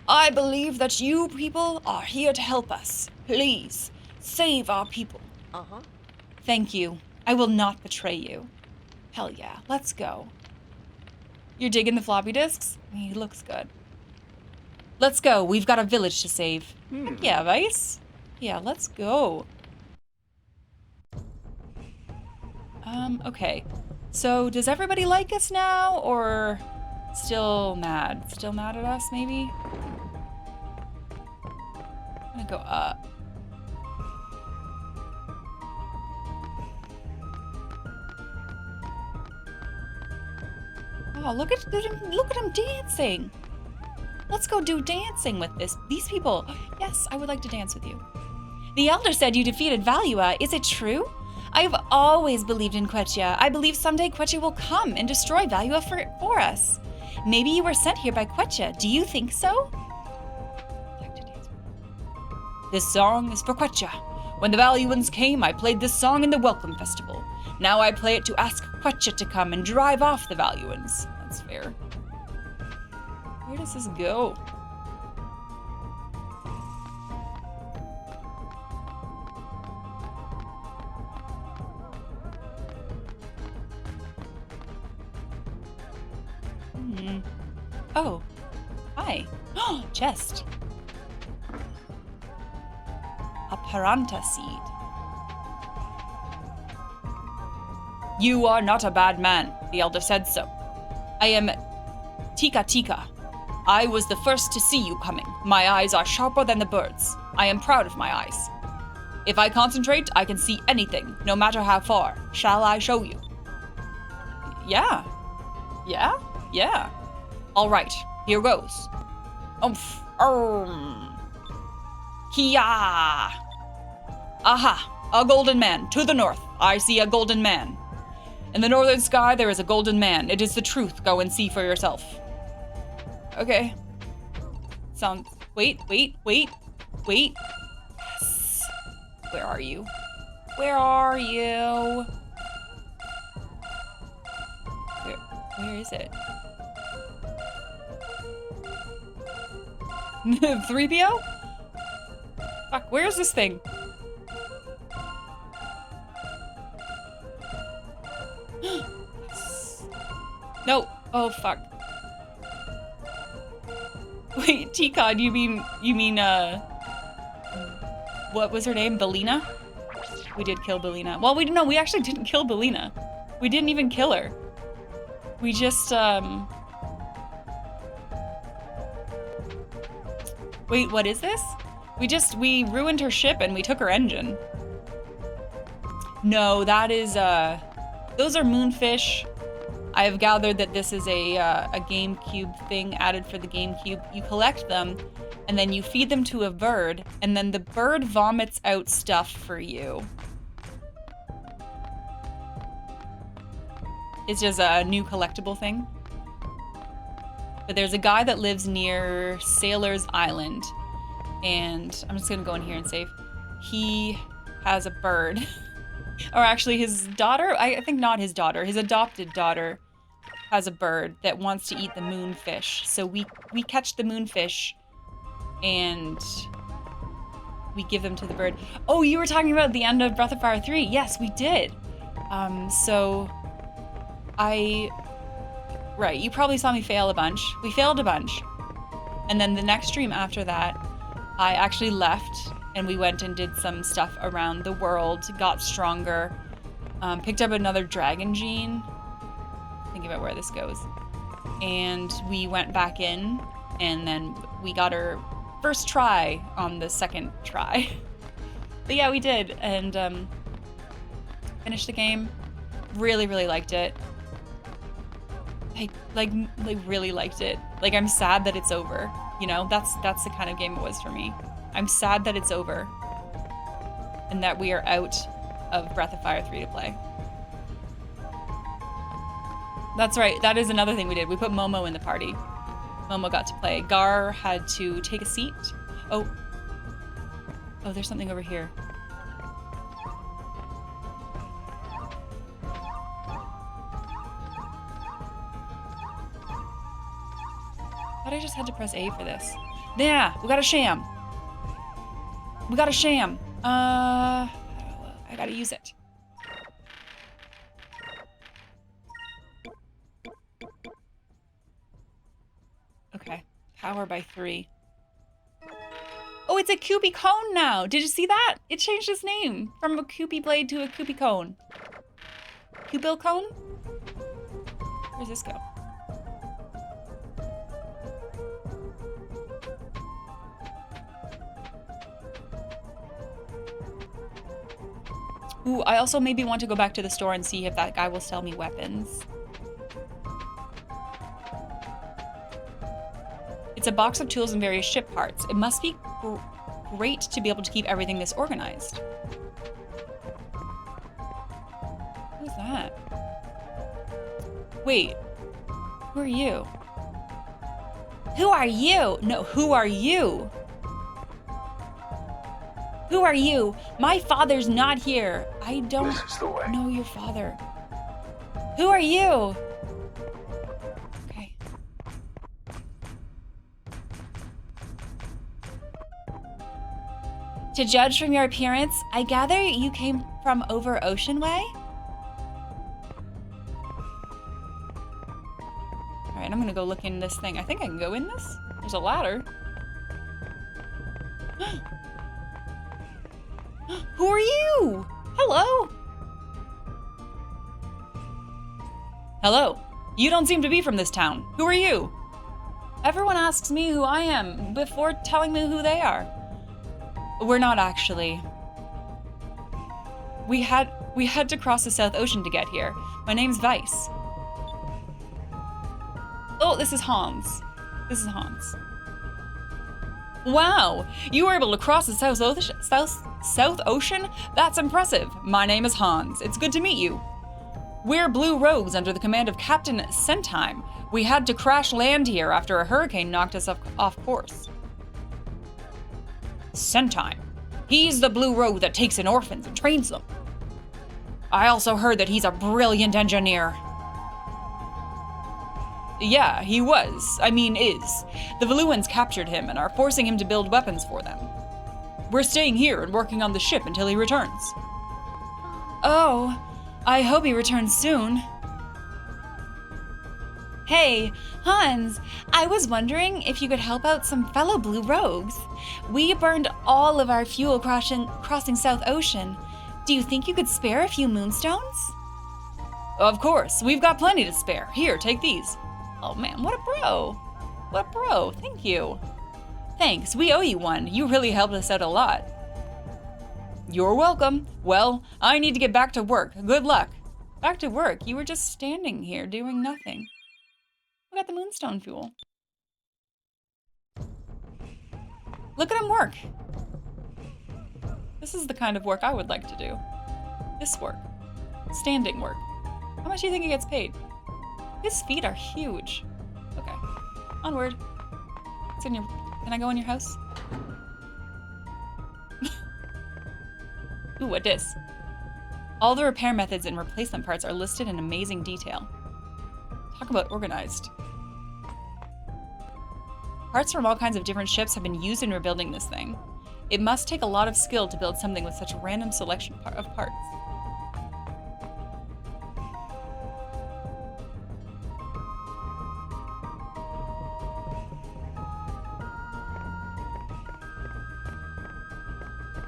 I believe that you people are here to help us. Please, save our people. Thank you. I will not betray you. Hell yeah, let's go. You're digging the floppy disks? He looks good. Let's go. We've got a village to save. Heck yeah, Vice. Yeah, let's go. Okay. So, does everybody like us now, or still mad? Still mad at us, maybe? I'm gonna go up. Oh, look at him dancing. Let's go do dancing with these people. Yes, I would like to dance with you. The elder said you defeated Valua. Is it true? I've always believed in Quetcha. I believe someday Quetcha will come and destroy Valua for us. Maybe you were sent here by Quetcha. Do you think so? I'd like to dance. This song is for Quetcha. When the Valuans came, I played this song in the Welcome Festival. Now I play it to ask Quetcha to come and drive off the Valuans. That's fair. Where does this go? Oh. Hi. Oh, chest. A Paranta seed. You are not a bad man, the elder said so. I am Tika. I was the first to see you coming. My eyes are sharper than the birds. I am proud of my eyes. If I concentrate, I can see anything, no matter how far. Shall I show you? Yeah. All right, here goes. Kia. Aha, a golden man, to the north. I see a golden man. In the northern sky, there is a golden man. It is the truth. Go and see for yourself. Okay. Wait. Yes. Where are you? Where is it? 3PO? Fuck, where's this thing? No. Oh, fuck. Wait, Tika, you mean what was her name? Belina? We did kill Belina. Well, we actually didn't kill Belina. We didn't even kill her. We just, Wait, what is this? We ruined her ship and we took her engine. No, that is, those are moonfish. I have gathered that this is a GameCube thing added for the GameCube. You collect them, and then you feed them to a bird, and then the bird vomits out stuff for you. It's just a new collectible thing. But there's a guy that lives near Sailor's Island, and I'm just gonna go in here and save. He has a bird. Or actually his daughter, I think not his daughter, his adopted daughter has a bird that wants to eat the moonfish. So we catch the moonfish and we give them to the bird. Oh, you were talking about the end of Breath of Fire 3. Yes, we did. Right, you probably saw me fail a bunch. We failed a bunch. And then the next stream after that, I actually left and we went and did some stuff around the world, got stronger, picked up another dragon gene. Think about where this goes. And we went back in and then we got our first try on the second try. But yeah, we did, and finished the game. Really, really liked it. I really liked it. Like, I'm sad that it's over. You know, that's the kind of game it was for me. I'm sad that it's over. And that we are out of Breath of Fire 3 to play. That's right, that is another thing we did. We put Momo in the party. Momo got to play. Gar had to take a seat. Oh, there's something over here. I thought I just had to press A for this. Yeah, we got a sham. We got a sham. I gotta use it. Okay, power by 3. Oh, it's a Kewpie cone now. Did you see that? It changed its name from a Kewpie blade to a Kewpie cone. Kewpie cone? Where's this go? Ooh, I also maybe want to go back to the store and see if that guy will sell me weapons. It's a box of tools and various ship parts. It must be great to be able to keep everything this organized. Who's that? Wait, who are you? Who are you? No, who are you? Who are you? My father's not here. I don't know your father. Who are you? Okay. To judge from your appearance, I gather you came from over Ocean Way? All right, I'm gonna go look in this thing. I think I can go in this. There's a ladder. Who are you? Hello? Hello. You don't seem to be from this town. Who are you? Everyone asks me who I am before telling me who they are. We're not actually. We had to cross the South Ocean to get here. My name's Vice. Oh, this is Hans. This is Hans. Wow, you were able to cross the South Ocean? That's impressive. My name is Hans. It's good to meet you. We're Blue Rogues under the command of Captain Sentheim. We had to crash land here after a hurricane knocked us off course. Sentheim. He's the Blue Rogue that takes in orphans and trains them. I also heard that he's a brilliant engineer. Yeah, he was. I mean, is. The Valuans captured him and are forcing him to build weapons for them. We're staying here and working on the ship until he returns. Oh, I hope he returns soon. Hey, Hans, I was wondering if you could help out some fellow blue rogues. We burned all of our fuel crossing South Ocean. Do you think you could spare a few moonstones? Of course, we've got plenty to spare. Here, take these. Oh man, what a bro. What a bro, thank you. Thanks, we owe you one. You really helped us out a lot. You're welcome. Well, I need to get back to work. Good luck. Back to work? You were just standing here doing nothing. We got the moonstone fuel. Look at him work. This is the kind of work I would like to do. This work. Standing work. How much do you think he gets paid? His feet are huge. Okay. Onward. It's in your... Can I go in your house? Ooh, what dis? All the repair methods and replacement parts are listed in amazing detail. Talk about organized. Parts from all kinds of different ships have been used in rebuilding this thing. It must take a lot of skill to build something with such a random selection of parts.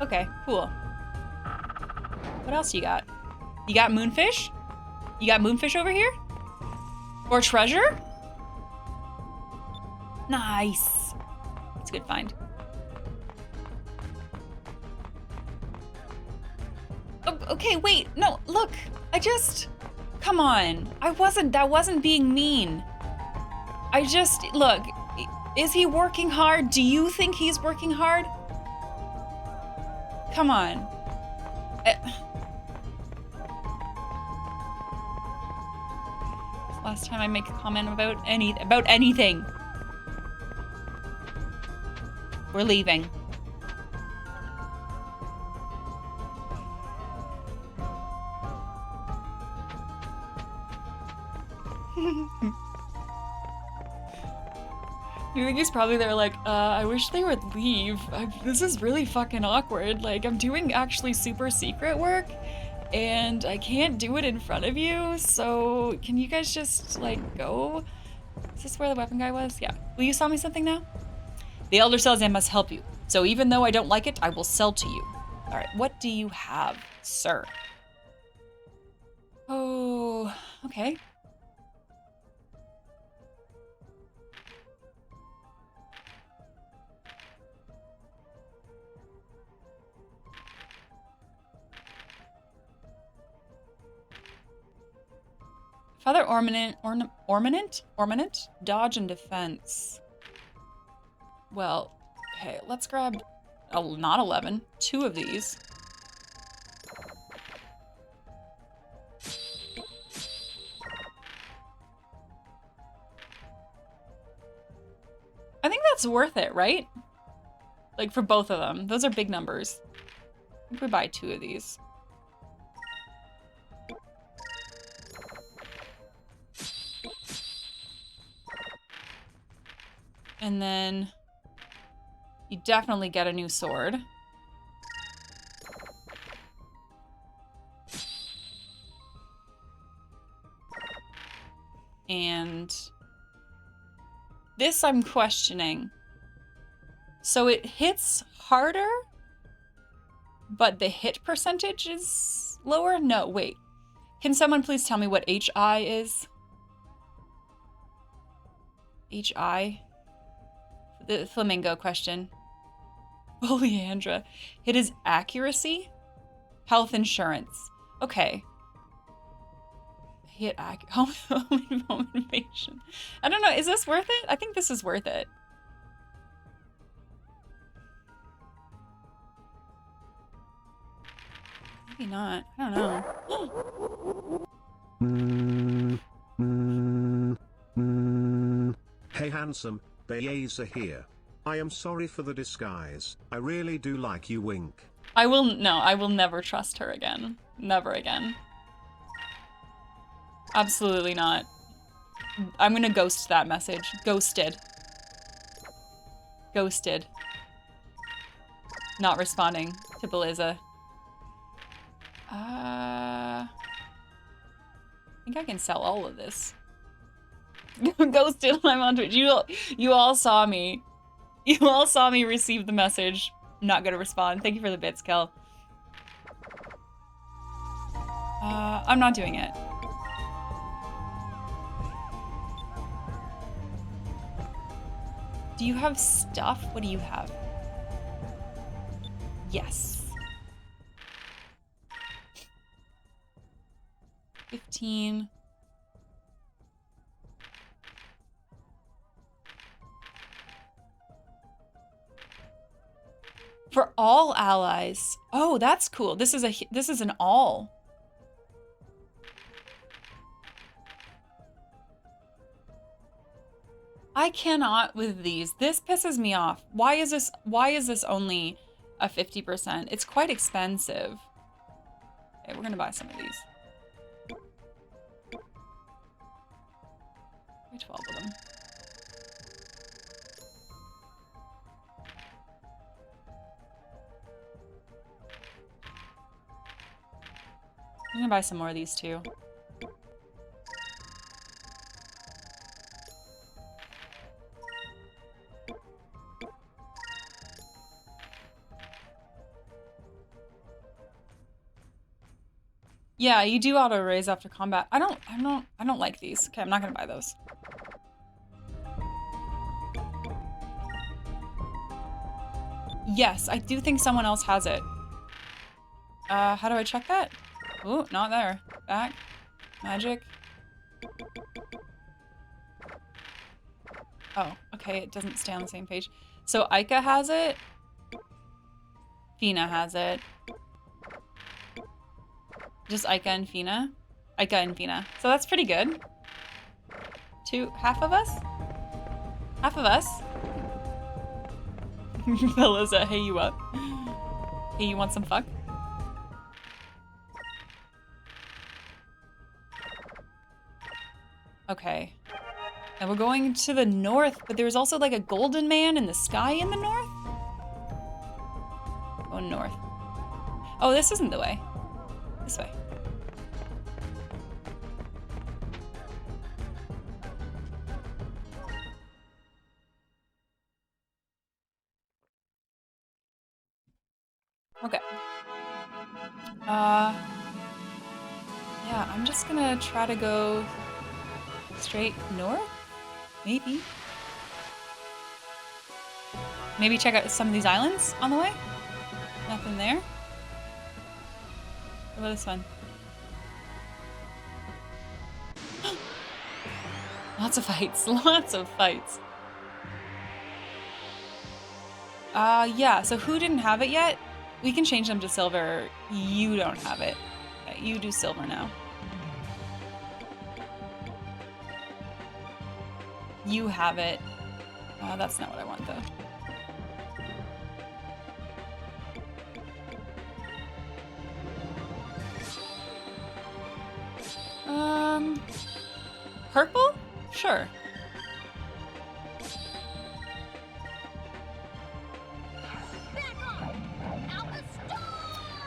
Okay, cool. What else you got? You got moonfish? You got moonfish over here? Or treasure? Nice. It's a good find. Okay, wait. No, look. Come on. That wasn't being mean. Look. Is he working hard? Do you think he's working hard? Come on. Last time I make a comment about anything. We're leaving. You think he's probably there like, I wish they would leave. This is really fucking awkward. Like, I'm doing actually super secret work, and I can't do it in front of you, so can you guys just, like, go? Is this where the weapon guy was? Yeah. Will you sell me something now? The Elder says I must help you, so even though I don't like it, I will sell to you. Alright, what do you have, sir? Oh, okay. Feather ornament? Dodge and defense. Well, okay, let's grab, not 11, 2 of these. I think that's worth it, right? Like for both of them. Those are big numbers. I think we buy 2 of these. And then you definitely get a new sword. And this I'm questioning. So it hits harder, but the hit percentage is lower? No, wait. Can someone please tell me what HI is? HI? The flamingo question. Oleandra. It is accuracy? Health insurance. Okay. Hit home invasion. I don't know. Is this worth it? I think this is worth it. Maybe not. I don't know. Hey handsome, Bayeza here. I am sorry for the disguise. I really do like you, wink. I will never trust her again. Never again. Absolutely not. I'm gonna ghost that message. Ghosted. Ghosted. Not responding to Beliza. I think I can sell all of this. Ghosted. I'm on Twitch. You all saw me. You all saw me receive the message. I'm not gonna respond. Thank you for the bits, Kel. I'm not doing it. Do you have stuff? What do you have? Yes. 15. For all allies. Oh, that's cool. This is an all. I cannot with these. This pisses me off. Why is this only a 50%? It's quite expensive. Okay, we're gonna buy some of these. Buy 12 of them. I'm gonna buy some more of these too. Yeah, you do auto raise after combat. I don't like these. Okay, I'm not gonna buy those. Yes, I do think someone else has it. How do I check that? Oh, not there. Back. Magic. Oh, okay, it doesn't stay on the same page. So Ica has it. Fina has it. Just Ica and Fina? Ica and Fina. So that's pretty good. Half of us? Half of us? Felisa, hey, you up? Hey, you want some fuck? Okay. And we're going to the north, but there's also like a golden man in the sky in the north? Going north. Oh, this isn't the way. This way. Okay. Yeah, I'm just gonna try to go straight north? Maybe. Maybe check out some of these islands on the way? Nothing there? What about this one? Lots of fights. Lots of fights. Yeah, so who didn't have it yet? We can change them to silver. You don't have it. Okay, you do silver now. You have it. That's not what I want, though. Purple? Sure.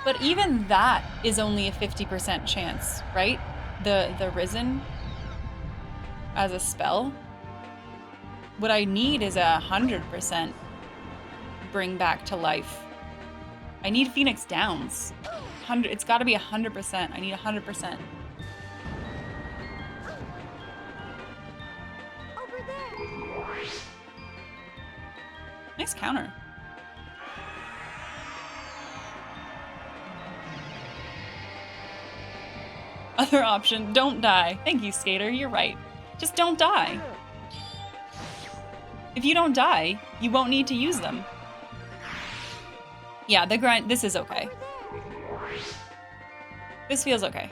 But even that is only a 50% chance, right? The Risen as a spell. What I need is 100% bring back to life. I need Phoenix Downs. It's got to be 100%. I need 100%. Over there. Nice counter. Other option, don't die. Thank you, Skater. You're right. Just don't die. If you don't die, you won't need to use them. Yeah, the grind. This is okay. This feels okay.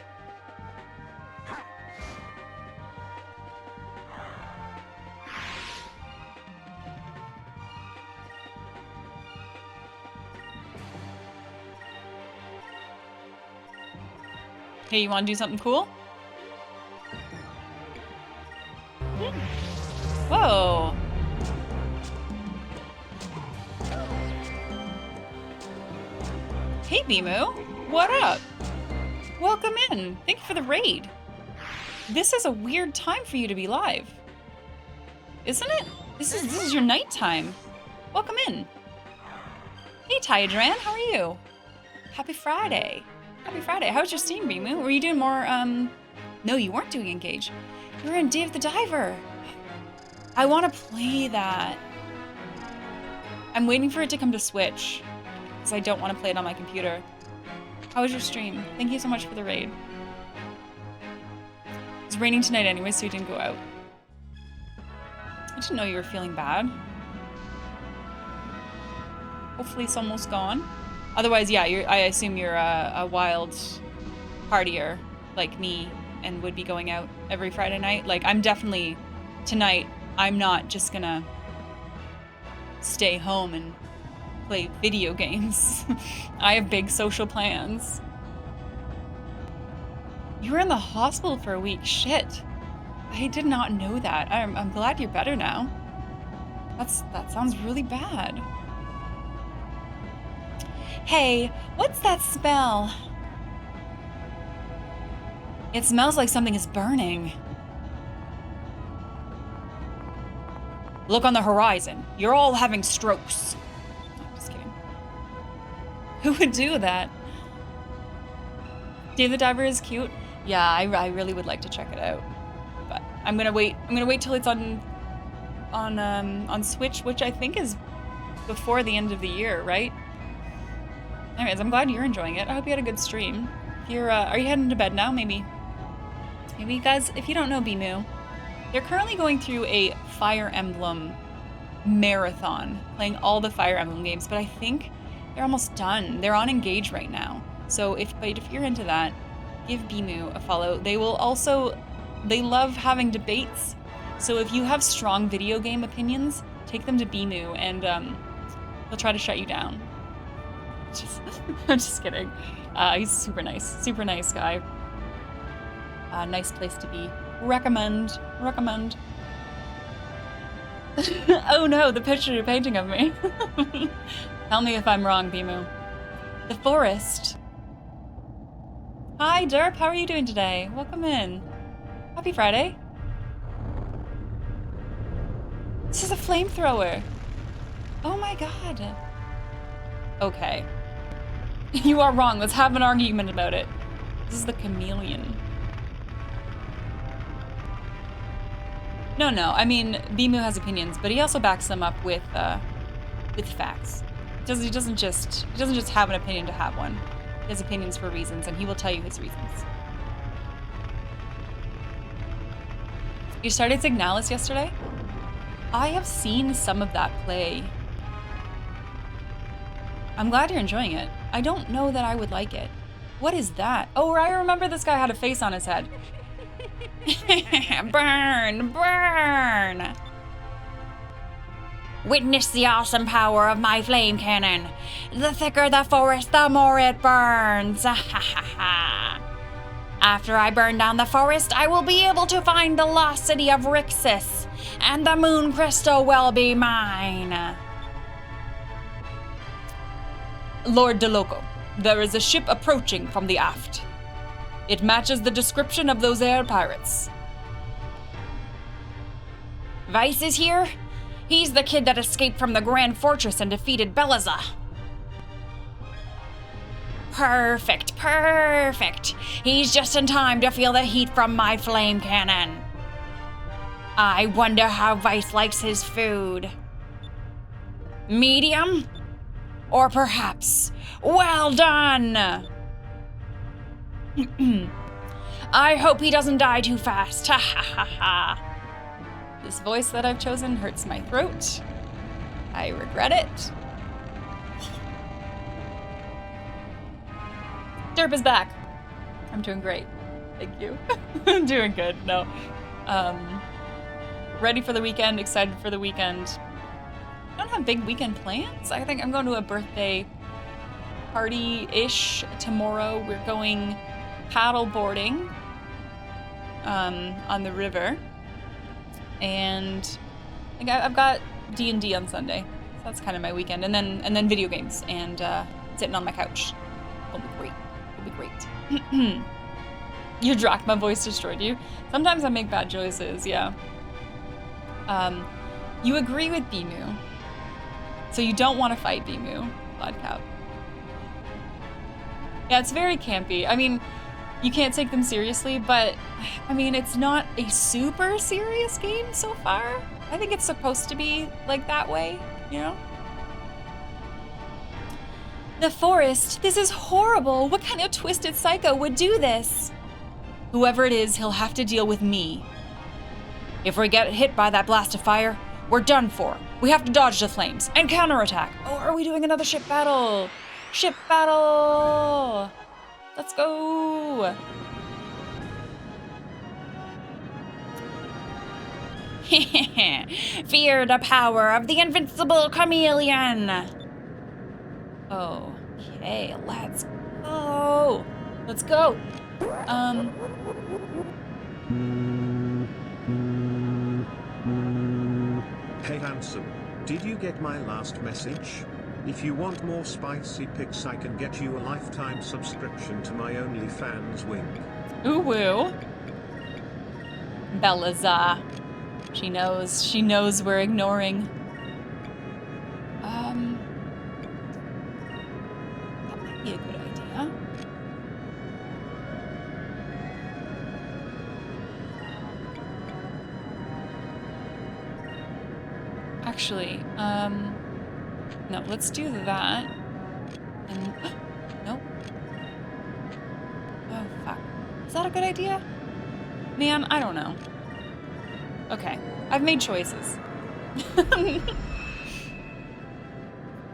Hey, you want to do something cool? Whoa. Hey, Bimu. What up? Welcome in. Thank you for the raid. This is a weird time for you to be live. isn't it? This is your nighttime. Welcome in. Hey, Tyadran, how are you? Happy Friday. Happy Friday. How was your stream, Bimu? Were you doing more, No, you weren't doing Engage. You were in Dave the Diver. I want to play that. I'm waiting for it to come to Switch, because I don't want to play it on my computer. How was your stream? Thank you so much for the raid. It's raining tonight anyway, so we didn't go out. I didn't know you were feeling bad. Hopefully it's almost gone. Otherwise, yeah, I assume you're a wild partier like me and would be going out every Friday night. Like, I'm definitely, tonight, I'm not just gonna stay home and play video games. I have big social plans. You were in the hospital for a week. Shit. I did not know that. I'm glad you're better now. That sounds really bad. Hey, what's that smell? It smells like something is burning. Look on the horizon. You're all having strokes. No, just kidding. Who would do that? Dave the Diver is cute. Yeah, I really would like to check it out. But I'm gonna wait till it's on Switch, which I think is before the end of the year, right? Anyways, I'm glad you're enjoying it. I hope you had a good stream. Are you heading to bed now? Maybe guys, if you don't know Bimu, they're currently going through a Fire Emblem marathon, playing all the Fire Emblem games, but I think they're almost done. They're on Engage right now. So if you're into that, give Bimu a follow. They love having debates. So if you have strong video game opinions, take them to Bimu and they'll try to shut you down. I'm just kidding. He's super nice guy. Nice place to be. Recommend. Oh no, the picture you're painting of me. Tell me if I'm wrong, Bimu. The forest. Hi, Derp. How are you doing today? Welcome in. Happy Friday. This is a flamethrower. Oh my god. Okay. You are wrong. Let's have an argument about it. This is the chameleon. No. I mean, Bimu has opinions, but he also backs them up with facts. He doesn't just have an opinion to have one. He has opinions for reasons, and he will tell you his reasons. You started Signalis yesterday? I have seen some of that play. I'm glad you're enjoying it. I don't know that I would like it. What is that? Oh, I remember this guy had a face on his head. Burn! Witness the awesome power of my flame cannon. The thicker the forest, the more it burns. After I burn down the forest, I will be able to find the lost city of Rixus, and the moon crystal will be mine. Lord DeLoco, there is a ship approaching from the aft. It matches the description of those air pirates. Vice is here? He's the kid that escaped from the Grand Fortress and defeated Beliza. Perfect. He's just in time to feel the heat from my flame cannon. I wonder how Vice likes his food. Medium? Or perhaps, well done! I hope he doesn't die too fast. Ha ha ha ha. This voice that I've chosen hurts my throat. I regret it. Derp is back. I'm doing great. Thank you. I'm doing good. No. Ready for the weekend, excited for the weekend. I don't have big weekend plans. I think I'm going to a birthday party-ish tomorrow. We're going paddle boarding on the river. And I've got D&D on Sunday. So that's kind of my weekend. And then video games and sitting on my couch. It'll be great. It'll be great. Your Drachma voice destroyed you. Sometimes I make bad choices, yeah. You agree with Bimu. So you don't want to fight Bimu, Vodcap. Yeah, it's very campy. I mean, you can't take them seriously, but I mean, it's not a super serious game so far. I think it's supposed to be like that way, you know? The forest? This is horrible. What kind of twisted psycho would do this? Whoever it is, he'll have to deal with me. If we get hit by that blast of fire, we're done for. We have to dodge the flames and counterattack. Oh, are we doing another ship battle? Ship battle! Let's go! Fear the power of the invincible chameleon. Okay, let's go. Let's go. Hey handsome, did you get my last message? If you want more spicy pics, I can get you a lifetime subscription to my OnlyFans wink. Ooh woo. Bellaza. She knows we're ignoring. That might be a good idea. Actually, no, let's do that. And, nope. Oh, fuck. Is that a good idea? Man, I don't know. Okay, I've made choices.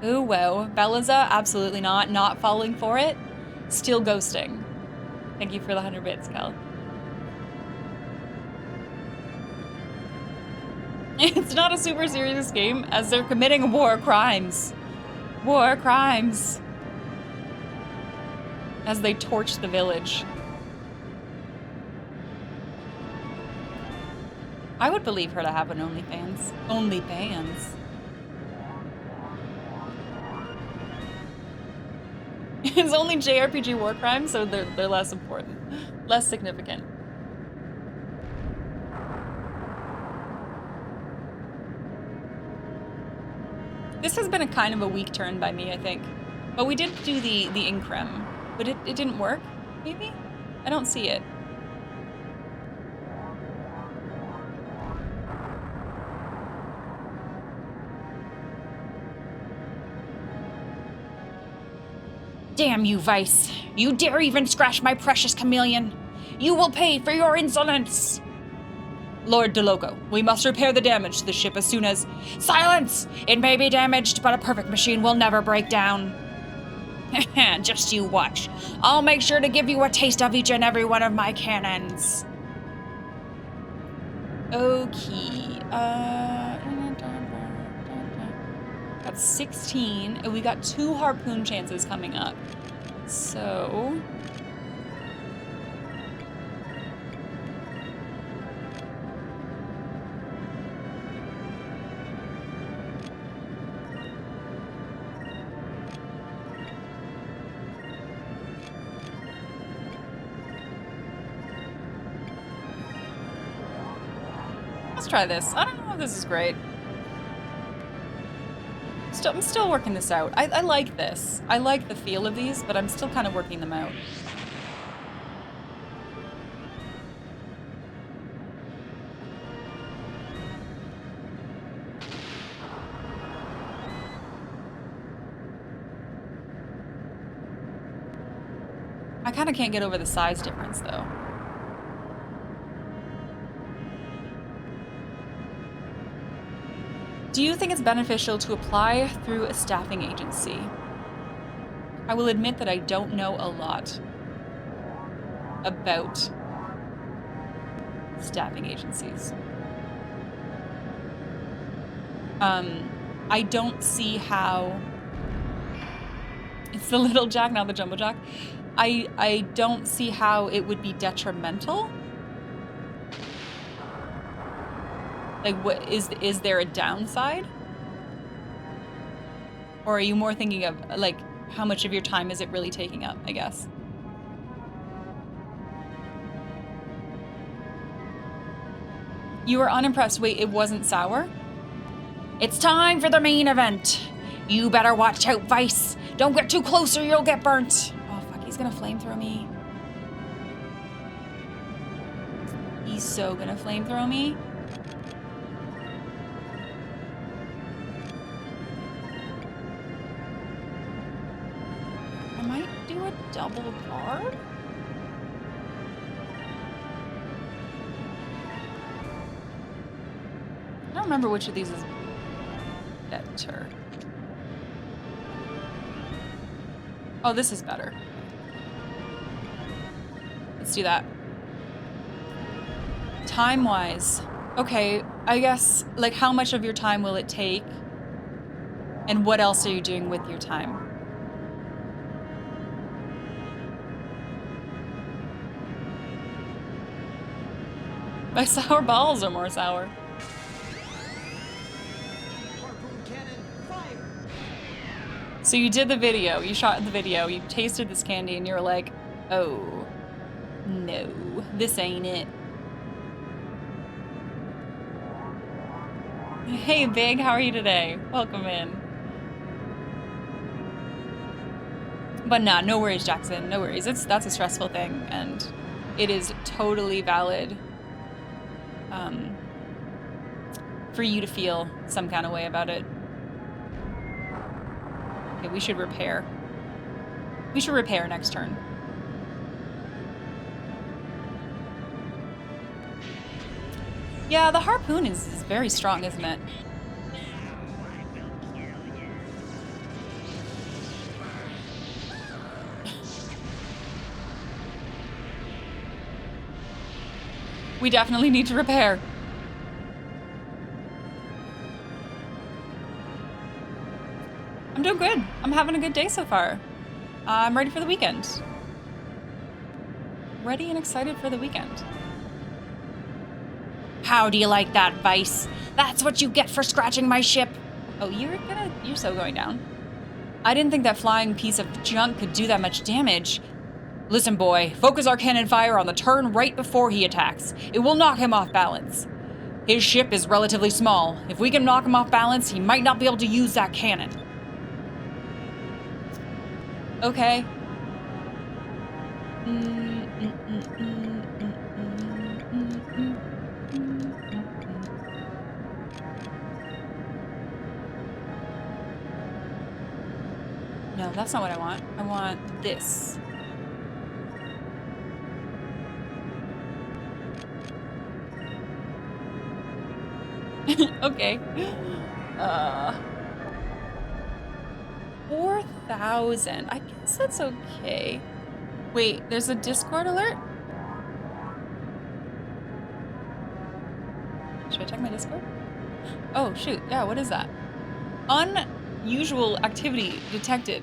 Ooh, whoa. Bellaza, absolutely not. Not falling for it. Still ghosting. Thank you for the 100 bits, Kel. It's not a super serious game, as they're committing war crimes. War crimes. As they torch the village. I would believe her to have an OnlyFans. OnlyFans. It's only JRPG war crimes, so they're less important. Less significant. This has been a kind of a weak turn by me, I think. But we did do the Increm. But it didn't work, maybe? I don't see it. Damn you, Vice. You dare even scratch my precious chameleon. You will pay for your insolence. Lord DeLoco, we must repair the damage to the ship as soon as... Silence! It may be damaged, but a perfect machine will never break down. Just you watch. I'll make sure to give you a taste of each and every one of my cannons. Okay. Got 16, and we got 2 harpoon chances coming up. So... let's try this. I don't know if this is great. I'm still working this out. I like this. I like the feel of these, but I'm still kind of working them out. I kind of can't get over the size difference, though. Do you think it's beneficial to apply through a staffing agency? I will admit that I don't know a lot about staffing agencies. I don't see how... It's the little jack, not the jumbo jack. I don't see how it would be detrimental. Like, what is there a downside? Or are you more thinking of, like, how much of your time is it really taking up, I guess? You were unimpressed. Wait, it wasn't sour? It's time for the main event. You better watch out, Vice. Don't get too close or you'll get burnt. Oh, fuck, he's gonna flamethrow me. He's so gonna flamethrow me. I might do a double guard. I don't remember which of these is better. Oh, this is better. Let's do that. Time-wise, okay, I guess, like, how much of your time will it take? And what else are you doing with your time? My sour balls are more sour. So you did the video, you shot the video, you tasted this candy, and you were like, oh, no, this ain't it. Hey, Big, how are you today? Welcome in. But nah, no worries, Jackson, no worries. That's a stressful thing, and it is totally valid for you to feel some kind of way about it. Okay, we should repair. We should repair next turn. Yeah, the harpoon is very strong, isn't it? We definitely need to repair. I'm doing good. I'm having a good day so far. I'm ready for the weekend. Ready and excited for the weekend. How do you like that, Vice? That's what you get for scratching my ship. Oh, you're so going down. I didn't think that flying piece of junk could do that much damage. Listen, boy, focus our cannon fire on the turn right before he attacks. It will knock him off balance. His ship is relatively small. If we can knock him off balance, he might not be able to use that cannon. Okay. No, that's not what I want. I want this. Okay. 4,000. I guess that's okay. Wait, there's a Discord alert? Should I check my Discord? Oh, shoot. Yeah, what is that? Unusual activity detected.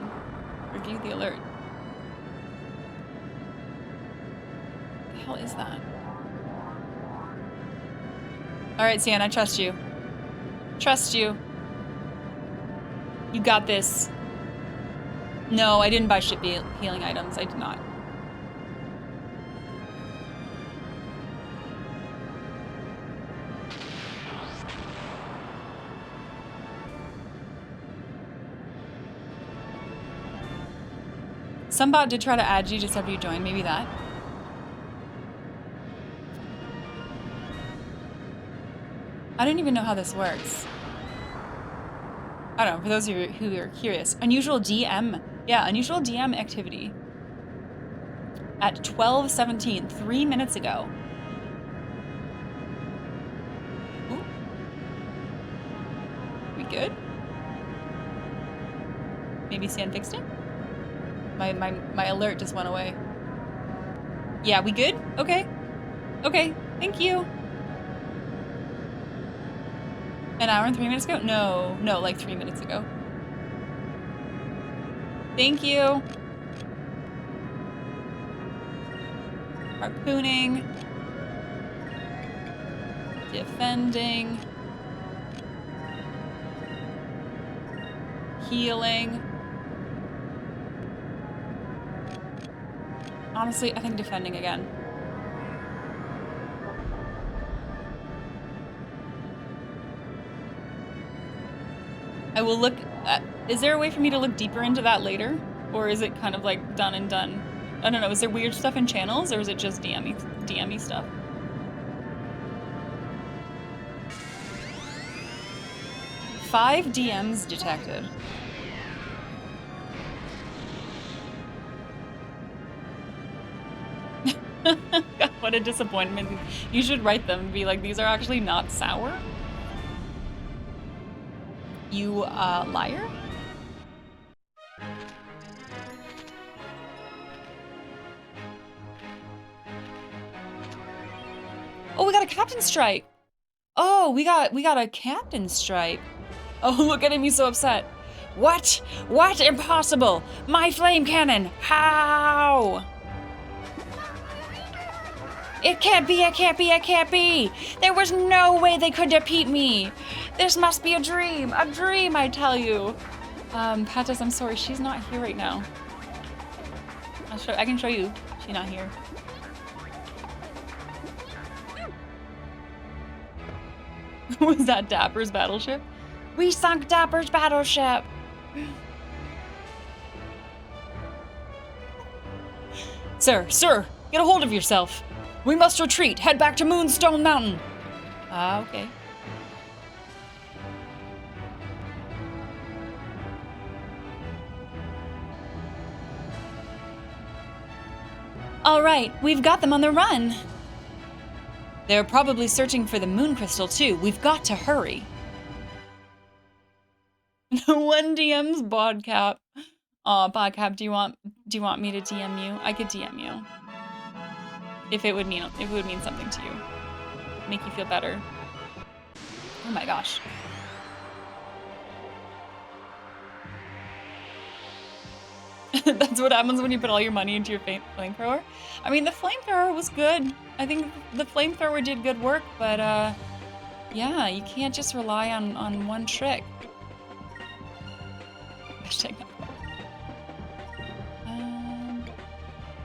Review the alert. What the hell is that? Alright, Sian, I trust you. Trust you. You got this. No, I didn't buy ship healing items. I did not. Some bot did try to add you just after you joined. Maybe that. I don't even know how this works. I don't know, for those of you who are curious. Unusual DM. Yeah, unusual DM activity. At 12:17, 3 minutes ago. Ooh. We good? Maybe Sand fixed it? My alert just went away. Yeah, we good? Okay. Okay, thank you. An hour and 3 minutes ago? No, like 3 minutes ago. Thank you. Harpooning. Defending. Healing. Honestly, I think defending again. I will look at, is there a way for me to look deeper into that later? Or is it kind of like done and done? I don't know, is there weird stuff in channels or is it just DM-y stuff? Five DMs detected. God, what a disappointment. You should write them and be like, these are actually not sour. You, liar? Oh, we got a captain stripe. Oh, we got a captain stripe. Oh, look at him, he's so upset. What? What? Impossible! My flame cannon! How? It can't be, it can't be, it can't be! There was no way they could defeat me! This must be a dream, I tell you. Patas, I'm sorry, she's not here right now. I can show you, she's not here. Was that Dapper's battleship? We sunk Dapper's battleship! Sir, get a hold of yourself. We must retreat. Head back to Moonstone Mountain. Ah, okay. All right, we've got them on the run. They're probably searching for the moon crystal too. We've got to hurry. One DM's Bodcap. Aw, Bodcap, do you want me to DM you? I could DM you. If it would mean something to you. Make you feel better. Oh my gosh. That's what happens when you put all your money into your flamethrower. I mean, the flamethrower was good. I think the flamethrower did good work, but yeah, you can't just rely on one trick. Hashtag not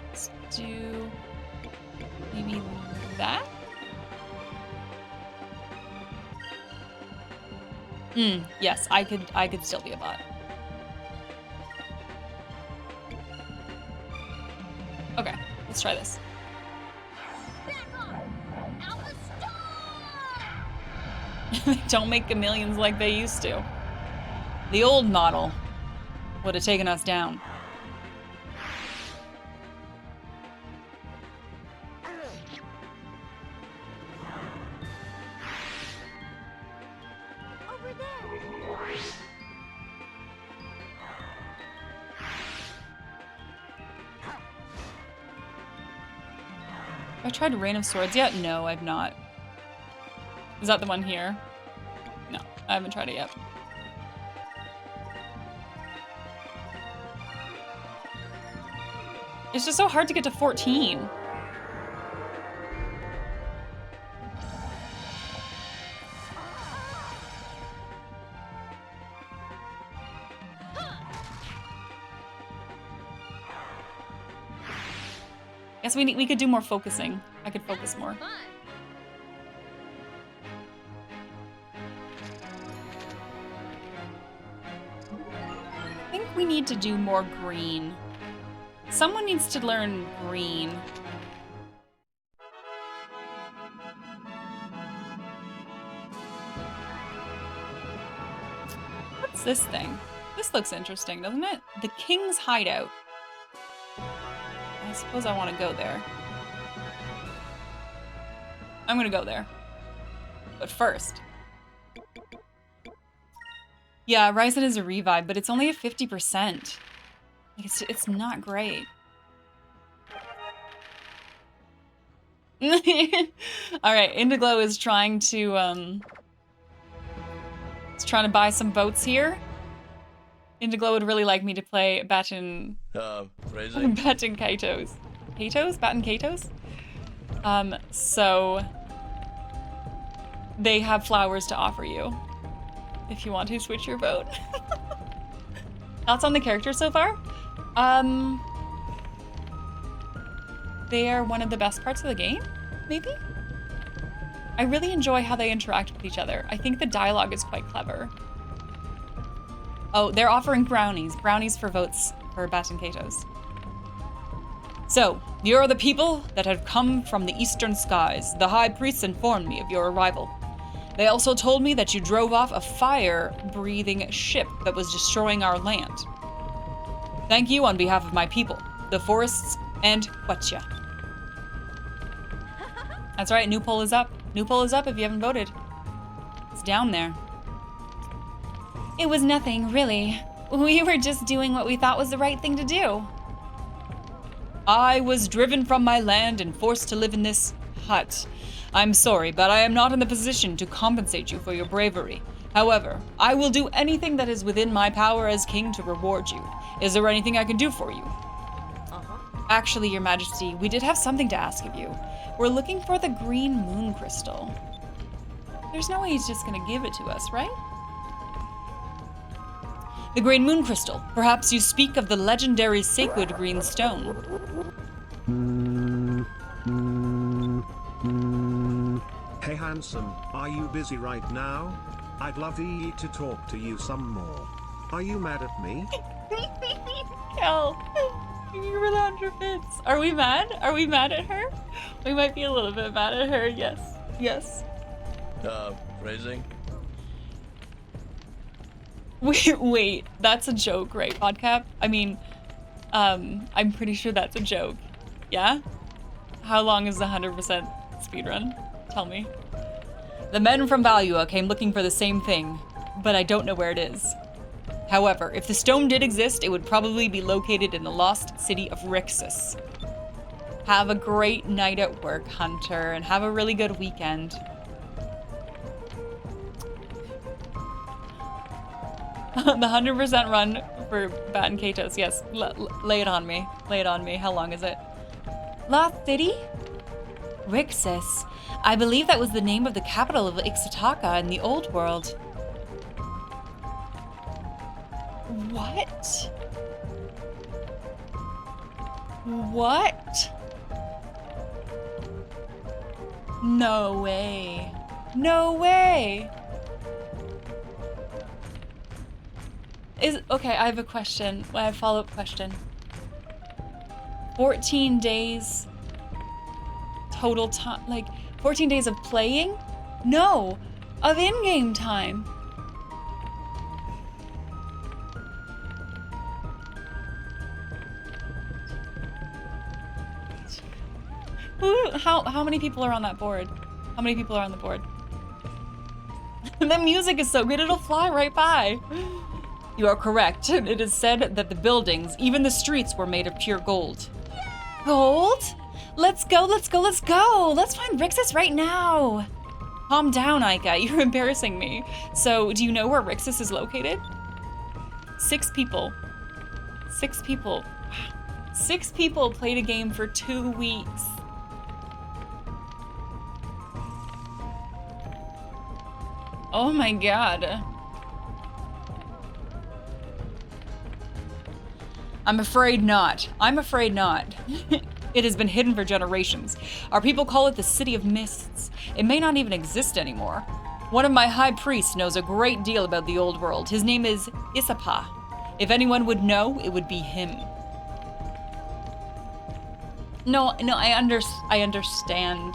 let's do maybe that. Yes, I could still be a bot. Okay, let's try this. They don't make chameleons like they used to. The old model would have taken us down. Over there. Have I tried Rain of Swords yet? No, I've not. Is that the one here? No, I haven't tried it yet. It's just so hard to get to 14. Guess we could do more focusing. I could focus more. I think we need to do more green. Someone needs to learn green. What's this thing? This looks interesting, doesn't it? The King's Hideout. I suppose I want to go there. I'm gonna go there. But first. Yeah, Ryzen is a revive, but it's only at 50%. It's not great. Alright, Indiglo is trying to, buy some boats here. Indiglo would really like me to play Baton... Phrasing? Baton Kaitos. Kaitos? Baton Kaitos? So... They have flowers to offer you. If you want to switch your boat. Thoughts on the characters so far? They are one of the best parts of the game, maybe? I really enjoy how they interact with each other. I think the dialogue is quite clever. Oh, they're offering brownies. Brownies for votes for Batankato's. So, you are the people that have come from the eastern skies. The high priests informed me of your arrival. They also told me that you drove off a fire-breathing ship that was destroying our land. Thank you on behalf of my people, the forests, and Quechua. That's right, new poll is up. New poll is up if you haven't voted. It's down there. It was nothing, really. We were just doing what we thought was the right thing to do. I was driven from my land and forced to live in this hut. I'm sorry, but I am not in the position to compensate you for your bravery. However, I will do anything that is within my power as king to reward you. Is there anything I can do for you? Actually, Your Majesty, we did have something to ask of you. We're looking for the green moon crystal. There's no way he's just gonna give it to us, right? The green moon crystal. Perhaps you speak of the legendary sacred green stone. Hey handsome, are you busy right now? I'd love to talk to you some more. Are you mad at me? Kel, you were under fits. Are we mad? Are we mad at her? We might be a little bit mad at her, yes. Yes. Phrasing? Wait, that's a joke, right, Podcap? I mean, I'm pretty sure that's a joke. Yeah? How long is the 100% speedrun? Tell me. The men from Valua came looking for the same thing, but I don't know where it is. However, if the stone did exist, it would probably be located in the lost city of Rixus. Have a great night at work, Hunter, and have a really good weekend. The 100% run for Bat and Katos. Yes, lay it on me. Lay it on me. How long is it? Lost City? Rixus. I believe that was the name of the capital of Ixtaka in the old world. What? What? No way. No way. Okay, I have a question. I have a follow-up question. 14 days total time, like 14 days of playing? No, of in-game time. How many people are on that board? How many people are on the board? The music is so good, it'll fly right by. You are correct. It is said that the buildings, even the streets, were made of pure gold. Gold? Let's go, let's go, let's go! Let's find Rixus right now! Calm down, Aika. You're embarrassing me. So, do you know where Rixus is located? 6 people. 6 people. 6 people played a game for 2 weeks. Oh my god. I'm afraid not. I'm afraid not. It has been hidden for generations. Our people call it the City of Mists. It may not even exist anymore. One of my high priests knows a great deal about the old world. His name is Isapa. If anyone would know, it would be him. No, I understand.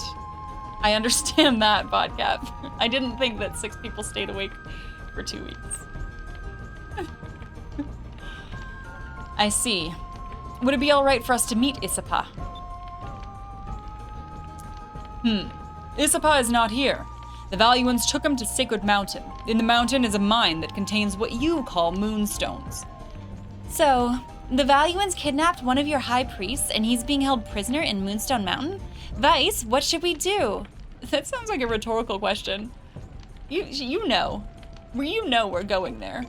I understand that, Podcap. I didn't think that 6 people stayed awake for 2 weeks. I see. Would it be alright for us to meet Isapa? Isapa is not here. The Valuans took him to Sacred Mountain. In the mountain is a mine that contains what you call moonstones. So, the Valuans kidnapped one of your high priests and he's being held prisoner in Moonstone Mountain? Vice, what should we do? That sounds like a rhetorical question. You know. You know we're going there.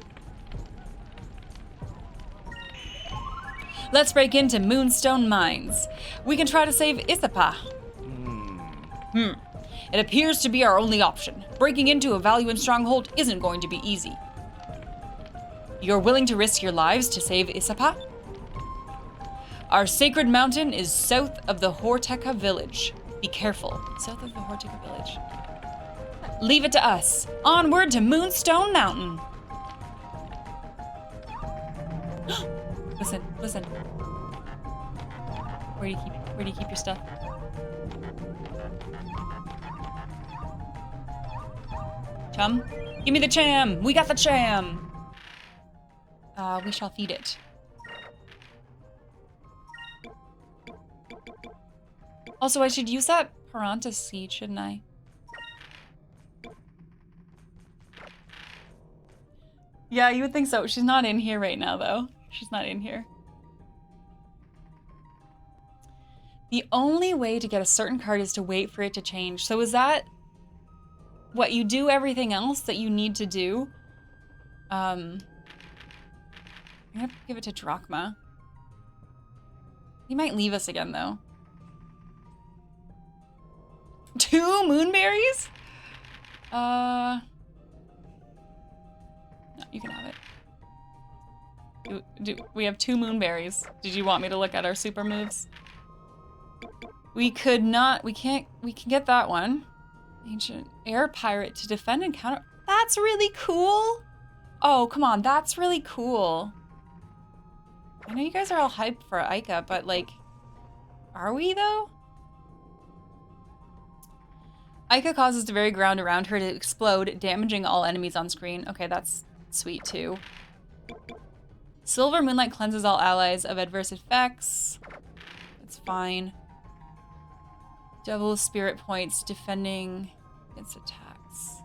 Let's break into Moonstone Mines. We can try to save Isapa. It appears to be our only option. Breaking into a Valuan stronghold isn't going to be easy. You're willing to risk your lives to save Isapa? Our sacred mountain is south of the Horteka village. Be careful. South of the Horteka village. Leave it to us. Onward to Moonstone Mountain. Listen, listen. Where do you keep your stuff? Chum? Give me the cham! We got the cham! We shall feed it. Also, I should use that Paranta seed, shouldn't I? Yeah, you would think so. She's not in here right now, though. She's not in here. The only way to get a certain card is to wait for it to change. So is that what you do everything else that you need to do? I'm gonna give it to Drachma. He might leave us again, though. 2 moonberries? No, you can have it. We have 2 moonberries. Did you want me to look at our super moves? We could not, we can get that one. Ancient air pirate to defend and counter. That's really cool. Oh, come on, that's really cool. I know you guys are all hyped for Ica, but like, are we though? Ica causes the very ground around her to explode, damaging all enemies on screen. Okay, that's sweet too. Silver Moonlight cleanses all allies of adverse effects. It's fine. Double spirit points defending against attacks.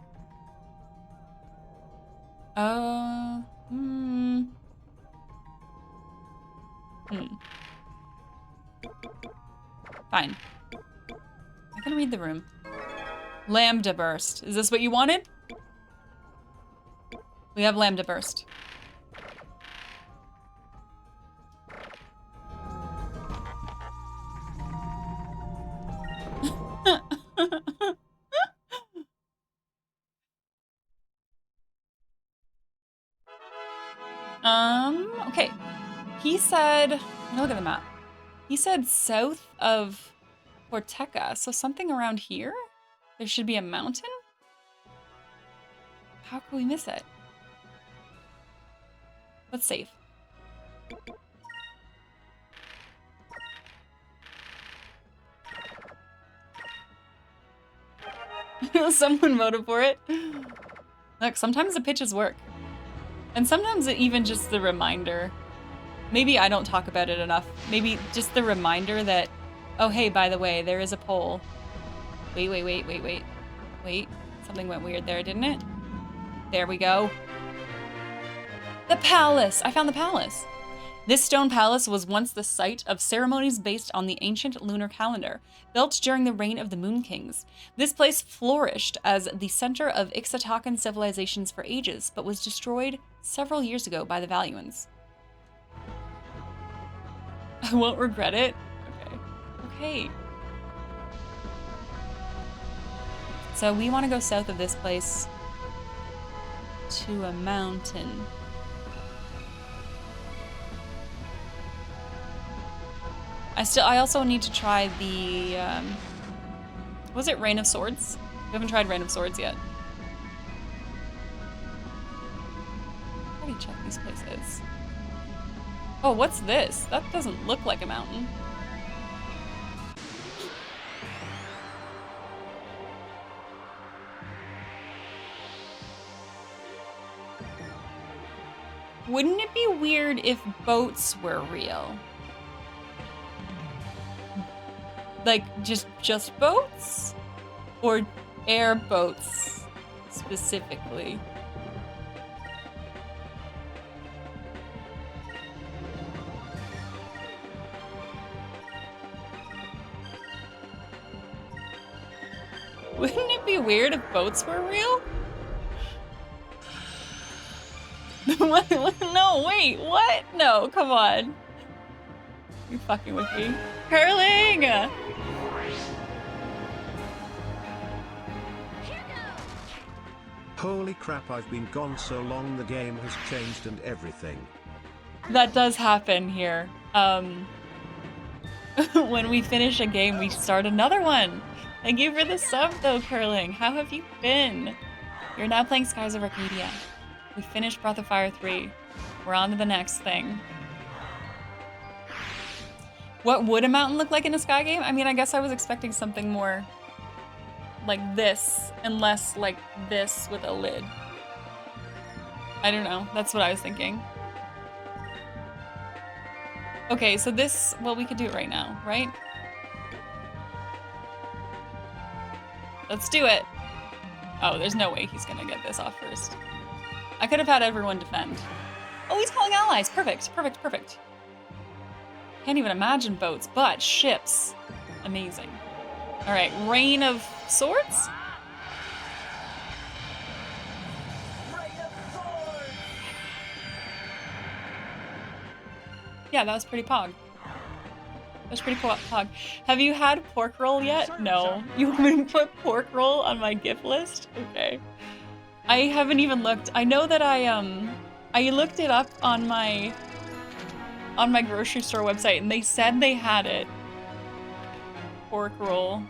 Fine. I can read the room. Lambda burst. Is this what you wanted? We have lambda burst. Okay. He said, look at the map. He said south of Horteka, so something around here? There should be a mountain? How could we miss it? Let's save. Someone voted for it. Look, sometimes the pitches work. And sometimes it even just the reminder. Maybe I don't talk about it enough. Maybe just the reminder that, oh hey, by the way, there is a poll. Wait. Something went weird there, didn't it? There we go. The palace! I found the palace. This stone palace was once the site of ceremonies based on the ancient lunar calendar, built during the reign of the Moon Kings. This place flourished as the center of Ixatacan civilizations for ages, but was destroyed several years ago by the Valuans. I won't regret it. Okay. So we want to go south of this place to a mountain. I also need to try the, was it Rain of Swords? We haven't tried Rain of Swords yet. Let me check these places. Oh, what's this? That doesn't look like a mountain. Wouldn't it be weird if boats were real? Like, just boats? Or air boats, specifically? Wouldn't it be weird if boats were real? What? No, wait, what? No, come on. You're fucking with me. Curling! Holy crap, I've been gone so long, the game has changed and everything. That does happen here. When we finish a game, we start another one. Thank you for the sub though, Curling. How have you been? You're now playing Skies of Arcadia. We finished Breath of Fire 3. We're on to the next thing. What would a mountain look like in a Sky game? I mean, I guess I was expecting something more like this and less like this with a lid. I don't know. That's what I was thinking. Okay, so this, well, we could do it right now, right? Let's do it. Oh, there's no way he's gonna get this off first. I could have had everyone defend. Oh, he's calling allies. Perfect, perfect, perfect. Can't even imagine boats, but ships. Amazing. All right, Rain of Swords? Yeah, that was pretty pog. That was pretty pog. Have you had pork roll yet? No. You want me to put pork roll on my gift list? Okay. I haven't even looked. I know that I looked it up on my grocery store website and they said they had it. Pork roll.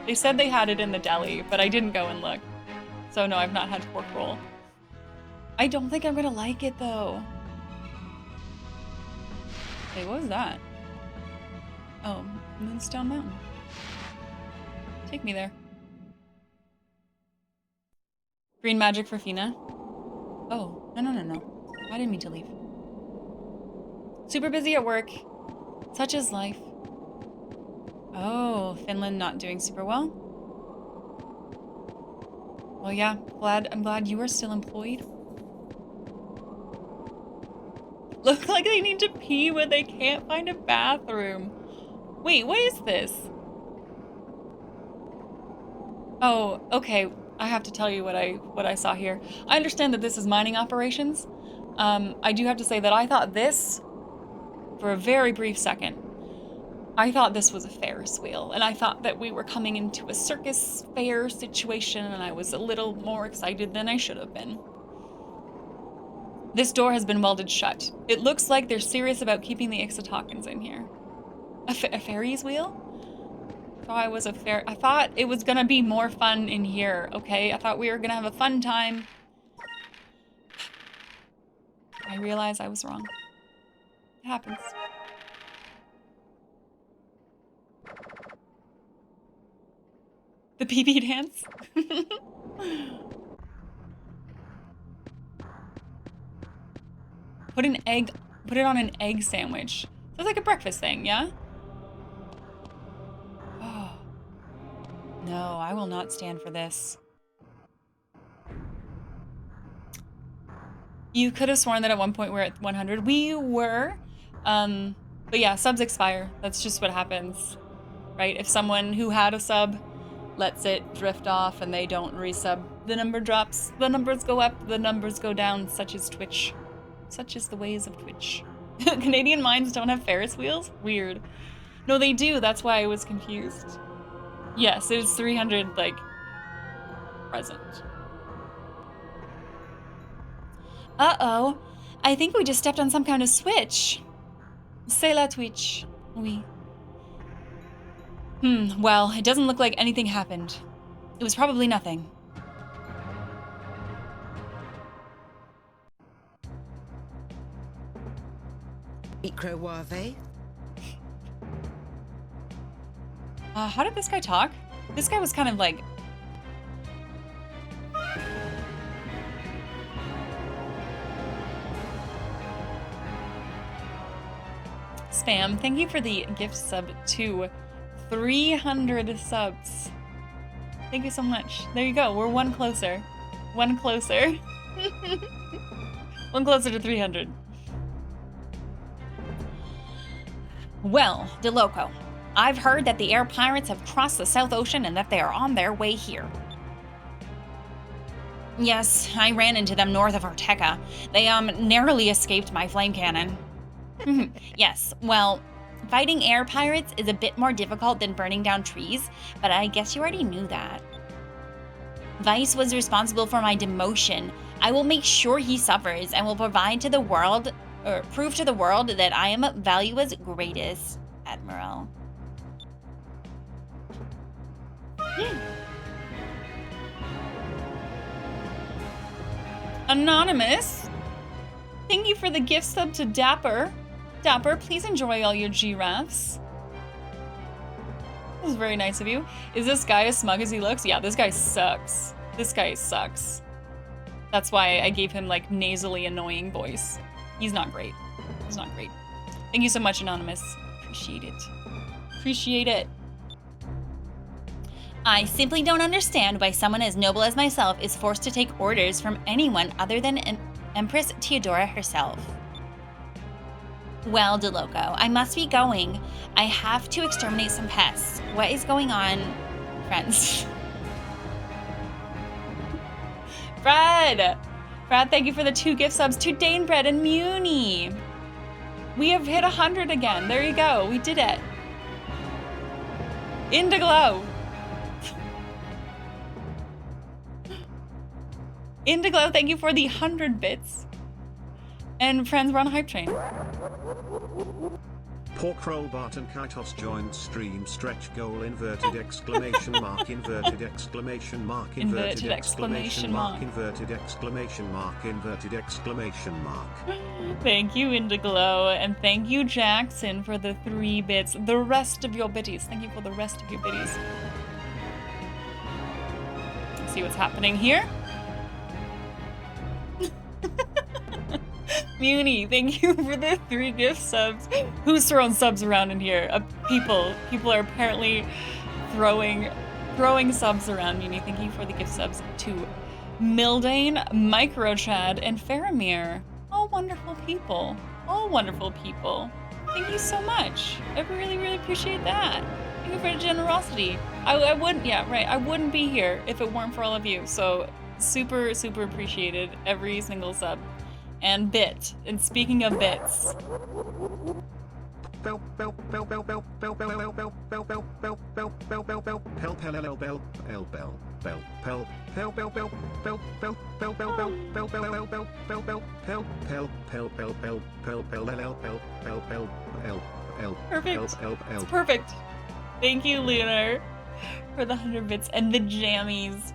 They said they had it in the deli, but I didn't go and look. So no, I've not had pork roll. I don't think I'm gonna like it though. Wait, what was that? Oh, Moonstone Mountain. Take me there. Green magic for Fina. Oh, no. I didn't mean to leave. Super busy at work. Such is life. Oh, Finland not doing super well. Well, yeah, I'm glad you are still employed. Look like they need to pee when they can't find a bathroom. Wait, what is this? Oh, okay. I have to tell you what I saw here. I understand that this is mining operations. I do have to say that I thought this, for a very brief second, I thought this was a Ferris wheel, and I thought that we were coming into a circus fair situation, and I was a little more excited than I should have been. This door has been welded shut. It looks like they're serious about keeping the Ixotakans in here. A Ferris wheel? I thought it was gonna be more fun in here, okay? I thought we were gonna have a fun time. I realize I was wrong. It happens. The PB dance? Put it on an egg sandwich. So it's like a breakfast thing, yeah? Oh. No, I will not stand for this. You could have sworn that at one point we're at 100. We were, but yeah, subs expire. That's just what happens, right? If someone who had a sub lets it drift off and they don't resub, the number drops, the numbers go up, the numbers go down, such is Twitch. Such is the ways of Twitch. Canadian mines don't have Ferris wheels? Weird. No, they do. That's why I was confused. Yes, it was 300, like, present. Uh-oh. I think we just stepped on some kind of switch. C'est la Twitch. Oui. Well, it doesn't look like anything happened. It was probably nothing. How did this guy talk? This guy was kind of like... Spam, thank you for the gift sub to 300 subs. Thank you so much. There you go. We're one closer. One closer. One closer to 300. Well, DeLoco, I've heard that the air pirates have crossed the South Ocean and that they are on their way here. Yes, I ran into them north of Horteka. They, narrowly escaped my flame cannon. Yes, well, fighting air pirates is a bit more difficult than burning down trees, but I guess you already knew that. Vice was responsible for my demotion. I will make sure he suffers and will provide to the world, or prove to the world that I am Valua's greatest admiral. Anonymous, thank you for the gift sub to Dapper. Dapper, please enjoy all your giraffes. was very nice of you. Is this guy as smug as he looks? Yeah, this guy sucks. This guy sucks. That's why I gave him like nasally annoying voice. He's not great. He's not great. Thank you so much, Anonymous. Appreciate it. Appreciate it. I simply don't understand why someone as noble as myself is forced to take orders from anyone other than Empress Theodora herself. Well, DeLoco, I must be going. I have to exterminate some pests. What is going on, friends? Fred! Fred, thank you for the 2 gift subs to Danebread and Muni. We have hit 100 again. There you go. We did it. Indiglow. Indiglow, thank you for the 100 bits. And friends, we're on a hype train. Pork roll Barton Kaitos joined stream stretch goal inverted exclamation mark inverted exclamation mark inverted exclamation mark inverted exclamation mark inverted exclamation mark. Thank you, Indiglow, and thank you, Jackson, for the 3 bits. The rest of your biddies. Thank you for the rest of your biddies. Let's see what's happening here. Muni, thank you for the 3 gift subs. Who's throwing subs around in here? People are apparently throwing subs around. Muni, thank you for the gift subs to Mildane, Microchad, and Faramir. All wonderful people. All wonderful people. Thank you so much. I really, really appreciate that. Thank you for the generosity. I wouldn't be here if it weren't for all of you. So super, super appreciated every single sub. And bit. And speaking of bits. Perfect. It's perfect. Thank you, Lunar, for the 100 bits and the jammies.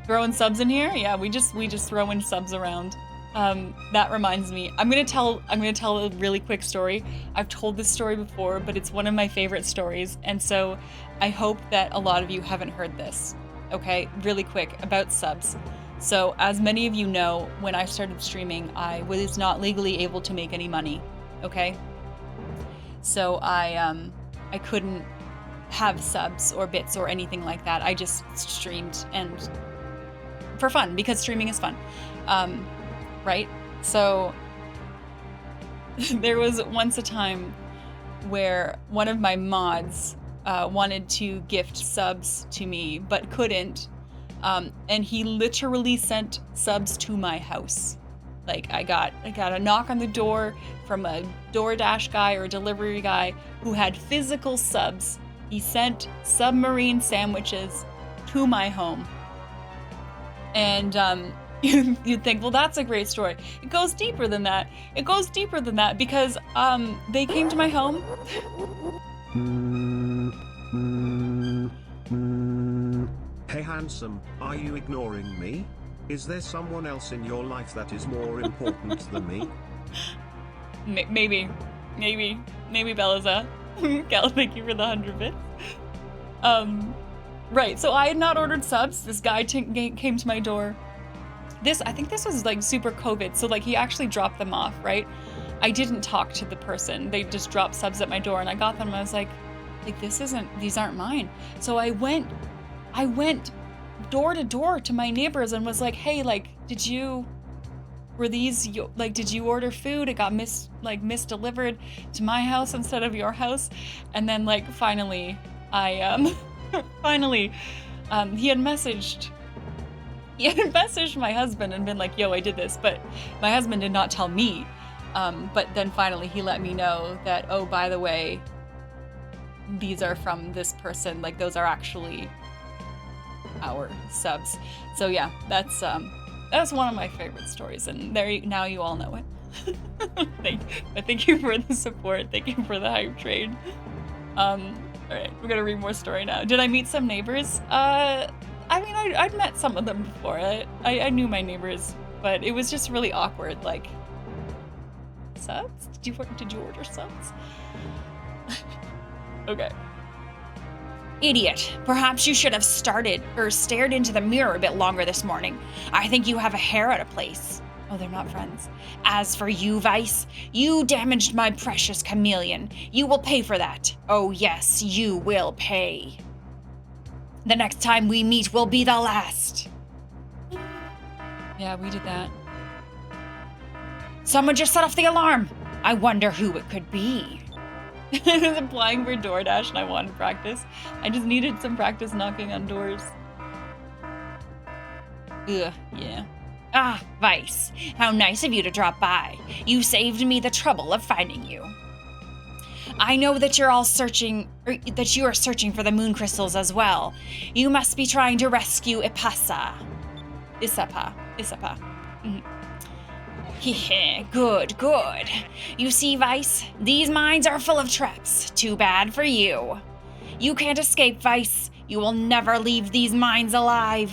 Throwing subs in here? Yeah, we just throw in subs around. That reminds me. I'm gonna tell a really quick story. I've told this story before, but it's one of my favorite stories, and so I hope that a lot of you haven't heard this. Okay, really quick about subs. So, as many of you know, when I started streaming, I was not legally able to make any money. Okay, so I couldn't have subs or bits or anything like that. I just streamed and for fun, because streaming is fun, right? So there was once a time where one of my mods wanted to gift subs to me but couldn't, and he literally sent subs to my house. Like I got a knock on the door from a DoorDash guy or a delivery guy who had physical subs. He sent submarine sandwiches to my home. And you'd think, well, that's a great story. It goes deeper than that. It goes deeper than that because they came to my home. Hey handsome, are you ignoring me? Is there someone else in your life that is more important than me? Maybe Bellaza. Gal, thank you for the 100 bits. Right, so I had not ordered subs. This guy came to my door. I think this was like super COVID, so like he actually dropped them off, right? I didn't talk to the person. They just dropped subs at my door and I got them and I was like these aren't mine. So I went door to door to my neighbors and was like, hey, like, did you order food? It got misdelivered to my house instead of your house. And then like finally he had messaged my husband and been like, yo, I did this, but my husband did not tell me. But then finally he let me know that, oh, by the way, these are from this person. Like those are actually our subs. So yeah, that's one of my favorite stories, and now you all know it. Thank you for the support. Thank you for the hype train. All right, we're gonna read more story now. Did I meet some neighbors? I mean, I'd met some of them before. I knew my neighbors, but it was just really awkward. Like, subs? Did you order subs? Okay. Idiot. Perhaps you should have stared into the mirror a bit longer this morning. I think you have a hair out of place. Oh, they're not friends. As for you, Vice, you damaged my precious chameleon. You will pay for that. Oh yes, you will pay. The next time we meet will be the last. Yeah, we did that. Someone just set off the alarm. I wonder who it could be. I was applying for DoorDash and I wanted practice. I just needed some practice knocking on doors. Ugh, yeah. Ah, Vice, how nice of you to drop by. You saved me the trouble of finding you. I know that you're all searching, or that you are searching for the moon crystals as well. You must be trying to rescue Isapa. Heh, good. You see, Vice, these mines are full of traps. Too bad for you. You can't escape, Vice. You will never leave these mines alive.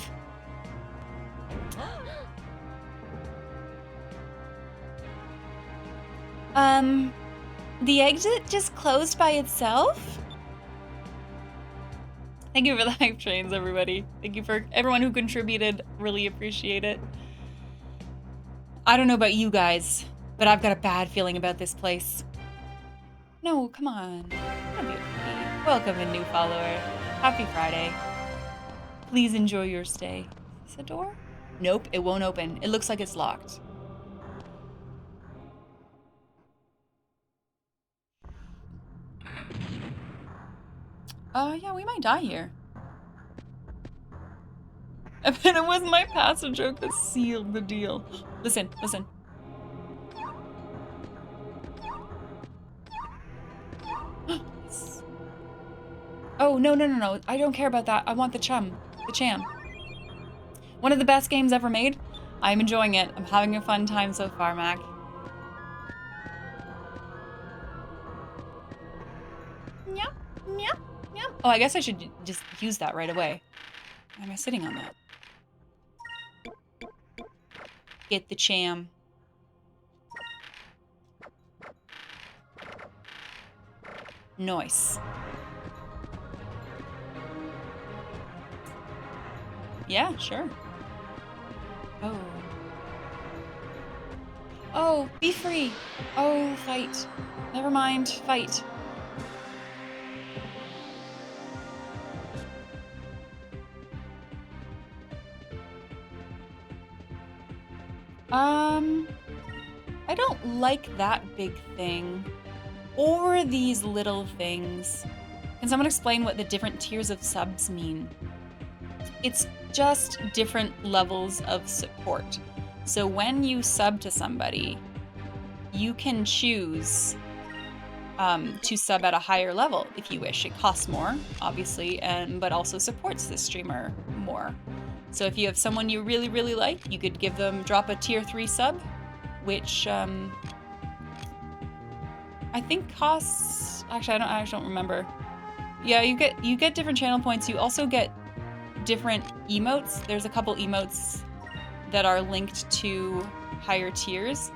The exit just closed by itself? Thank you for the hype trains, everybody. Thank you for everyone who contributed. Really appreciate it. I don't know about you guys, but I've got a bad feeling about this place. No, come on. Don't be afraid. Welcome a new follower. Happy Friday. Please enjoy your stay. Is this a door? Nope, it won't open. It looks like it's locked. Yeah, we might die here. I bet it was my passive joke that sealed the deal. Listen. Oh, no. I don't care about that. I want the cham. One of the best games ever made. I'm enjoying it. I'm having a fun time so far, Mac. Yep. Oh, I guess I should just use that right away. Why am I sitting on that? Get the cham. Nice. Yeah, sure. Oh, be free. Oh, fight. Never mind, fight. I don't like that big thing. Or these little things. Can someone explain what the different tiers of subs mean? It's just different levels of support. So when you sub to somebody, you can choose to sub at a higher level if you wish. It costs more, obviously, but also supports the streamer more. So if you have someone you really, really like, you could drop a tier 3 sub, which I think costs, actually I don't remember. Yeah, you get different channel points. You also get different emotes. There's a couple emotes that are linked to higher tiers.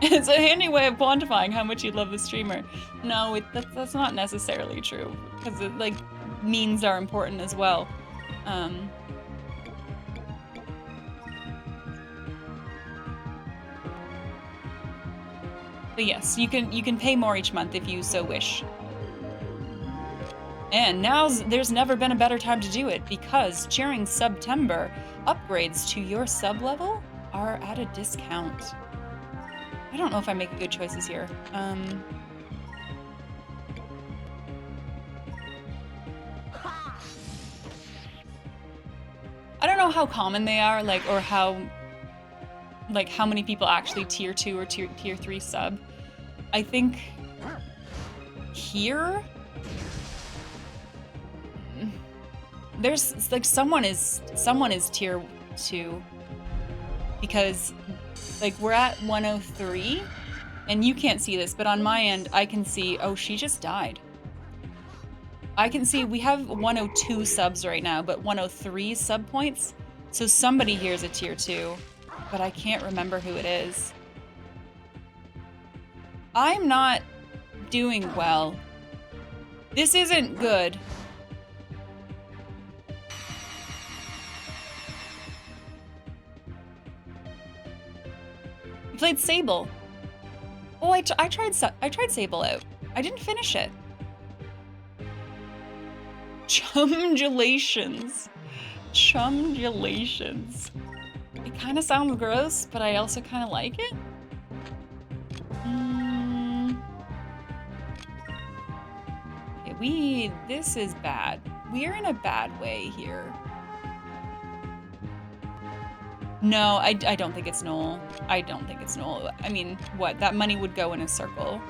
It's a handy way of quantifying how much you love the streamer. No, that's not necessarily true, because means are important as well. But yes, you can pay more each month if you so wish. And there's never been a better time to do it, because during September, upgrades to your sub level are at a discount. I don't know if I'm making good choices here. I don't know how common they are, or how many people actually tier 2 or tier 3 sub. I think here there's someone is tier 2, because we're at 103 and you can't see this, but on my end I can see, oh, she just died. I can see we have 102 subs right now, but 103 sub points. So somebody here is a tier 2, but I can't remember who it is. I'm not doing well. This isn't good. You played Sable. Oh, I tried Sable out. I didn't finish it. Chumulations. Chumulations. It kind of sounds gross, but I also kind of like it. Okay, this is bad. We're in a bad way here. No, I don't think it's Noel. I don't think it's Noel. I mean, what? That money would go in a circle.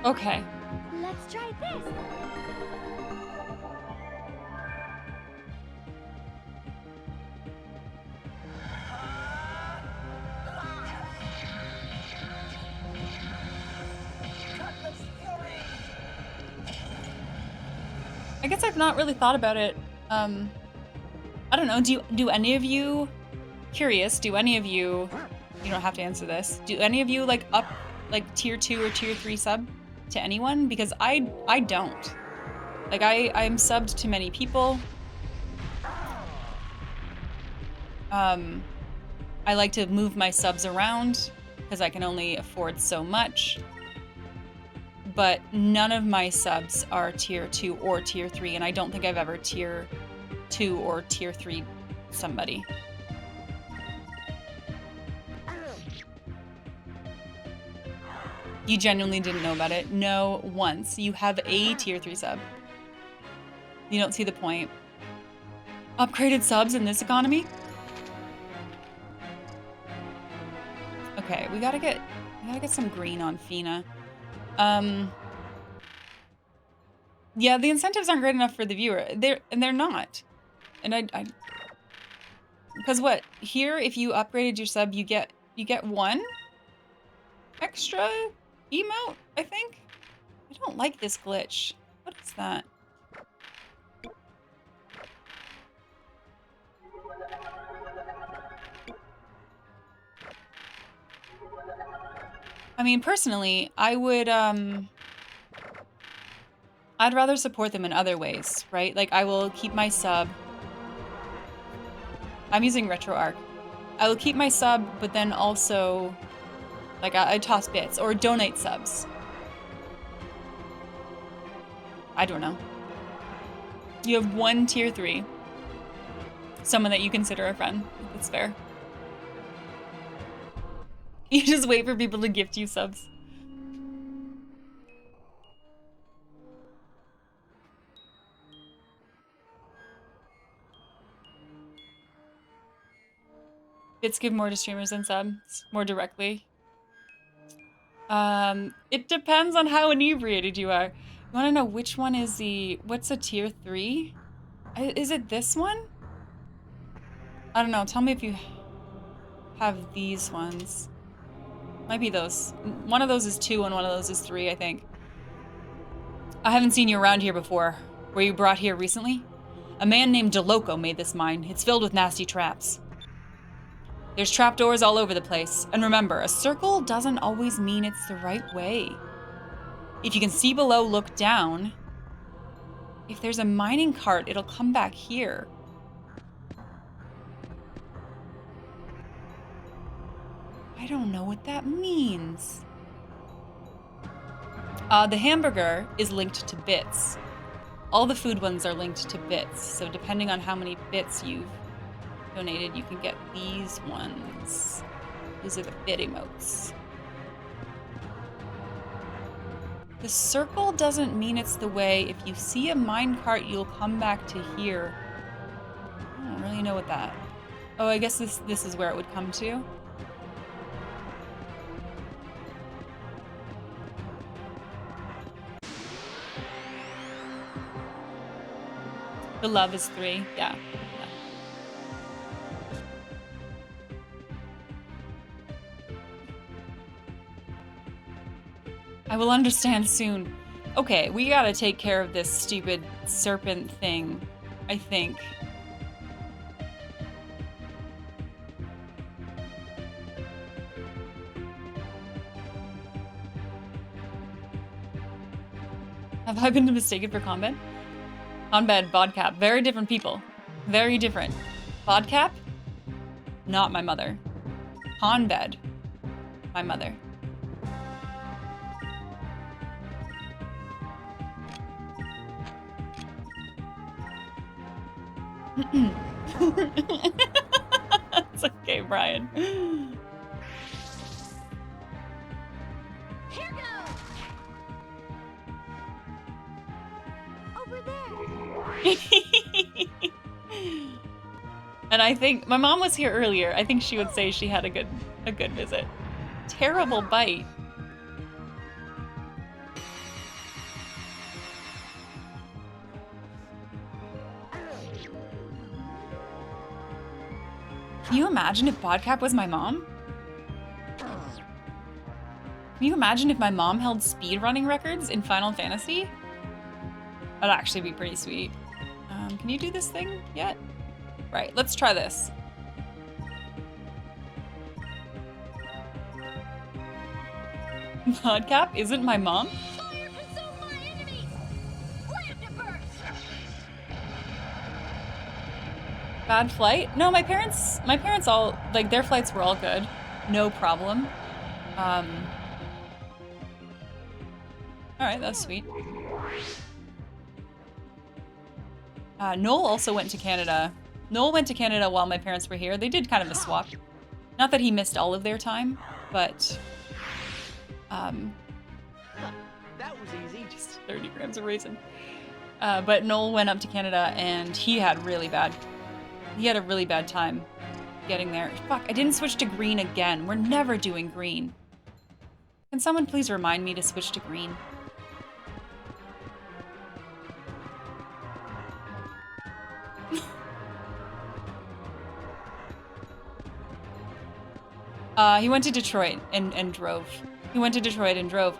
Okay. Let's try this. I guess I've not really thought about it. I don't know. Do any of you, curious, do any of you, you don't have to answer this, do any of you like up like tier 2 or tier 3 sub to anyone? Because I don't. Like I'm subbed to many people. I like to move my subs around because I can only afford so much. But none of my subs are tier 2 or tier 3, and I don't think I've ever tier 2 or tier 3 somebody. You genuinely didn't know about it? No, once. You have a tier 3 sub. You don't see the point. Upgraded subs in this economy? Okay, we gotta get some green on Fina. Yeah, the incentives aren't great enough for the viewer. They're not. And I because what? Here, if you upgraded your sub, you get one extra emote, I think? I don't like this glitch. What is that? I mean, personally, I would, I'd rather support them in other ways, right? Like, I will keep my sub. I'm using RetroArch. I will keep my sub, but then also, like, I toss bits or donate subs. I don't know. You have one tier 3. Someone that you consider a friend. That's fair. You just wait for people to gift you subs. Bits give more to streamers than subs, more directly. It depends on how inebriated you are. You want to know which one is what's a tier 3? Is it this one? I don't know. Tell me if you have these ones. Might be those. One of those is 2 and one of those is 3, I think. I haven't seen you around here before. Were you brought here recently? A man named DeLoco made this mine. It's filled with nasty traps. There's trapdoors all over the place. And remember, a circle doesn't always mean it's the right way. If you can see below, look down. If there's a mining cart, it'll come back here. I don't know what that means. The hamburger is linked to bits. All the food ones are linked to bits. So depending on how many bits you've donated, you can get these ones. These are the bit emotes. The circle doesn't mean it's the way. If you see a minecart, you'll come back to here. I don't really know what that. Oh, I guess this is where it would come to. The love is 3. Yeah. I will understand soon. Okay, we gotta take care of this stupid serpent thing, I think. Have I been mistaken for Conbed? Conbed, Vodcap, very different people. Very different. Vodcap? Not my mother. Conbed, my mother. It's okay, Brian. Here goes. Over there. And I think my mom was here earlier. I think she would say she had a good visit. Terrible bite. Can you imagine if Bodcap was my mom? Can you imagine if my mom held speedrunning records in Final Fantasy? That'd actually be pretty sweet. Can you do this thing yet? Right, let's try this. Bodcap isn't my mom? Fire consume my enemies. Land to burst. Bad flight? No, my parents all, like, their flights were all good. No problem. Alright, that's sweet. Noel also went to Canada. Noel went to Canada while my parents were here. They did kind of a swap. Not that he missed all of their time, but... That was easy. Just 30 grams of raisin. But Noel went up to Canada and he had a really bad time getting there. Fuck, I didn't switch to green again. We're never doing green. Can someone please remind me to switch to green? He went to Detroit and drove. He went to Detroit and drove,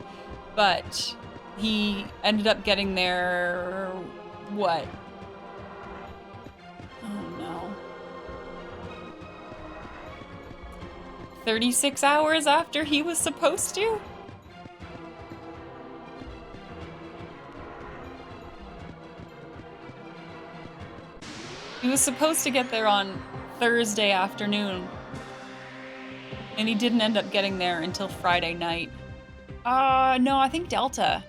but he ended up getting there, what? Oh no. 36 hours after he was supposed to? He was supposed to get there on Thursday afternoon. And he didn't end up getting there until Friday night. No, I think Delta.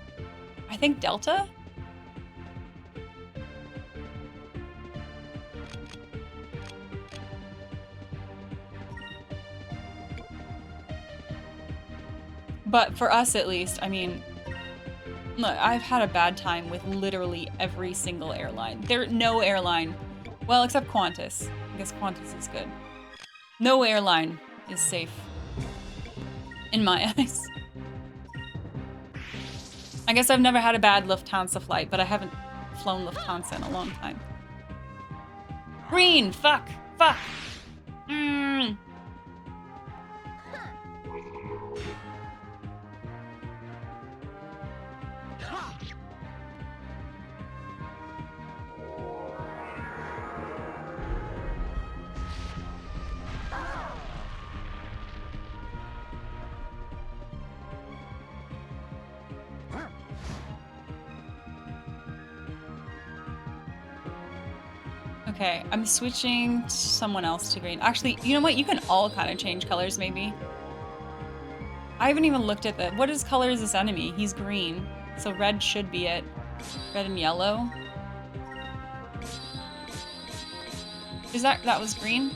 But for us, at least, I mean, look, I've had a bad time with literally every single airline. No airline, well, except Qantas. I guess Qantas is good. No airline is safe, in my eyes. I guess I've never had a bad Lufthansa flight, but I haven't flown Lufthansa in a long time. Green! Fuck! Fuck! Okay, I'm switching someone else to green. Actually, you know what? You can all kind of change colors, maybe. I haven't even looked at the... What is color is this enemy? He's green. So red should be it. Red and yellow. Is that was green?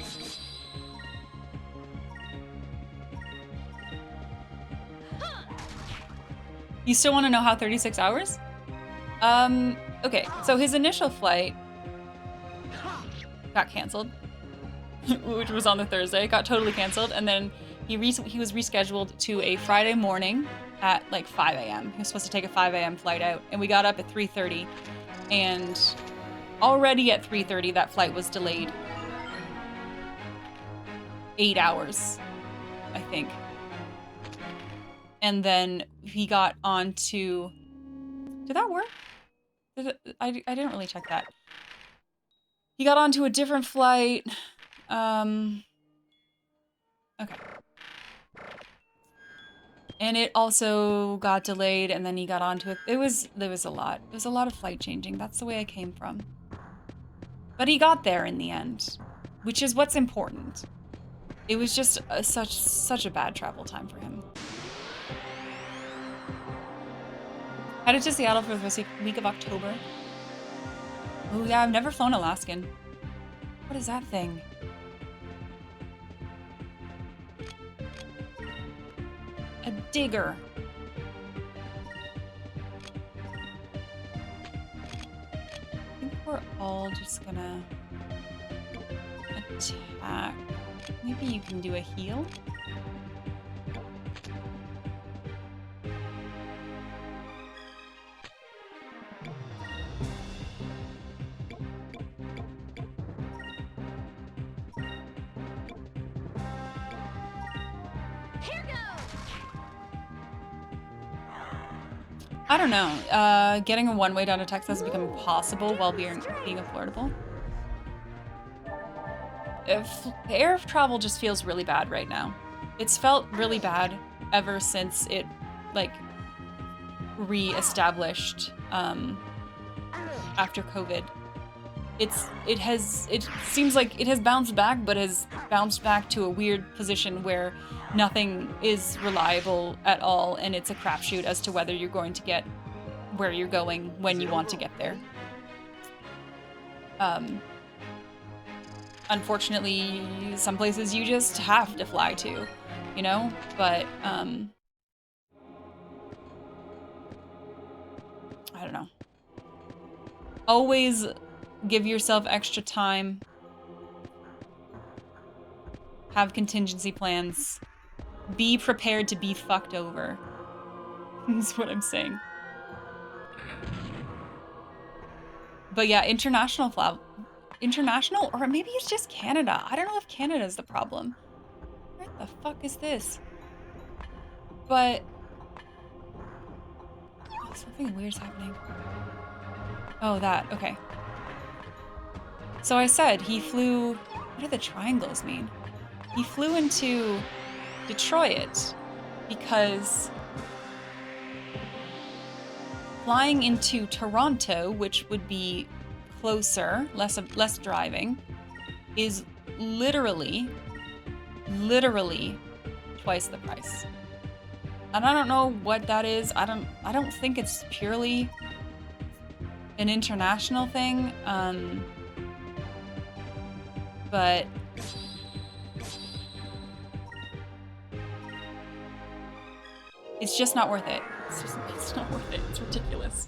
You still want to know how 36 hours? Okay, so his initial flight got canceled, which was on the Thursday. Got totally canceled, and then he was rescheduled to a Friday morning at like 5 a.m. He was supposed to take a 5 a.m. flight out, and we got up at 3:30, and Already at 3:30, that flight was delayed. 8 hours, I think. And then he got on to... Did that work? I didn't really check that. He got onto a different flight. Okay. And it also got delayed, and then he got onto it. There was a lot. There was a lot of flight changing. That's the way I came from. But he got there in the end, which is what's important. It was just such a bad travel time for him. Headed to Seattle for the week of October. Oh yeah, I've never flown Alaskan. What is that thing? A digger. I think we're all just gonna attack. Maybe you can do a heal? I don't know. Getting a one-way down to Texas has become impossible while being affordable. Air travel just feels really bad right now. It's felt really bad ever since it, like, re-established after COVID. It seems like it has bounced back, but has bounced back to a weird position where nothing is reliable at all, and it's a crapshoot as to whether you're going to get where you're going when you want to get there. Unfortunately, some places you just have to fly to, you know? But, I don't know. Always give yourself extra time. Have contingency plans. Be prepared to be fucked over. That's what I'm saying. But yeah, international, or maybe it's just Canada. I don't know if Canada's the problem. What the fuck is this? But oh, something weird's happening. Oh, that, okay. So I said he flew, what do the triangles mean? He flew into Detroit because flying into Toronto, which would be closer, less driving, is literally twice the price. And I don't know what that is. I don't think it's purely an international thing. But it's just not worth it. It's not worth it. It's ridiculous.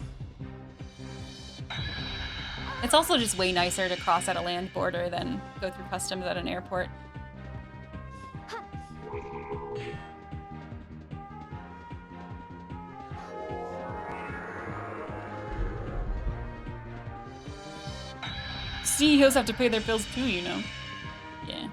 It's also just way nicer to cross at a land border than go through customs at an airport. CEOs have to pay their bills too, you know. Yeah.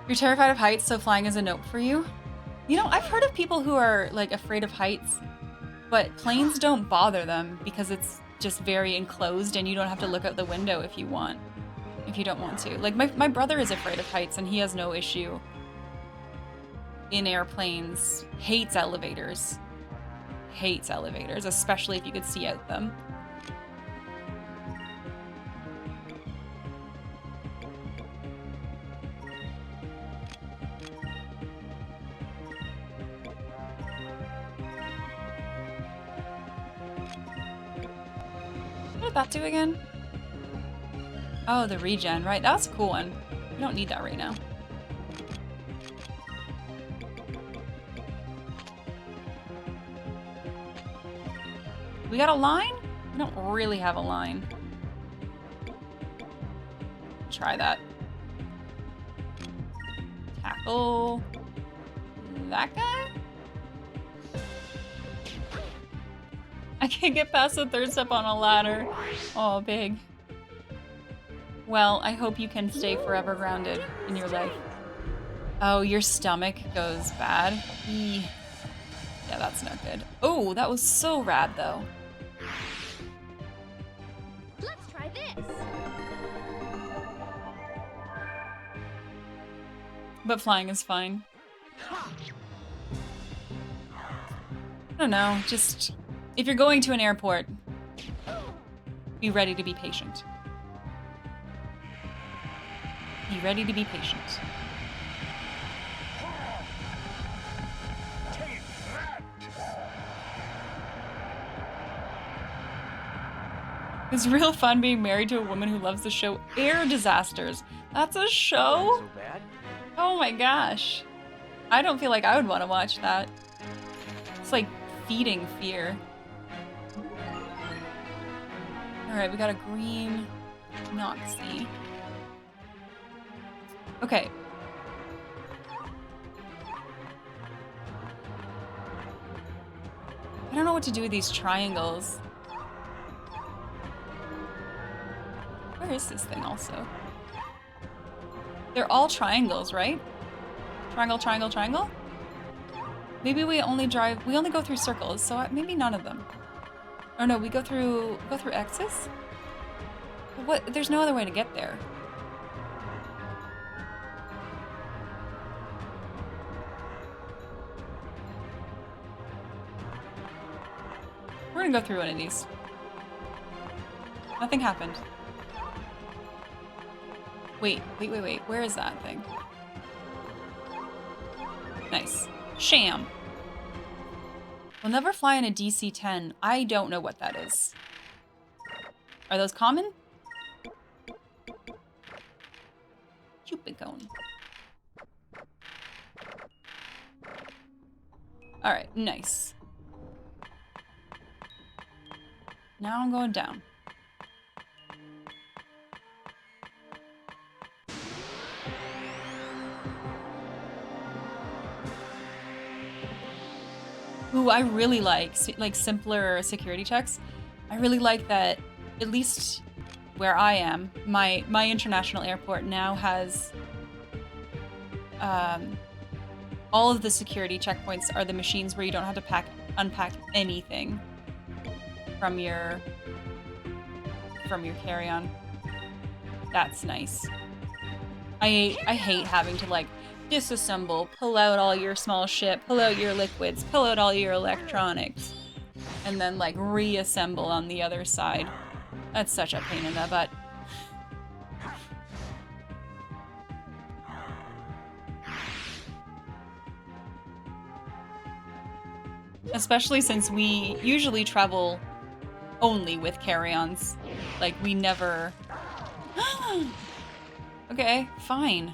You're terrified of heights, so flying is a nope for you? You know, I've heard of people who are, like, afraid of heights, but planes don't bother them because it's just very enclosed and you don't have to look out the window if you don't want to. Like, my brother is afraid of heights and he has no issue in airplanes. Hates elevators. Hates elevators, especially if you could see out them. What did that do again? Oh, the regen, right? That's a cool one. We don't need that right now. We got a line? We don't really have a line. Try that. Tackle that guy? I can't get past the third step on a ladder. Oh, big. Well, I hope you can stay forever grounded in your life. Oh, your stomach goes bad. Eee. Yeah, that's not good. Oh, that was so rad, though. Let's try this. But flying is fine. I don't know, just... If you're going to an airport, be ready to be patient. Be ready to be patient. It's real fun being married to a woman who loves the show Air Disasters. That's a show? So bad. Oh my gosh. I don't feel like I would want to watch that. It's like feeding fear. Alright, we got a green Noxie. Okay. I don't know what to do with these triangles. Where is this thing also? They're all triangles, right? Triangle, triangle, triangle? Maybe we only go through circles, so maybe none of them. Oh no, we go through X's? What? There's no other way to get there. We're gonna go through one of these. Nothing happened. Wait. Where is that thing? Nice. Sham. We'll never fly in a DC-10. I don't know what that is. Are those common? Cupicone. Alright, nice. Now I'm going down. Ooh, I really like simpler security checks. I really like that, at least where I am, my international airport now has all of the security checkpoints are the machines where you don't have to unpack anything from your carry-on. That's nice. I hate having to like disassemble, pull out all your small shit, pull out your liquids, pull out all your electronics, and then like reassemble on the other side. That's such a pain in the butt. Especially since we usually travel only with carry-ons. Like, we never... Okay, fine.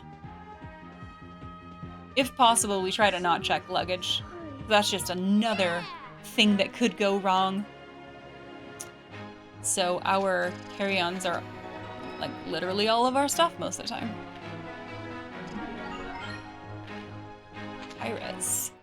If possible, we try to not check luggage. That's just another thing that could go wrong. So our carry-ons are, like, literally all of our stuff most of the time. Iris.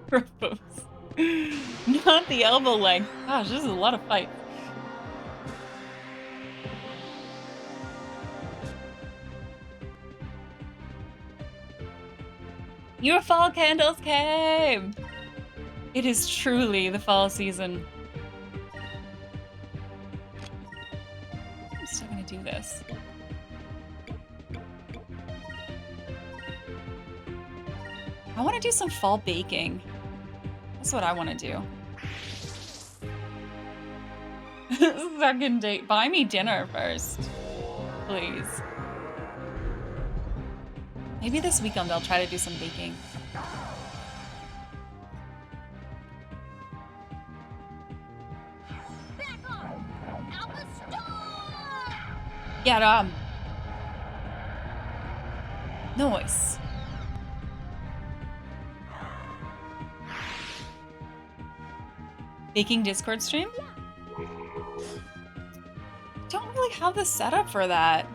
Propose. Not the elbow leg. Gosh, this is a lot of fight. Your fall candles came! It is truly the fall season. I'm still gonna do this. I want to do some fall baking. That's what I want to do. Second date. Buy me dinner first. Please. Maybe this weekend I'll try to do some baking. Back off! Alpha Storm! Get Nice. Baking Discord stream? Don't really have the setup for that.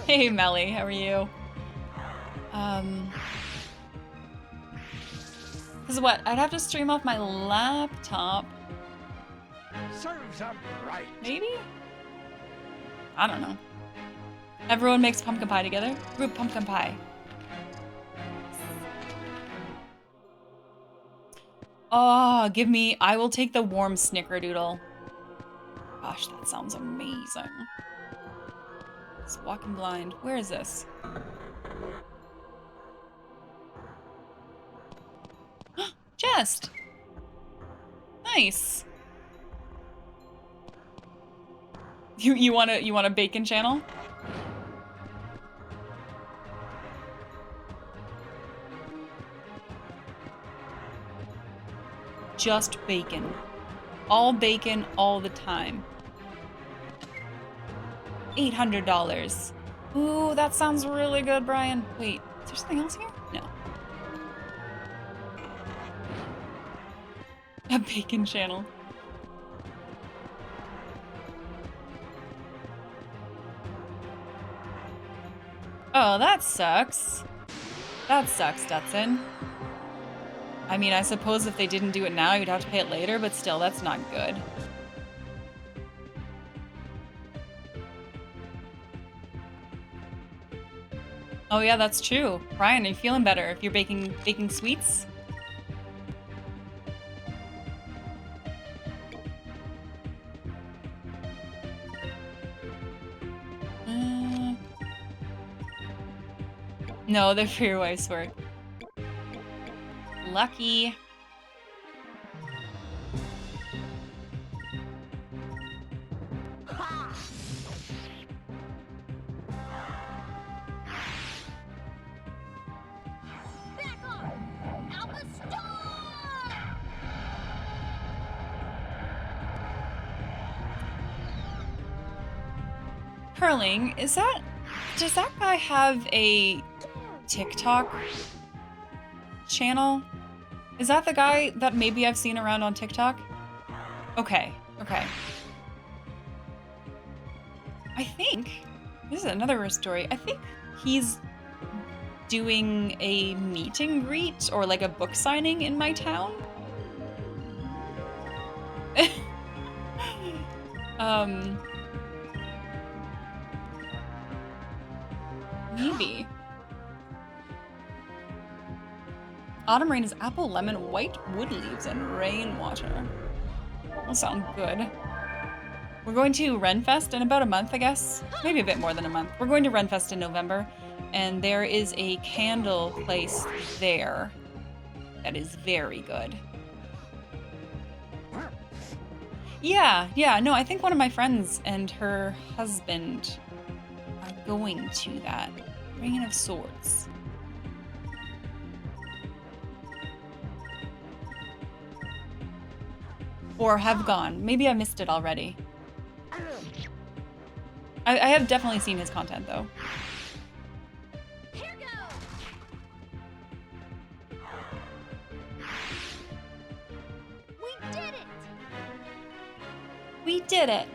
Hey, Melly, how are you? Cause what? I'd have to stream off my laptop. Serves up right. Maybe? I don't know. Everyone makes pumpkin pie together. Group pumpkin pie. Oh, give me... I will take the warm snickerdoodle. Gosh, that sounds amazing. It's walking blind. Where is this? Chest! Nice. You want a bacon channel? Just bacon. All bacon all the time. $800. Ooh, that sounds really good, Brian. Wait, is there something else here? No. A bacon channel. Oh, that sucks. That sucks, Dutson. I mean, I suppose if they didn't do it now, you'd have to pay it later, but still, that's not good. Oh yeah, that's true. Brian, are you feeling better if you're baking sweets? No, they're for your wife's work. Lucky. Back off! Alpha Star! Curling, does that guy have a TikTok channel? Is that the guy that maybe I've seen around on TikTok? Okay, okay. I think, this is another story, I think he's doing a meet and greet or like a book signing in my town. Maybe. Autumn rain is apple, lemon, white wood leaves, and rainwater. That'll sound good. We're going to Renfest in about a month, I guess. Maybe a bit more than a month. We're going to Renfest in November, and there is a candle place there that is very good. Yeah, no, I think one of my friends and her husband are going to that. Rain of Swords. Or have gone. Maybe I missed it already. I have definitely seen his content, though. Here goes! We did it! We did it!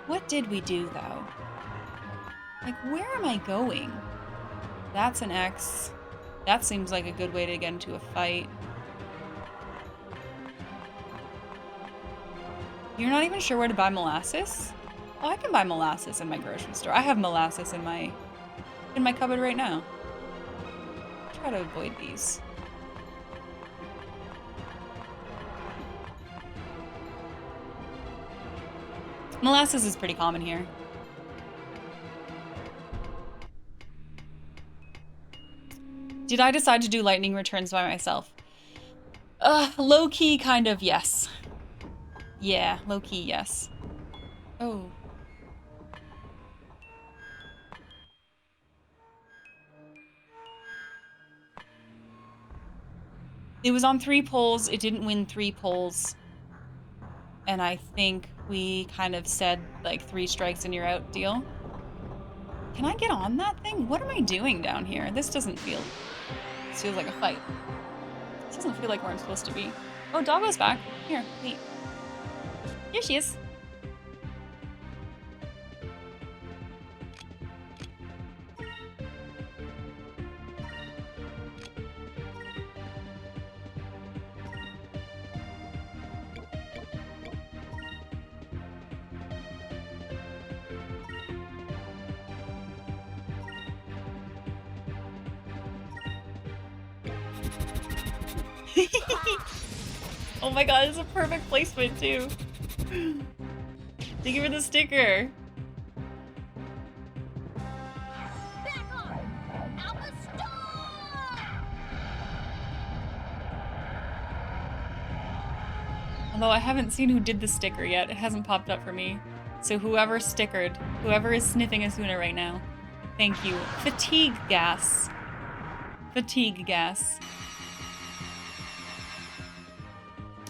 What did we do, though? Like, where am I going? That's an X. That seems like a good way to get into a fight. You're not even sure where to buy molasses? Oh, I can buy molasses in my grocery store. I have molasses in my cupboard right now. Try to avoid these. Molasses is pretty common here. Did I decide to do lightning returns by myself? Low-key kind of yes. Yeah, low-key yes. Oh. It was on 3 polls. It didn't win 3 polls. And I think we kind of said, like, 3 strikes and you're out deal. Can I get on that thing? What am I doing down here? This doesn't feel... This feels like a fight. This doesn't feel like where I'm supposed to be. Oh, Doggo's back. Here, wait. Here she is. Oh my god, it's a perfect placement too. Thank you for the sticker. Back on! Alpha Star! Although I haven't seen who did the sticker yet. It hasn't popped up for me. So whoever stickered, whoever is sniffing Asuna right now, thank you. Fatigue gas. Fatigue gas.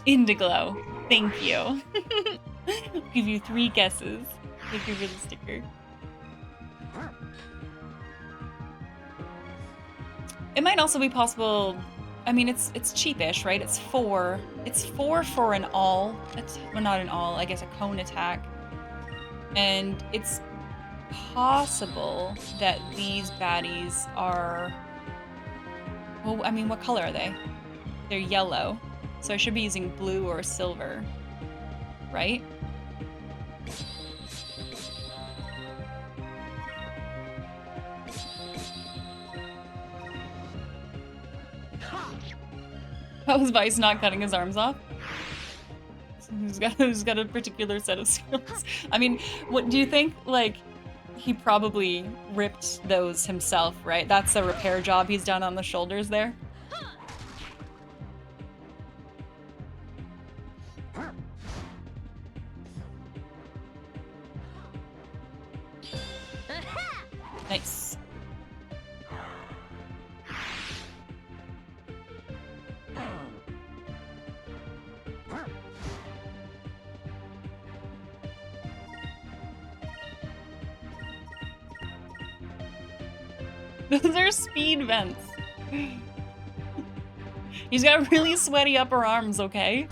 Indiglo, thank you. Give you 3 guesses. Thank you for the sticker. It might also be possible. I mean, it's cheapish, right? It's 4. It's 4 for an all. Well, not an all. I guess a cone attack. And it's possible that these baddies are. Well, I mean, what color are they? They're yellow. So I should be using blue or silver, right? That was Vice not cutting his arms off. Who's got a particular set of skills. I mean, what do you think, like, he probably ripped those himself, right? That's the repair job he's done on the shoulders there. Nice. Those are speed vents. He's got really sweaty upper arms, okay?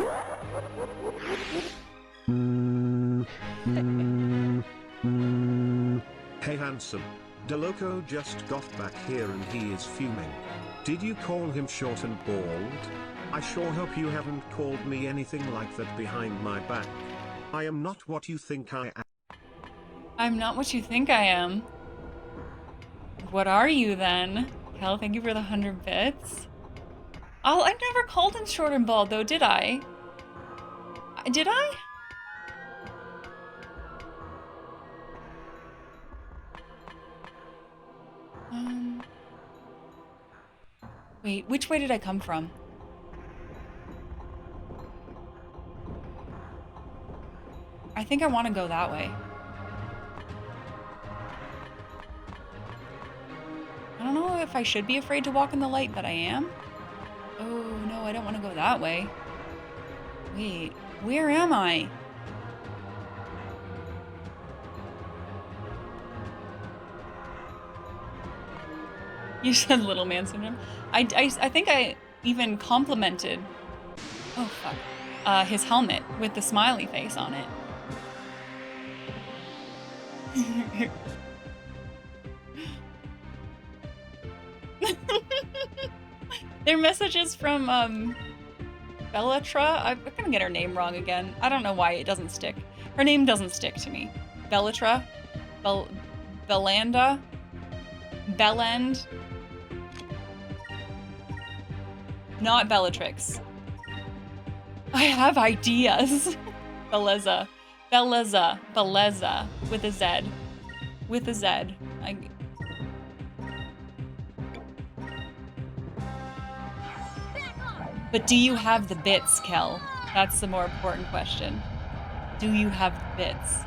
Hey handsome. DeLoco just got back here and he is fuming. Did you call him short and bald? I sure hope you haven't called me anything like that behind my back. I am not what you think I am. I'm not what you think I am. What are you then? Hell, thank you for the 100 bits. Oh, I never called him short and bald though, did I? Did I? Wait, which way did I come from? I think I want to go that way. I don't know if I should be afraid to walk in the light, but I am. Oh, no, I don't want to go that way. Wait, where am I? You said little man syndrome. I think I even complimented, oh fuck, his helmet with the smiley face on it. Their messages from Bellatrix. I'm gonna get her name wrong again. I don't know why it doesn't stick. Her name doesn't stick to me. Bellatrix, Belanda, Bellend. Not Bellatrix. I have ideas. Beleza. Beleza. Beleza. With a Z. With a Z. But do you have the bits, Kel? That's the more important question. Do you have the bits?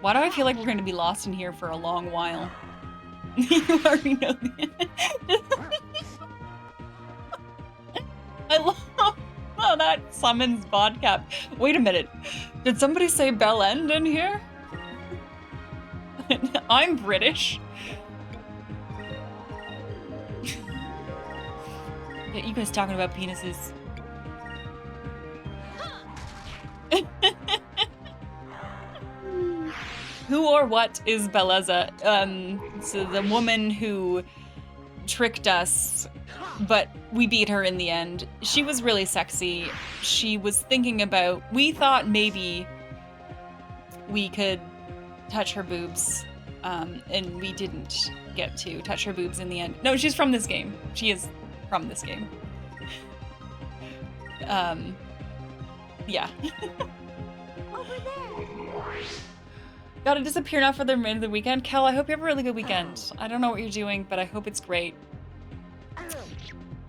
Why do I feel like we're going to be lost in here for a long while? You already know the I love oh, that summons vodka. Wait a minute. Did somebody say Bell End in here? I'm British. Yeah, you guys talking about penises. Who or what is Bellezza? So the woman who tricked us, but we beat her in the end. She was really sexy. She was thinking about, we thought maybe we could touch her boobs, and we didn't get to touch her boobs in the end. No, she's from this game. She is from this game. Yeah. Over there. Gotta disappear now for the remainder of the weekend. Kel, I hope you have a really good weekend. I don't know what you're doing, but I hope it's great.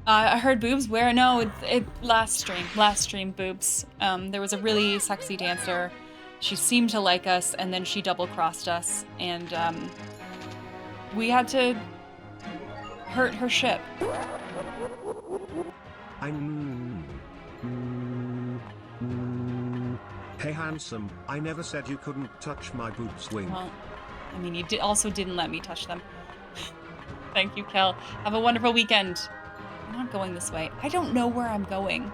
I heard boobs. Where? No, it last stream boobs. There was a really sexy dancer. She seemed to like us, and then she double-crossed us, and we had to hurt her ship. Hey handsome, I never said you couldn't touch my boob swing. Well, I mean, you also didn't let me touch them. Thank you, Kel. Have a wonderful weekend. I'm not going this way. I don't know where I'm going.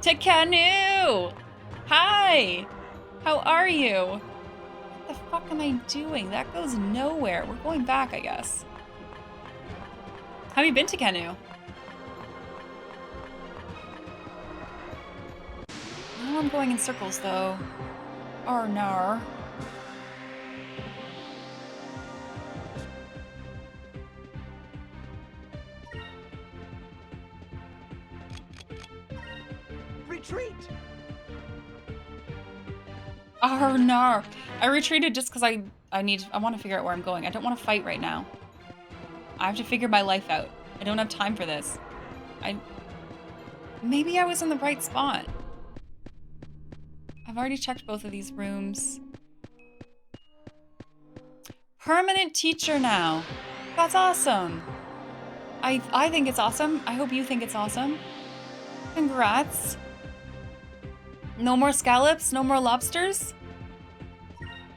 To Canoe! Hi! How are you? What the fuck am I doing? That goes nowhere. We're going back, I guess. Have you been to Canoe? Now I'm going in circles, though. Oh, no. Retreat! Oh, no. I retreated just because I want to figure out where I'm going. I don't want to fight right now. I have to figure my life out. I don't have time for this. Maybe I was in the right spot. I've already checked both of these rooms. Permanent teacher now. That's awesome. I think it's awesome. I hope you think it's awesome. Congrats. No more scallops? No more lobsters?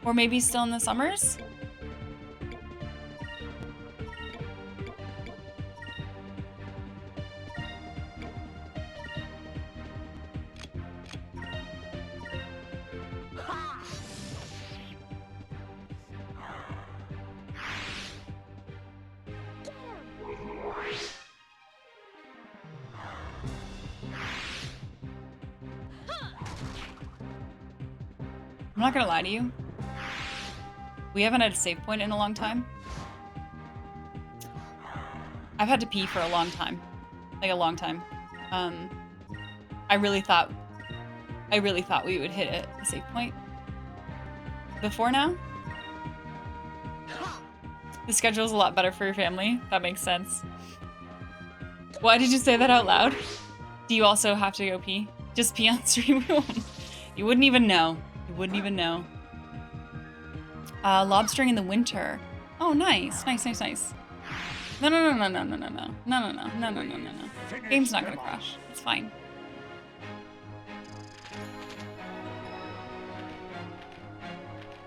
Or maybe still in the summers? I'm not gonna lie to you. We haven't had a save point in a long time. I've had to pee for a long time. Like a long time. I really thought we would hit a save point before now. The schedule's a lot better for your family. That makes sense. Why did you say that out loud? Do you also have to go pee? Just pee on stream? You wouldn't even know. You wouldn't even know. Lobstering in the winter. Oh, nice. Nice, nice, nice. No. Game's not gonna crash. It's fine.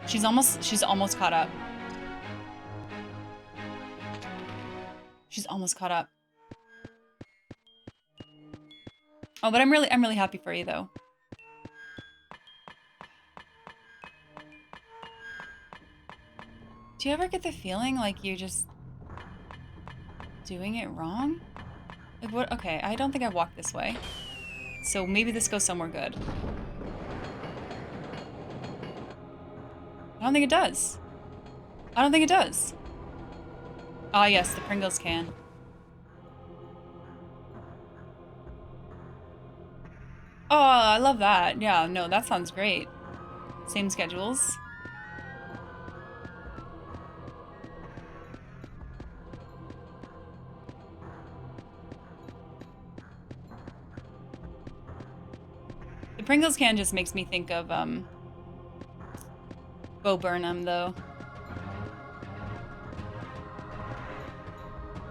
She's almost caught up. She's almost caught up. Oh, but I'm really happy for you though. Do you ever get the feeling like you're just doing it wrong? Like what? Okay, I don't think I've walked this way. So maybe this goes somewhere good. I don't think it does. I don't think it does. Ah, yes, the Pringles can. Oh, I love that. Yeah, no, that sounds great. Same schedules. The Pringles can just makes me think of, Bo Burnham, though.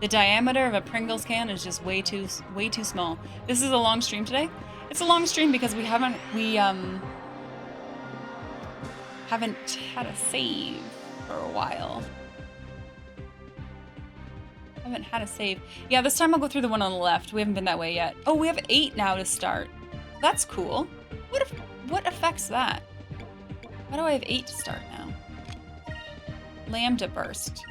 The diameter of a Pringles can is just way too small. This is a long stream today. It's a long stream because we haven't had a save for a while. Haven't had a save. Yeah, this time I'll go through the one on the left. We haven't been that way yet. Oh, we have 8 now to start. That's cool. What affects that? Why do I have 8 to start now? Lambda burst.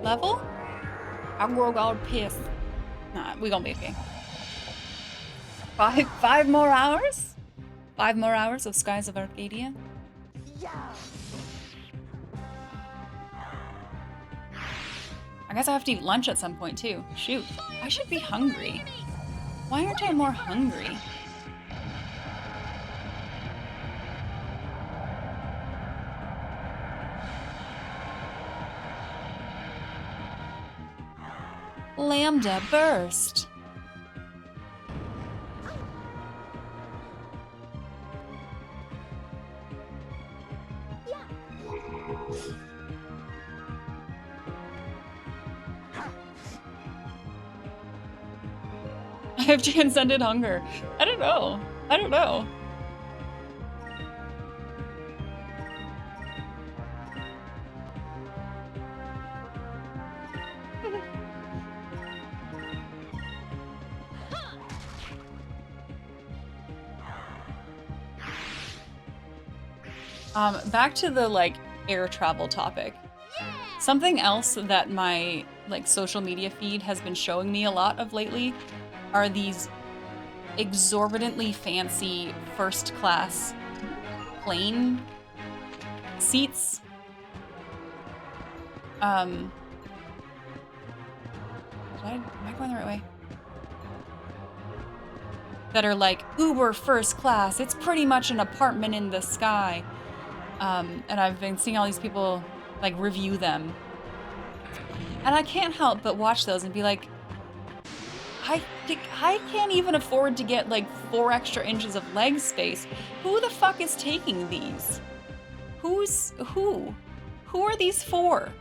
Level? I'll grow all pissed. Nah, we gonna be okay. 5 more hours? 5 more hours of Skies of Arcadia? I guess I have to eat lunch at some point too. Shoot, I should be hungry. Why aren't I more hungry? Lambda burst. I have transcended hunger. I don't know. I don't know. Back to the, like, air travel topic. Something else that my, like, social media feed has been showing me a lot of lately are these exorbitantly fancy first-class plane seats. Am I going the right way? That are like uber first class. It's pretty much an apartment in the sky. And I've been seeing all these people like review them. And I can't help but watch those and be like, I can't even afford to get like 4 extra inches of leg space. Who the fuck is taking these? Who? Who are these for?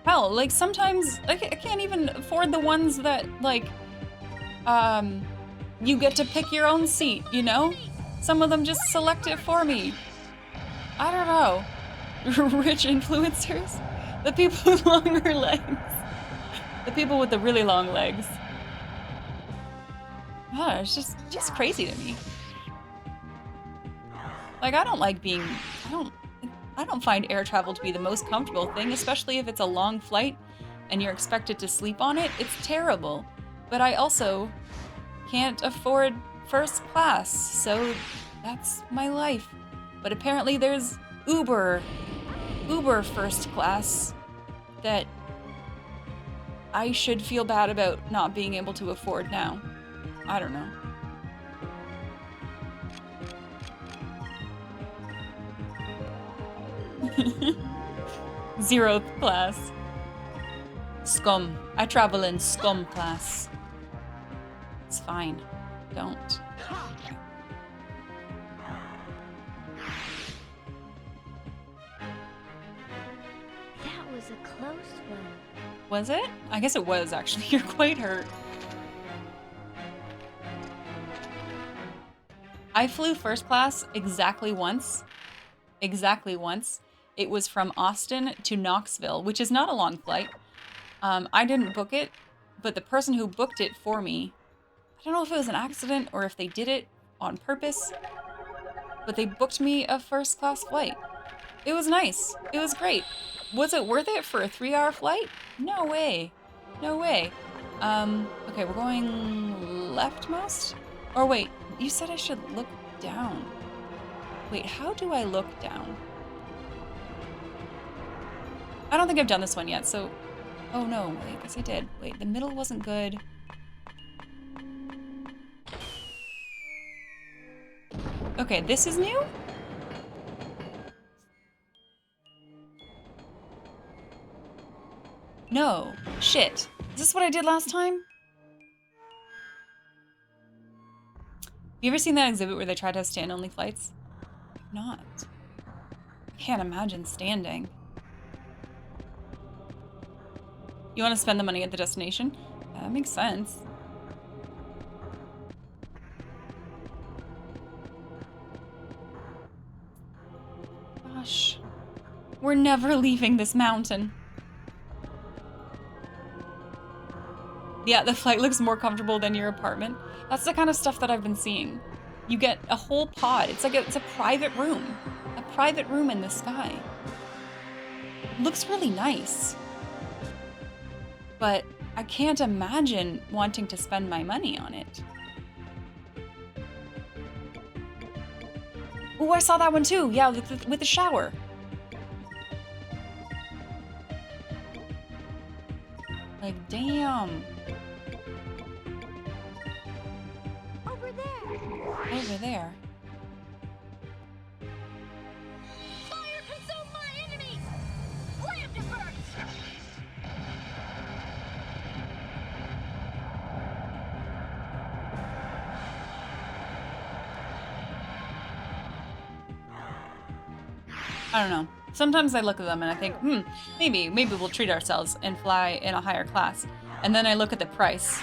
Hell, like sometimes I can't even afford the ones that like, you get to pick your own seat, you know? Some of them just select it for me. I don't know. Rich influencers? The people with longer legs. The people with the really long legs. Oh, it's just crazy to me. Like, I don't like being, I don't find air travel to be the most comfortable thing, especially if it's a long flight and you're expected to sleep on it. It's terrible. But I also can't afford first class, so that's my life. But apparently there's Uber first class that I should feel bad about not being able to afford now. I don't know. Zeroth class. Scum. I travel in scum class. It's fine. Don't. That was a close one. Was it? I guess it was, actually. You're quite hurt. I flew first class exactly once. Exactly once. It was from Austin to Knoxville, which is not a long flight. I didn't book it, but the person who booked it for me, I don't know if it was an accident or if they did it on purpose, but they booked me a first class flight. It was nice. It was great. Was it worth it for a 3-hour flight? No way. No way. Okay, we're going leftmost? Or wait, you said I should look down. Wait, how do I look down? I don't think I've done this one yet, so... Oh no, wait, I guess I did. Wait, the middle wasn't good. Okay, this is new? No. Shit. Is this what I did last time? You ever seen that exhibit where they try to have stand-only flights? Not. I can't imagine standing. You want to spend the money at the destination? That makes sense. Gosh. We're never leaving this mountain. Yeah, the flight looks more comfortable than your apartment. That's the kind of stuff that I've been seeing. You get a whole pod. It's like it's a private room. A private room in the sky. Looks really nice. But I can't imagine wanting to spend my money on it. Oh, I saw that one too. Yeah, with the shower. Like, damn. Over there. Over there. Fire consume my enemies. Slam to burst. I don't know. Sometimes I look at them and I think, maybe we'll treat ourselves and fly in a higher class. And then I look at the price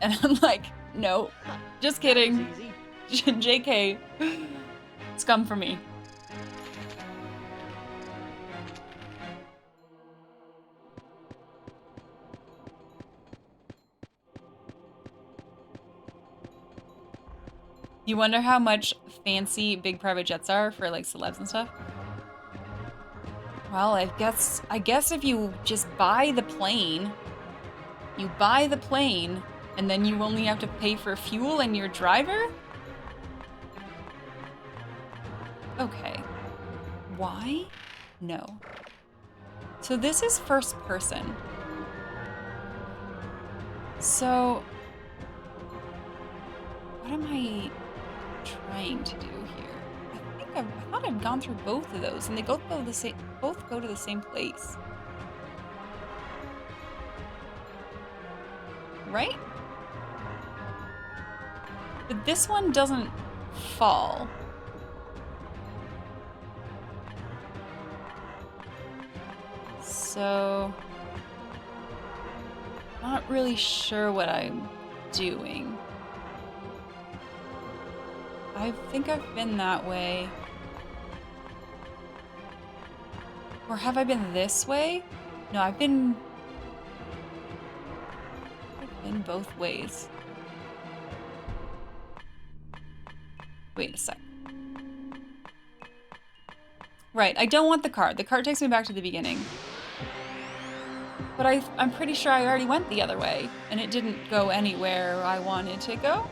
and I'm like, no, just kidding. Easy. JK. Scum for me. You wonder how much fancy big private jets are for like celebs and stuff? Well, I guess if you just buy the plane, and then you only have to pay for fuel and your driver? Okay. Why? No. So this is first person. So what am I trying to do here? I thought I'd gone through both of those, and they both go to the same place. Right? But this one doesn't fall. So not really sure what I'm doing. I think I've been that way. Or have I been this way? No, I've been both ways. Wait a sec. Right, I don't want the card. The card takes me back to the beginning. But I'm pretty sure I already went the other way, and it didn't go anywhere I wanted to go.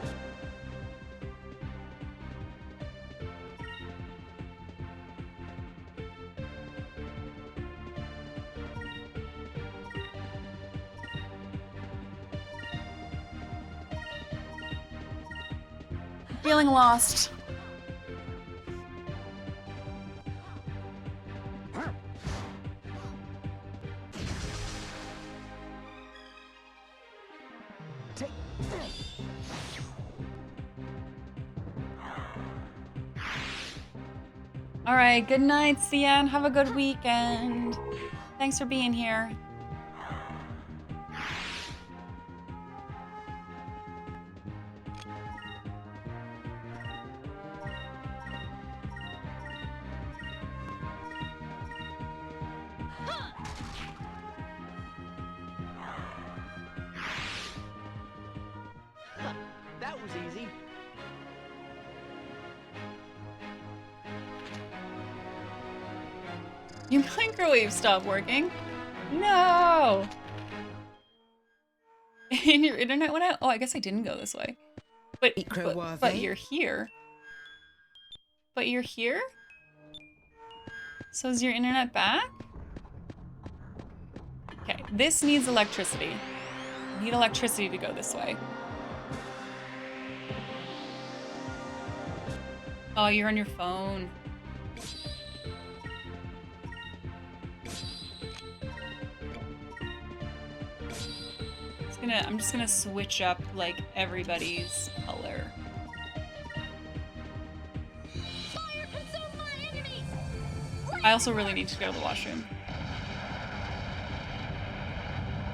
Feeling lost. All right, good night, Cian. Have a good weekend. Thanks for being here. That was easy. Your microwave stopped working. No. And your internet went out. Oh, I guess I didn't go this way. But you're here. But you're here? So is your internet back? Okay, this needs electricity. I need electricity to go this way. Oh, you're on your phone. just gonna switch up like everybody's color. Fire consume my enemies! I also really need to go to the washroom.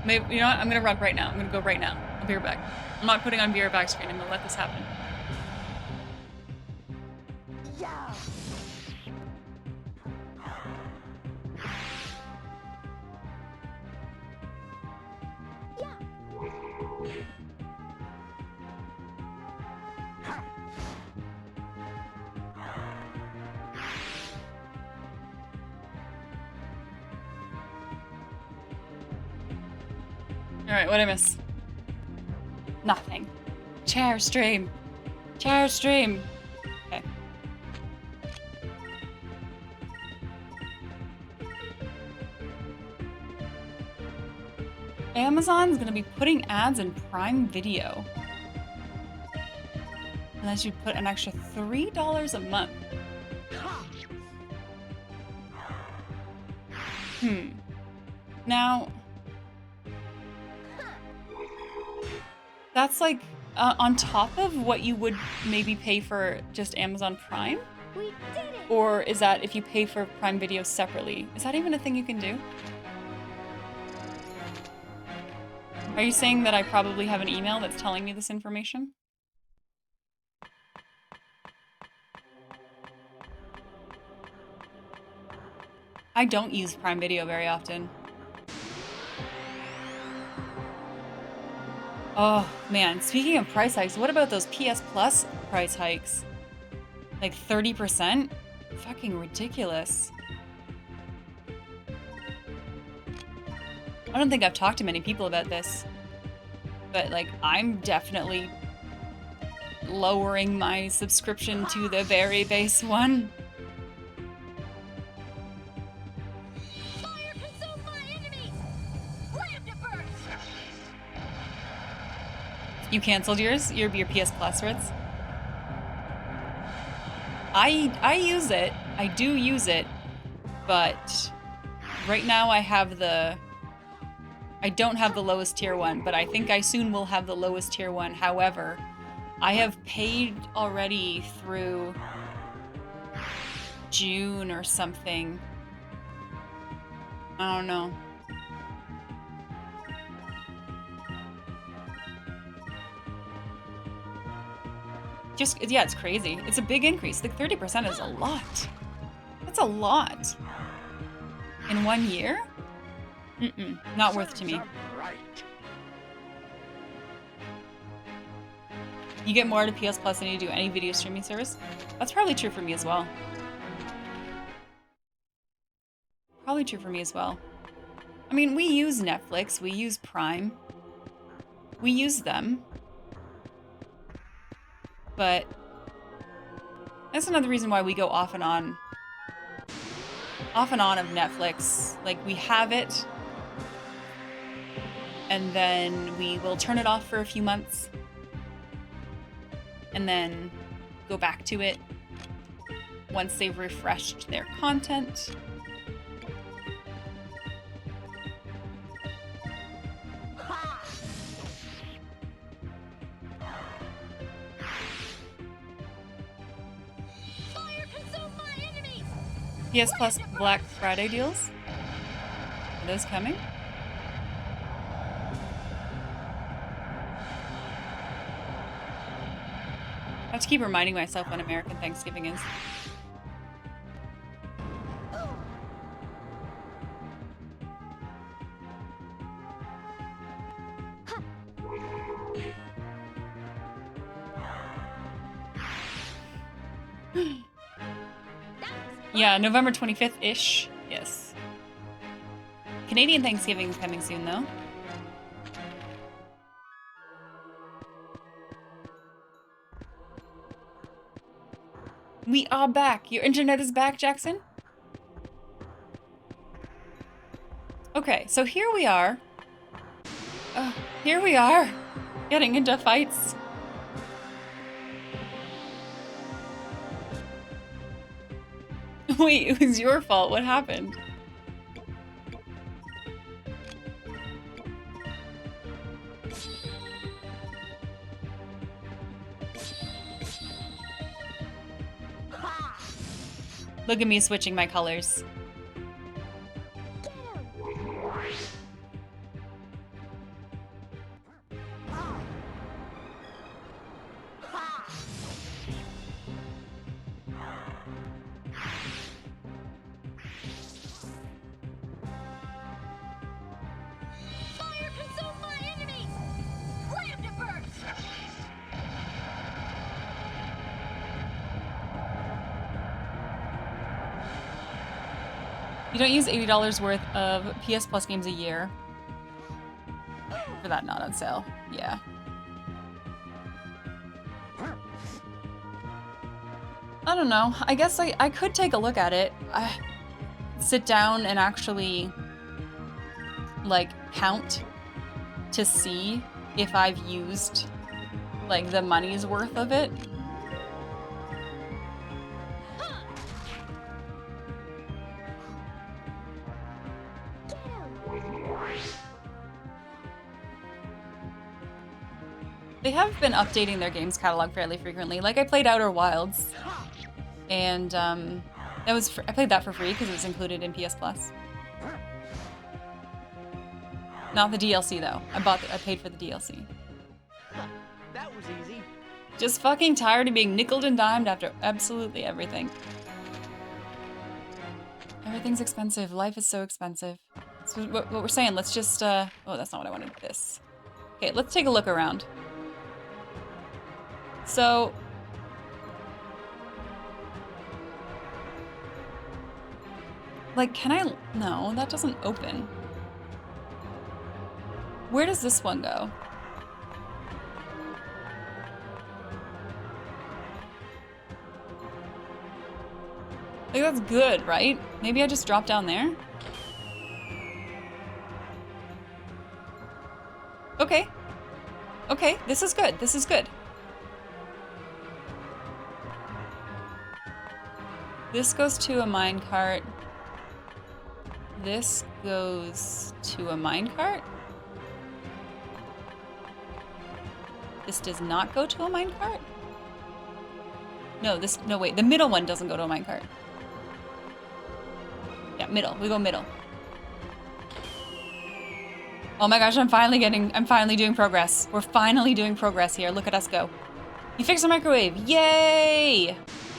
Maybe, you know what? I'm gonna run right now. I'm gonna go right now. I'll be right back. I'm not putting on be right back screen. I'm gonna let this happen. Yeah. Alright, what'd I miss? Nothing. Chair stream. Chair stream. Okay. Amazon's gonna be putting ads in Prime Video. Unless you put an extra $3 a month. Now, that's like on top of what you would maybe pay for just Amazon Prime? We did it! Or is that if you pay for Prime Video separately? Is that even a thing you can do? Are you saying that I probably have an email that's telling me this information? I don't use Prime Video very often. Oh, man. Speaking of price hikes, what about those PS Plus price hikes? Like 30%? Fucking ridiculous. I don't think I've talked to many people about this. But, like, I'm definitely lowering my subscription to the very base one. Fire consume my enemies! Slam to burst! You canceled yours? Your PS Plus, Ritz? I use it. I do use it. But right now I have the... I don't have the lowest tier one, but I think I soon will have the lowest tier one. However, I have paid already through June or something. I don't know. Just, yeah, it's crazy. It's a big increase. Like 30% is a lot. That's a lot. In 1 year? Mm-mm, not worth to me. Right. You get more to PS Plus than you do any video streaming service? That's probably true for me as well. Probably true for me as well. I mean, we use Netflix, we use Prime. We use them. But that's another reason why we go off and on of Netflix. Like, we have it, and then we will turn it off for a few months, and then go back to it once they've refreshed their content. Fire consume my enemies! PS Plus Black Friday deals? Are those coming? I have to keep reminding myself when American Thanksgiving is. Yeah, November 25th-ish. Yes. Canadian Thanksgiving is coming soon, though. We are back. Your internet is back, Jackson? Okay, so here we are. Here we are. Getting into fights. Wait, it was your fault. What happened? Look at me switching my colors. Fire consume my enemies! Lambda burst! You don't use $80 worth of PS Plus games a year. For that not on sale. Yeah. I don't know. I guess I could take a look at it. Sit down and actually, like, count to see if I've used, like, the money's worth of it. They have been updating their games catalog fairly frequently. Like, I played Outer Wilds, and I played that for free because it was included in PS Plus. Not the DLC though. I paid for the DLC. That was easy. Just fucking tired of being nickeled and dimed after absolutely everything. Everything's expensive. Life is so expensive. So what we're saying, let's just oh, that's not what I wanted. This. Okay, let's take a look around. So, like, can I? No, that doesn't open. Where does this one go? Like, that's good, right? Maybe I just drop down there? Okay. Okay, this is good. This is good. This goes to a minecart. This goes to a minecart. This does not go to a minecart? No, wait, the middle one doesn't go to a minecart. Yeah, middle, we go middle. Oh my gosh, I'm finally doing progress. We're finally doing progress here, look at us go. You fixed the microwave, yay!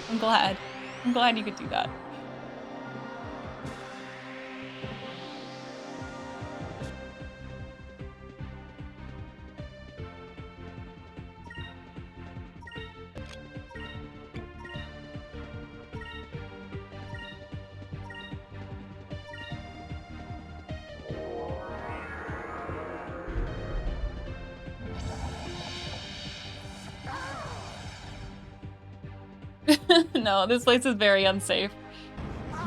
I'm glad you could do that. No, this place is very unsafe.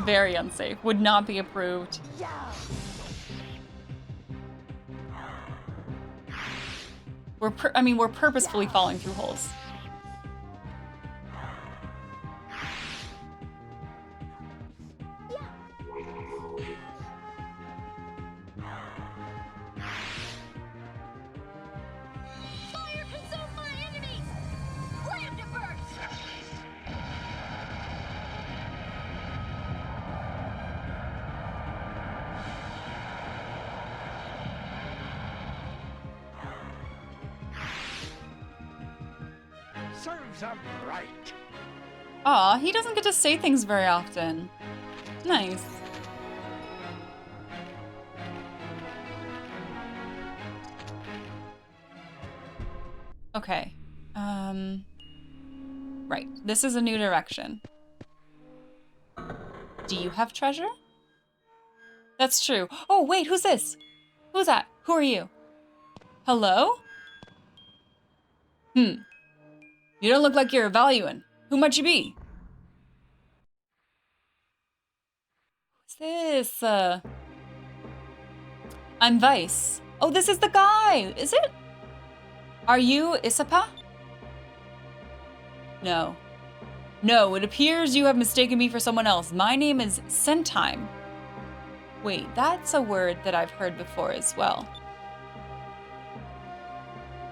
Very unsafe. Would not be approved. We're purposefully falling through holes. Fire consume my enemies! Lambda burst! Serves 'em right. Aw, he doesn't get to say things very often. Nice. Okay. Right. This is a new direction. Do you have treasure? That's true. Oh, wait, who's this? Who's that? Who are you? Hello? You don't look like you're a valuing. Who might you be? Who's this? I'm Vice. Oh, this is the guy. Is it? Are you Isapa? No. No, it appears you have mistaken me for someone else. My name is Sentime. Wait, that's a word that I've heard before as well.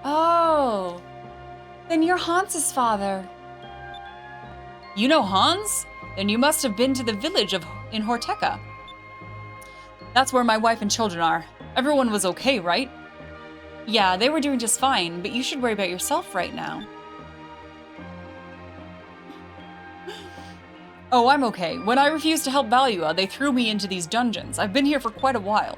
Oh. Then you're Hans's father. You know Hans? Then you must have been to the village in Horteka. That's where my wife and children are. Everyone was okay, right? Yeah, they were doing just fine, but you should worry about yourself right now. Oh, I'm okay. When I refused to help Valua, they threw me into these dungeons. I've been here for quite a while.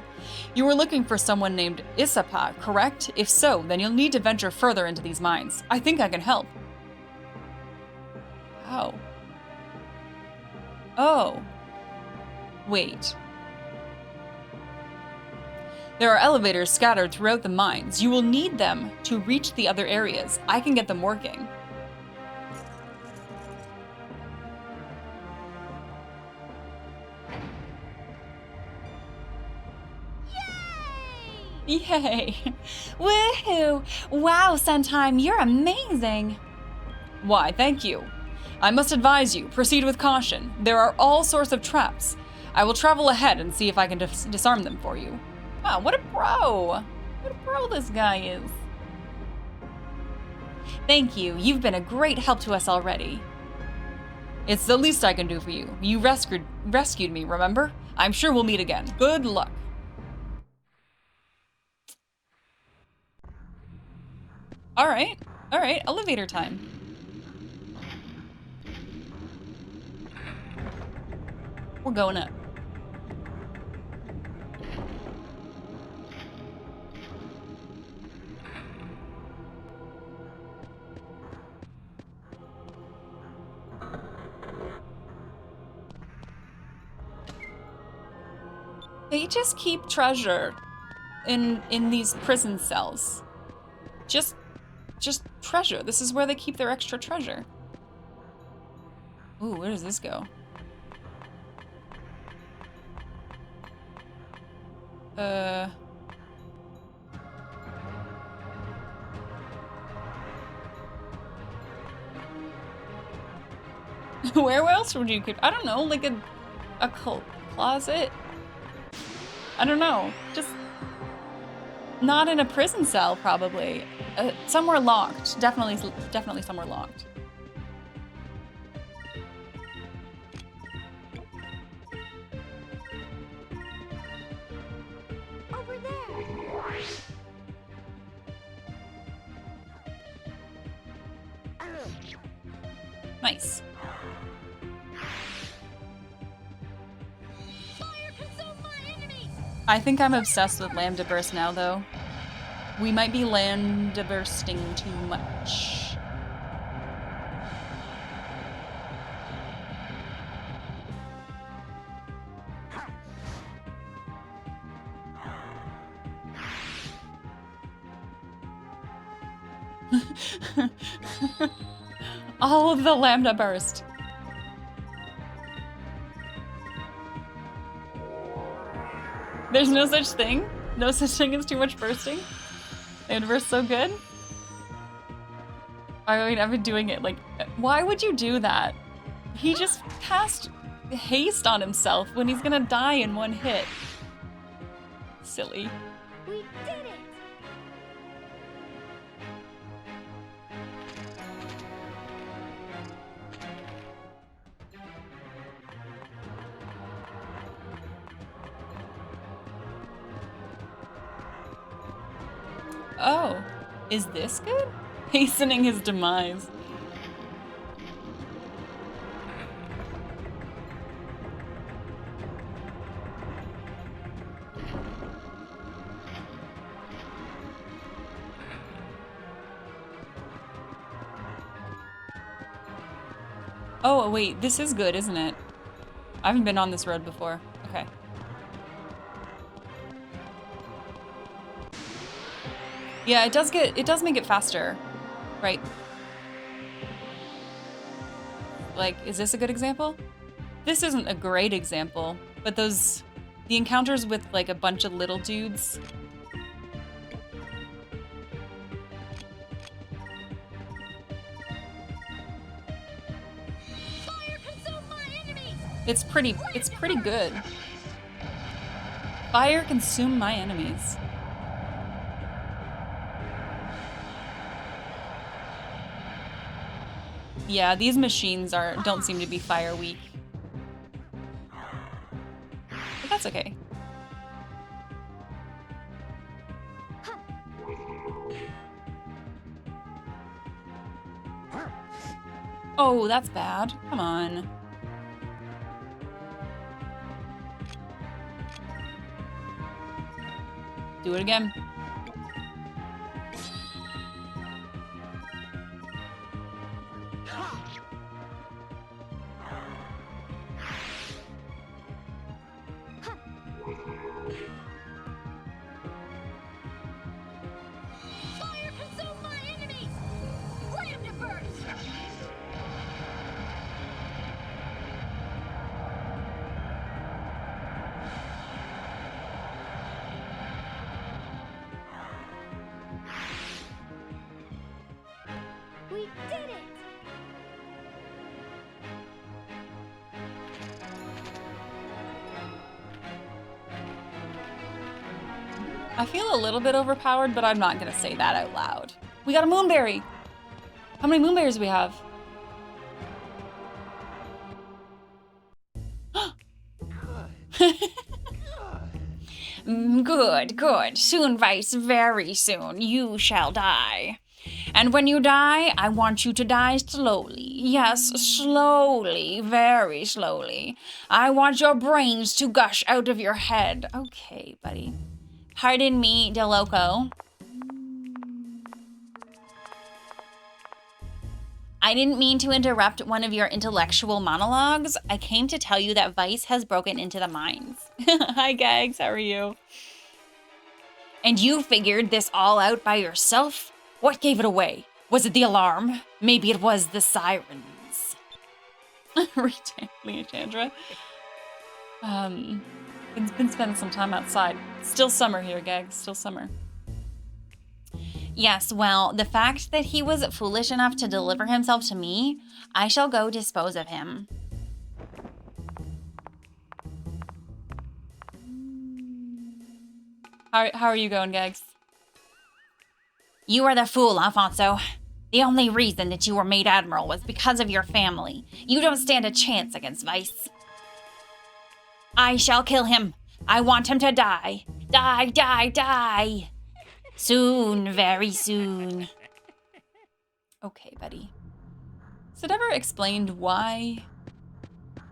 You were looking for someone named Isapa, correct? If so, then you'll need to venture further into these mines. I think I can help. How? Oh. Wait. There are elevators scattered throughout the mines. You will need them to reach the other areas. I can get them working. Yay! Woohoo! Wow, Suntime, you're amazing! Why, thank you. I must advise you, proceed with caution. There are all sorts of traps. I will travel ahead and see if I can disarm them for you. Wow, what a pro! What a pro this guy is. Thank you. You've been a great help to us already. It's the least I can do for you. You rescued me, remember? I'm sure we'll meet again. Good luck. Alright, elevator time. We're going up. They just keep treasure in these prison cells. Just treasure. This is where they keep their extra treasure. Ooh, where does this go? Where else would you keep? I don't know, like a closet? I don't know. Just not in a prison cell, probably. Somewhere locked. Definitely somewhere locked. Over there. Nice. Fire consume my enemies! I think I'm obsessed with Lambda Burst now, though. We might be Lambda Bursting too much. All of the Lambda Burst. There's no such thing? No such thing as too much bursting? Lambda Burst so good? I mean, I've been doing it, like, why would you do that? He just cast haste on himself when he's gonna die in one hit. Silly. We did it! Oh, is this good? Hastening his demise. Oh, wait, this is good, isn't it? I haven't been on this road before. Okay. Yeah, it does make it faster, right? Like, is this a good example? This isn't a great example, but the encounters with like a bunch of little dudes. Fire consume my enemies! It's pretty good. Fire consume my enemies. Yeah, these machines don't seem to be fire weak. That's okay. Oh, that's bad. Come on. Do it again. Fire consume my enemies! Flame to burst! We did it! I feel a little bit overpowered, but I'm not gonna say that out loud. We got a moonberry! How many moonberries do we have? Good, good. Soon, Vice, very soon, you shall die. And when you die, I want you to die slowly. Yes, slowly, very slowly. I want your brains to gush out of your head. Okay, buddy. Pardon me, DeLoco. I didn't mean to interrupt one of your intellectual monologues. I came to tell you that Vice has broken into the mines. Hi, Gags. How are you? And you figured this all out by yourself? What gave it away? Was it the alarm? Maybe it was the sirens. Chandra. Been spending some time outside. Still summer here, Gags. Still summer. Yes, well, the fact that he was foolish enough to deliver himself to me, I shall go dispose of him. How are you going, Gags? You are the fool, Alfonso. The only reason that you were made admiral was because of your family. You don't stand a chance against Vice. I shall kill him. I want him to die. Die, die, die. Soon, very soon. Okay, buddy. Is it ever explained why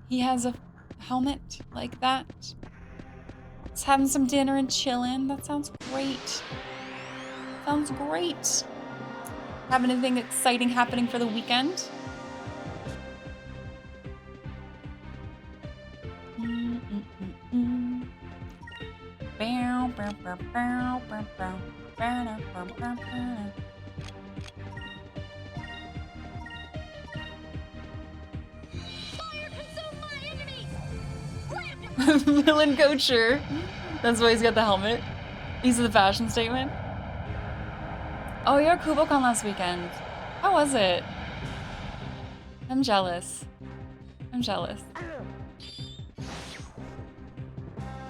he has a helmet like that? Just having some dinner and chilling. That sounds great. Sounds great. Have anything exciting happening for the weekend? Villain Coacher. That's why he's got the helmet. These are the fashion statement. Oh, you're at KuboCon last weekend. How was it? I'm jealous. I'm jealous.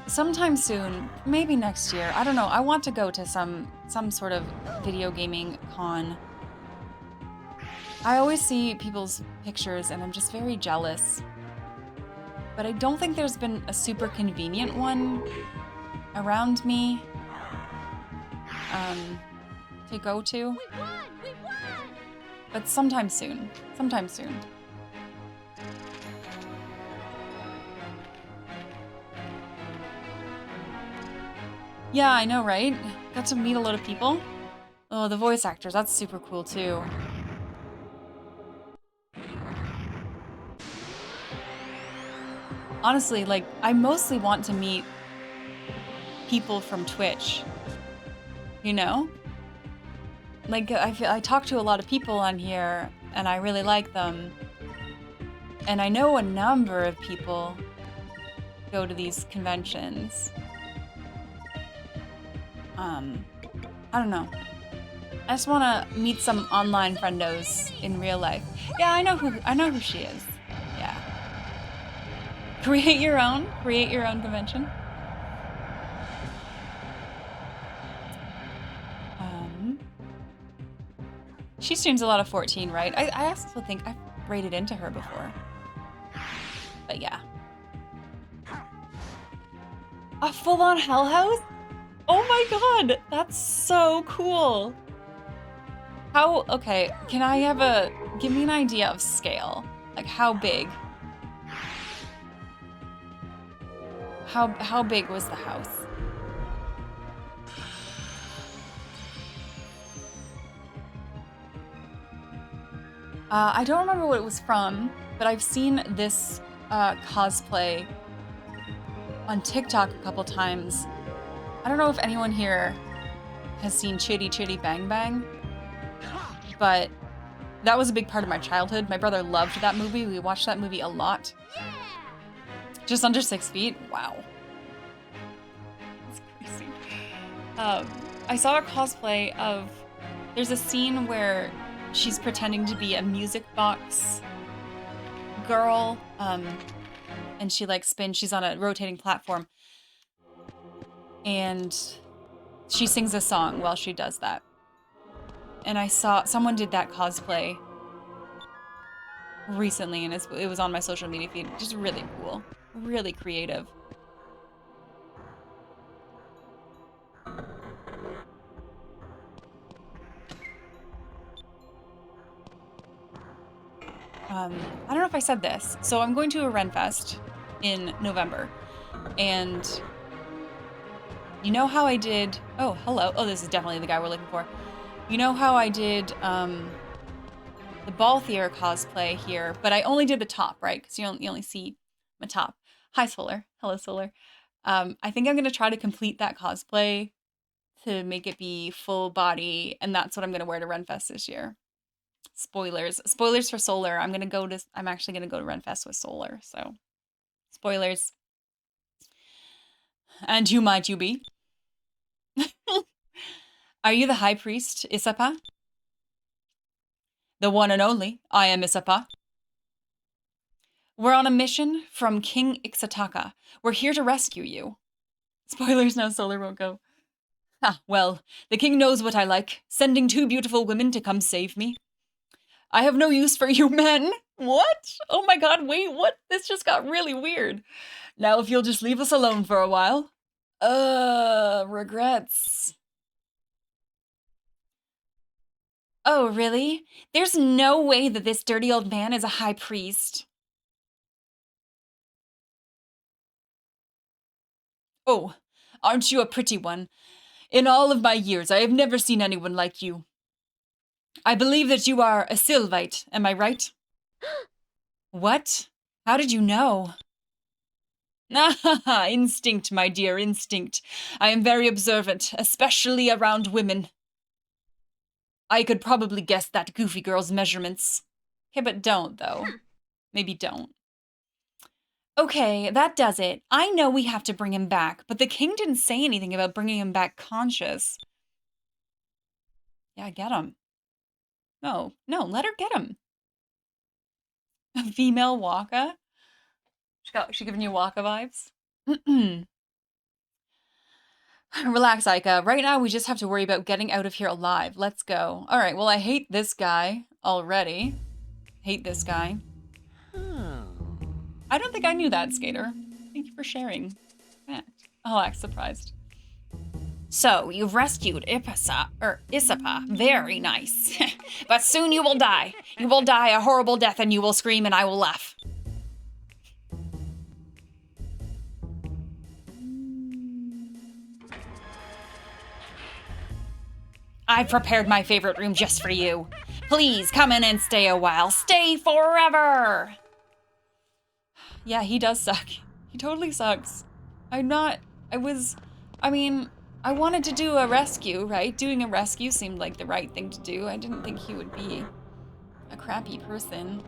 Sometime soon, maybe next year. I don't know. I want to go to some sort of video gaming con. I always see people's pictures and I'm just very jealous. But I don't think there's been a super convenient one around me to go to. We won! We won! But sometime soon. Sometime soon. Yeah, I know, right? Got to meet a lot of people. Oh, the voice actors, that's super cool too. Honestly, like, I mostly want to meet people from Twitch. You know? Like, I talk to a lot of people on here, and I really like them. And I know a number of people go to these conventions. I don't know. I just want to meet some online friendos in real life. Yeah, I know who she is. Yeah. Create your own convention. She streams a lot of 14, right? I also think I've raided into her before. But yeah. A full-on Hell House? Oh my god, that's so cool. How, okay, can I have a, give me an idea of scale. Like how big? How big was the house? I don't remember what it was from, but I've seen this cosplay on TikTok a couple times. I don't know if anyone here has seen Chitty Chitty Bang Bang, but that was a big part of my childhood. My brother loved that movie. We watched that movie a lot. Just under 6 feet? Wow. That's crazy. I saw a cosplay of, there's a scene where she's pretending to be a music box girl, and she like spins, she's on a rotating platform, and she sings a song while she does that. And I saw, someone did that cosplay recently, and it was on my social media feed. Just really cool. Really creative. I don't know if I said this. So I'm going to a Renfest in November. And you know how I did... Oh, hello. Oh, this is definitely the guy we're looking for. You know how I did the Balthier cosplay here, but I only did the top, right? Because you only see my top. Hi, Solar. Hello, Solar. I think I'm going to try to complete that cosplay to make it be full body, and that's what I'm going to wear to Renfest this year. Spoilers. Spoilers for Solar. I'm actually going to go to Renfest with Solar, so spoilers. And who might you be? Are you the High Priest, Issapa? The one and only. I am Issapa. We're on a mission from King Ixataka. We're here to rescue you. Spoilers, no, Solar won't go. Ah, well, the king knows what I like, sending 2 beautiful women to come save me. I have no use for you men. What? Oh my god, wait, what? This just got really weird. Now if you'll just leave us alone for a while. Regrets. Oh, really? There's no way that this dirty old man is a high priest. Oh, aren't you a pretty one? In all of my years, I have never seen anyone like you. I believe that you are a Sylvite, am I right? What? How did you know? Ah, instinct, my dear, instinct. I am very observant, especially around women. I could probably guess that goofy girl's measurements. Okay, but don't, though. Maybe don't. Okay, that does it. I know we have to bring him back, but the king didn't say anything about bringing him back conscious. Yeah, get him. No, let her get him. A female Waka? She giving you Waka vibes? Relax, Aika. Right now, we just have to worry about getting out of here alive. Let's go. All right, well, I hate this guy already. Hate this guy. I don't think I knew that, Skater. Thank you for sharing. Fact. I'll act surprised. So, you've rescued Issapa. Very nice. But soon you will die. You will die a horrible death and you will scream and I will laugh. I've prepared my favorite room just for you. Please come in and stay a while. Stay forever! Yeah, he does suck. He totally sucks. I wanted to do a rescue, right? Doing a rescue seemed like the right thing to do. I didn't think he would be a crappy person.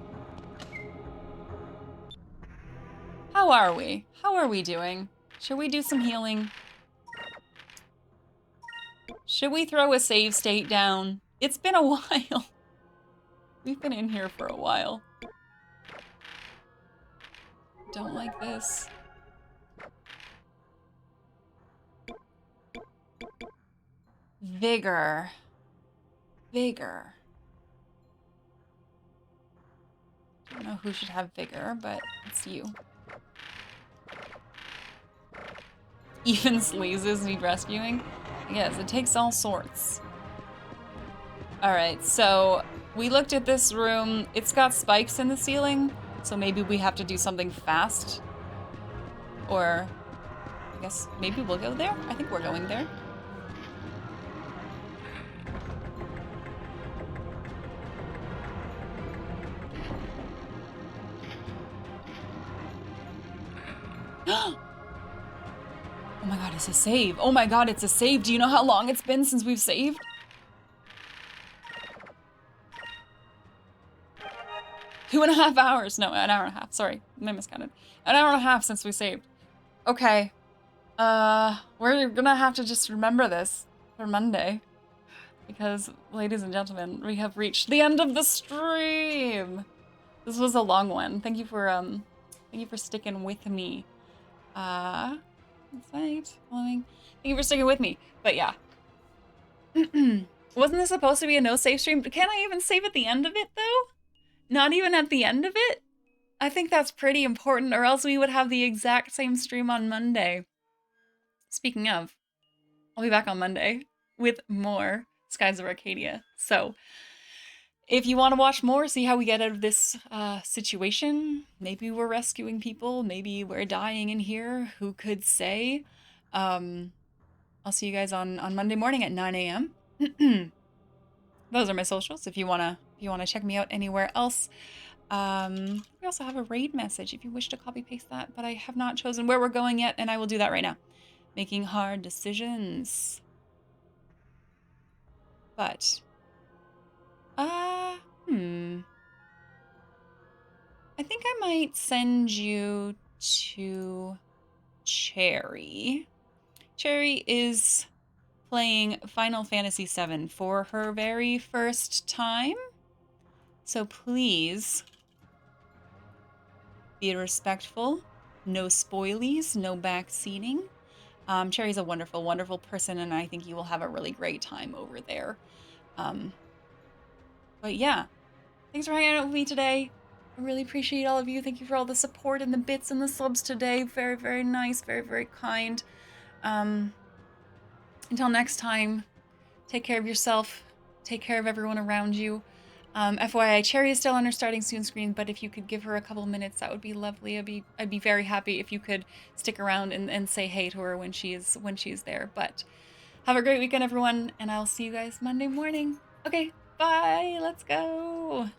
How are we? How are we doing? Should we do some healing? Should we throw a save state down? It's been a while. We've been in here for a while. Don't like this. Vigor. Vigor. Don't know who should have vigor, but it's you. Even sleazes need rescuing? Yes, it takes all sorts. Alright, so we looked at this room. It's got spikes in the ceiling, so maybe we have to do something fast. Or, I guess maybe we'll go there? I think we're going there. Oh my god, it's a save. Oh my god, it's a save. Do you know how long it's been since we've saved? Two and a half hours. No, an hour and a half. Sorry, I miscounted. An hour and a half since we saved. Okay. We're gonna have to just remember this for Monday. Because, ladies and gentlemen, we have reached the end of the stream. This was a long one. Thank you for sticking with me. That's right. Following. Thank you for sticking with me. But yeah. Wasn't this supposed to be a no save stream? Can I even save at the end of it though? Not even at the end of it? I think that's pretty important, or else we would have the exact same stream on Monday. Speaking of, I'll be back on Monday with more Skies of Arcadia. So, if you want to watch more, see how we get out of this situation, maybe we're rescuing people, maybe we're dying in here, who could say? I'll see you guys on Monday morning at 9 a.m. Those are my socials if you wanna check me out anywhere else. We also have a raid message if you wish to copy paste that, but I have not chosen where we're going yet, and I will do that right now. Making hard decisions. But I think I might send you to Cherry. Cherry is playing Final Fantasy VII for her very first time. So please be respectful. No spoilies, no backseating. Cherry's a wonderful, wonderful person, and I think you will have a really great time over there. But yeah, thanks for hanging out with me today. I really appreciate all of you. Thank you for all the support and the bits and the subs today. Very, very nice. Very, very kind. Until next time, take care of yourself. Take care of everyone around you. FYI, Cherry is still on her starting soon screen, but if you could give her a couple minutes, that would be lovely. I'd be very happy if you could stick around and say hey to her when she is there. But have a great weekend, everyone, and I'll see you guys Monday morning. Okay, bye. Let's go.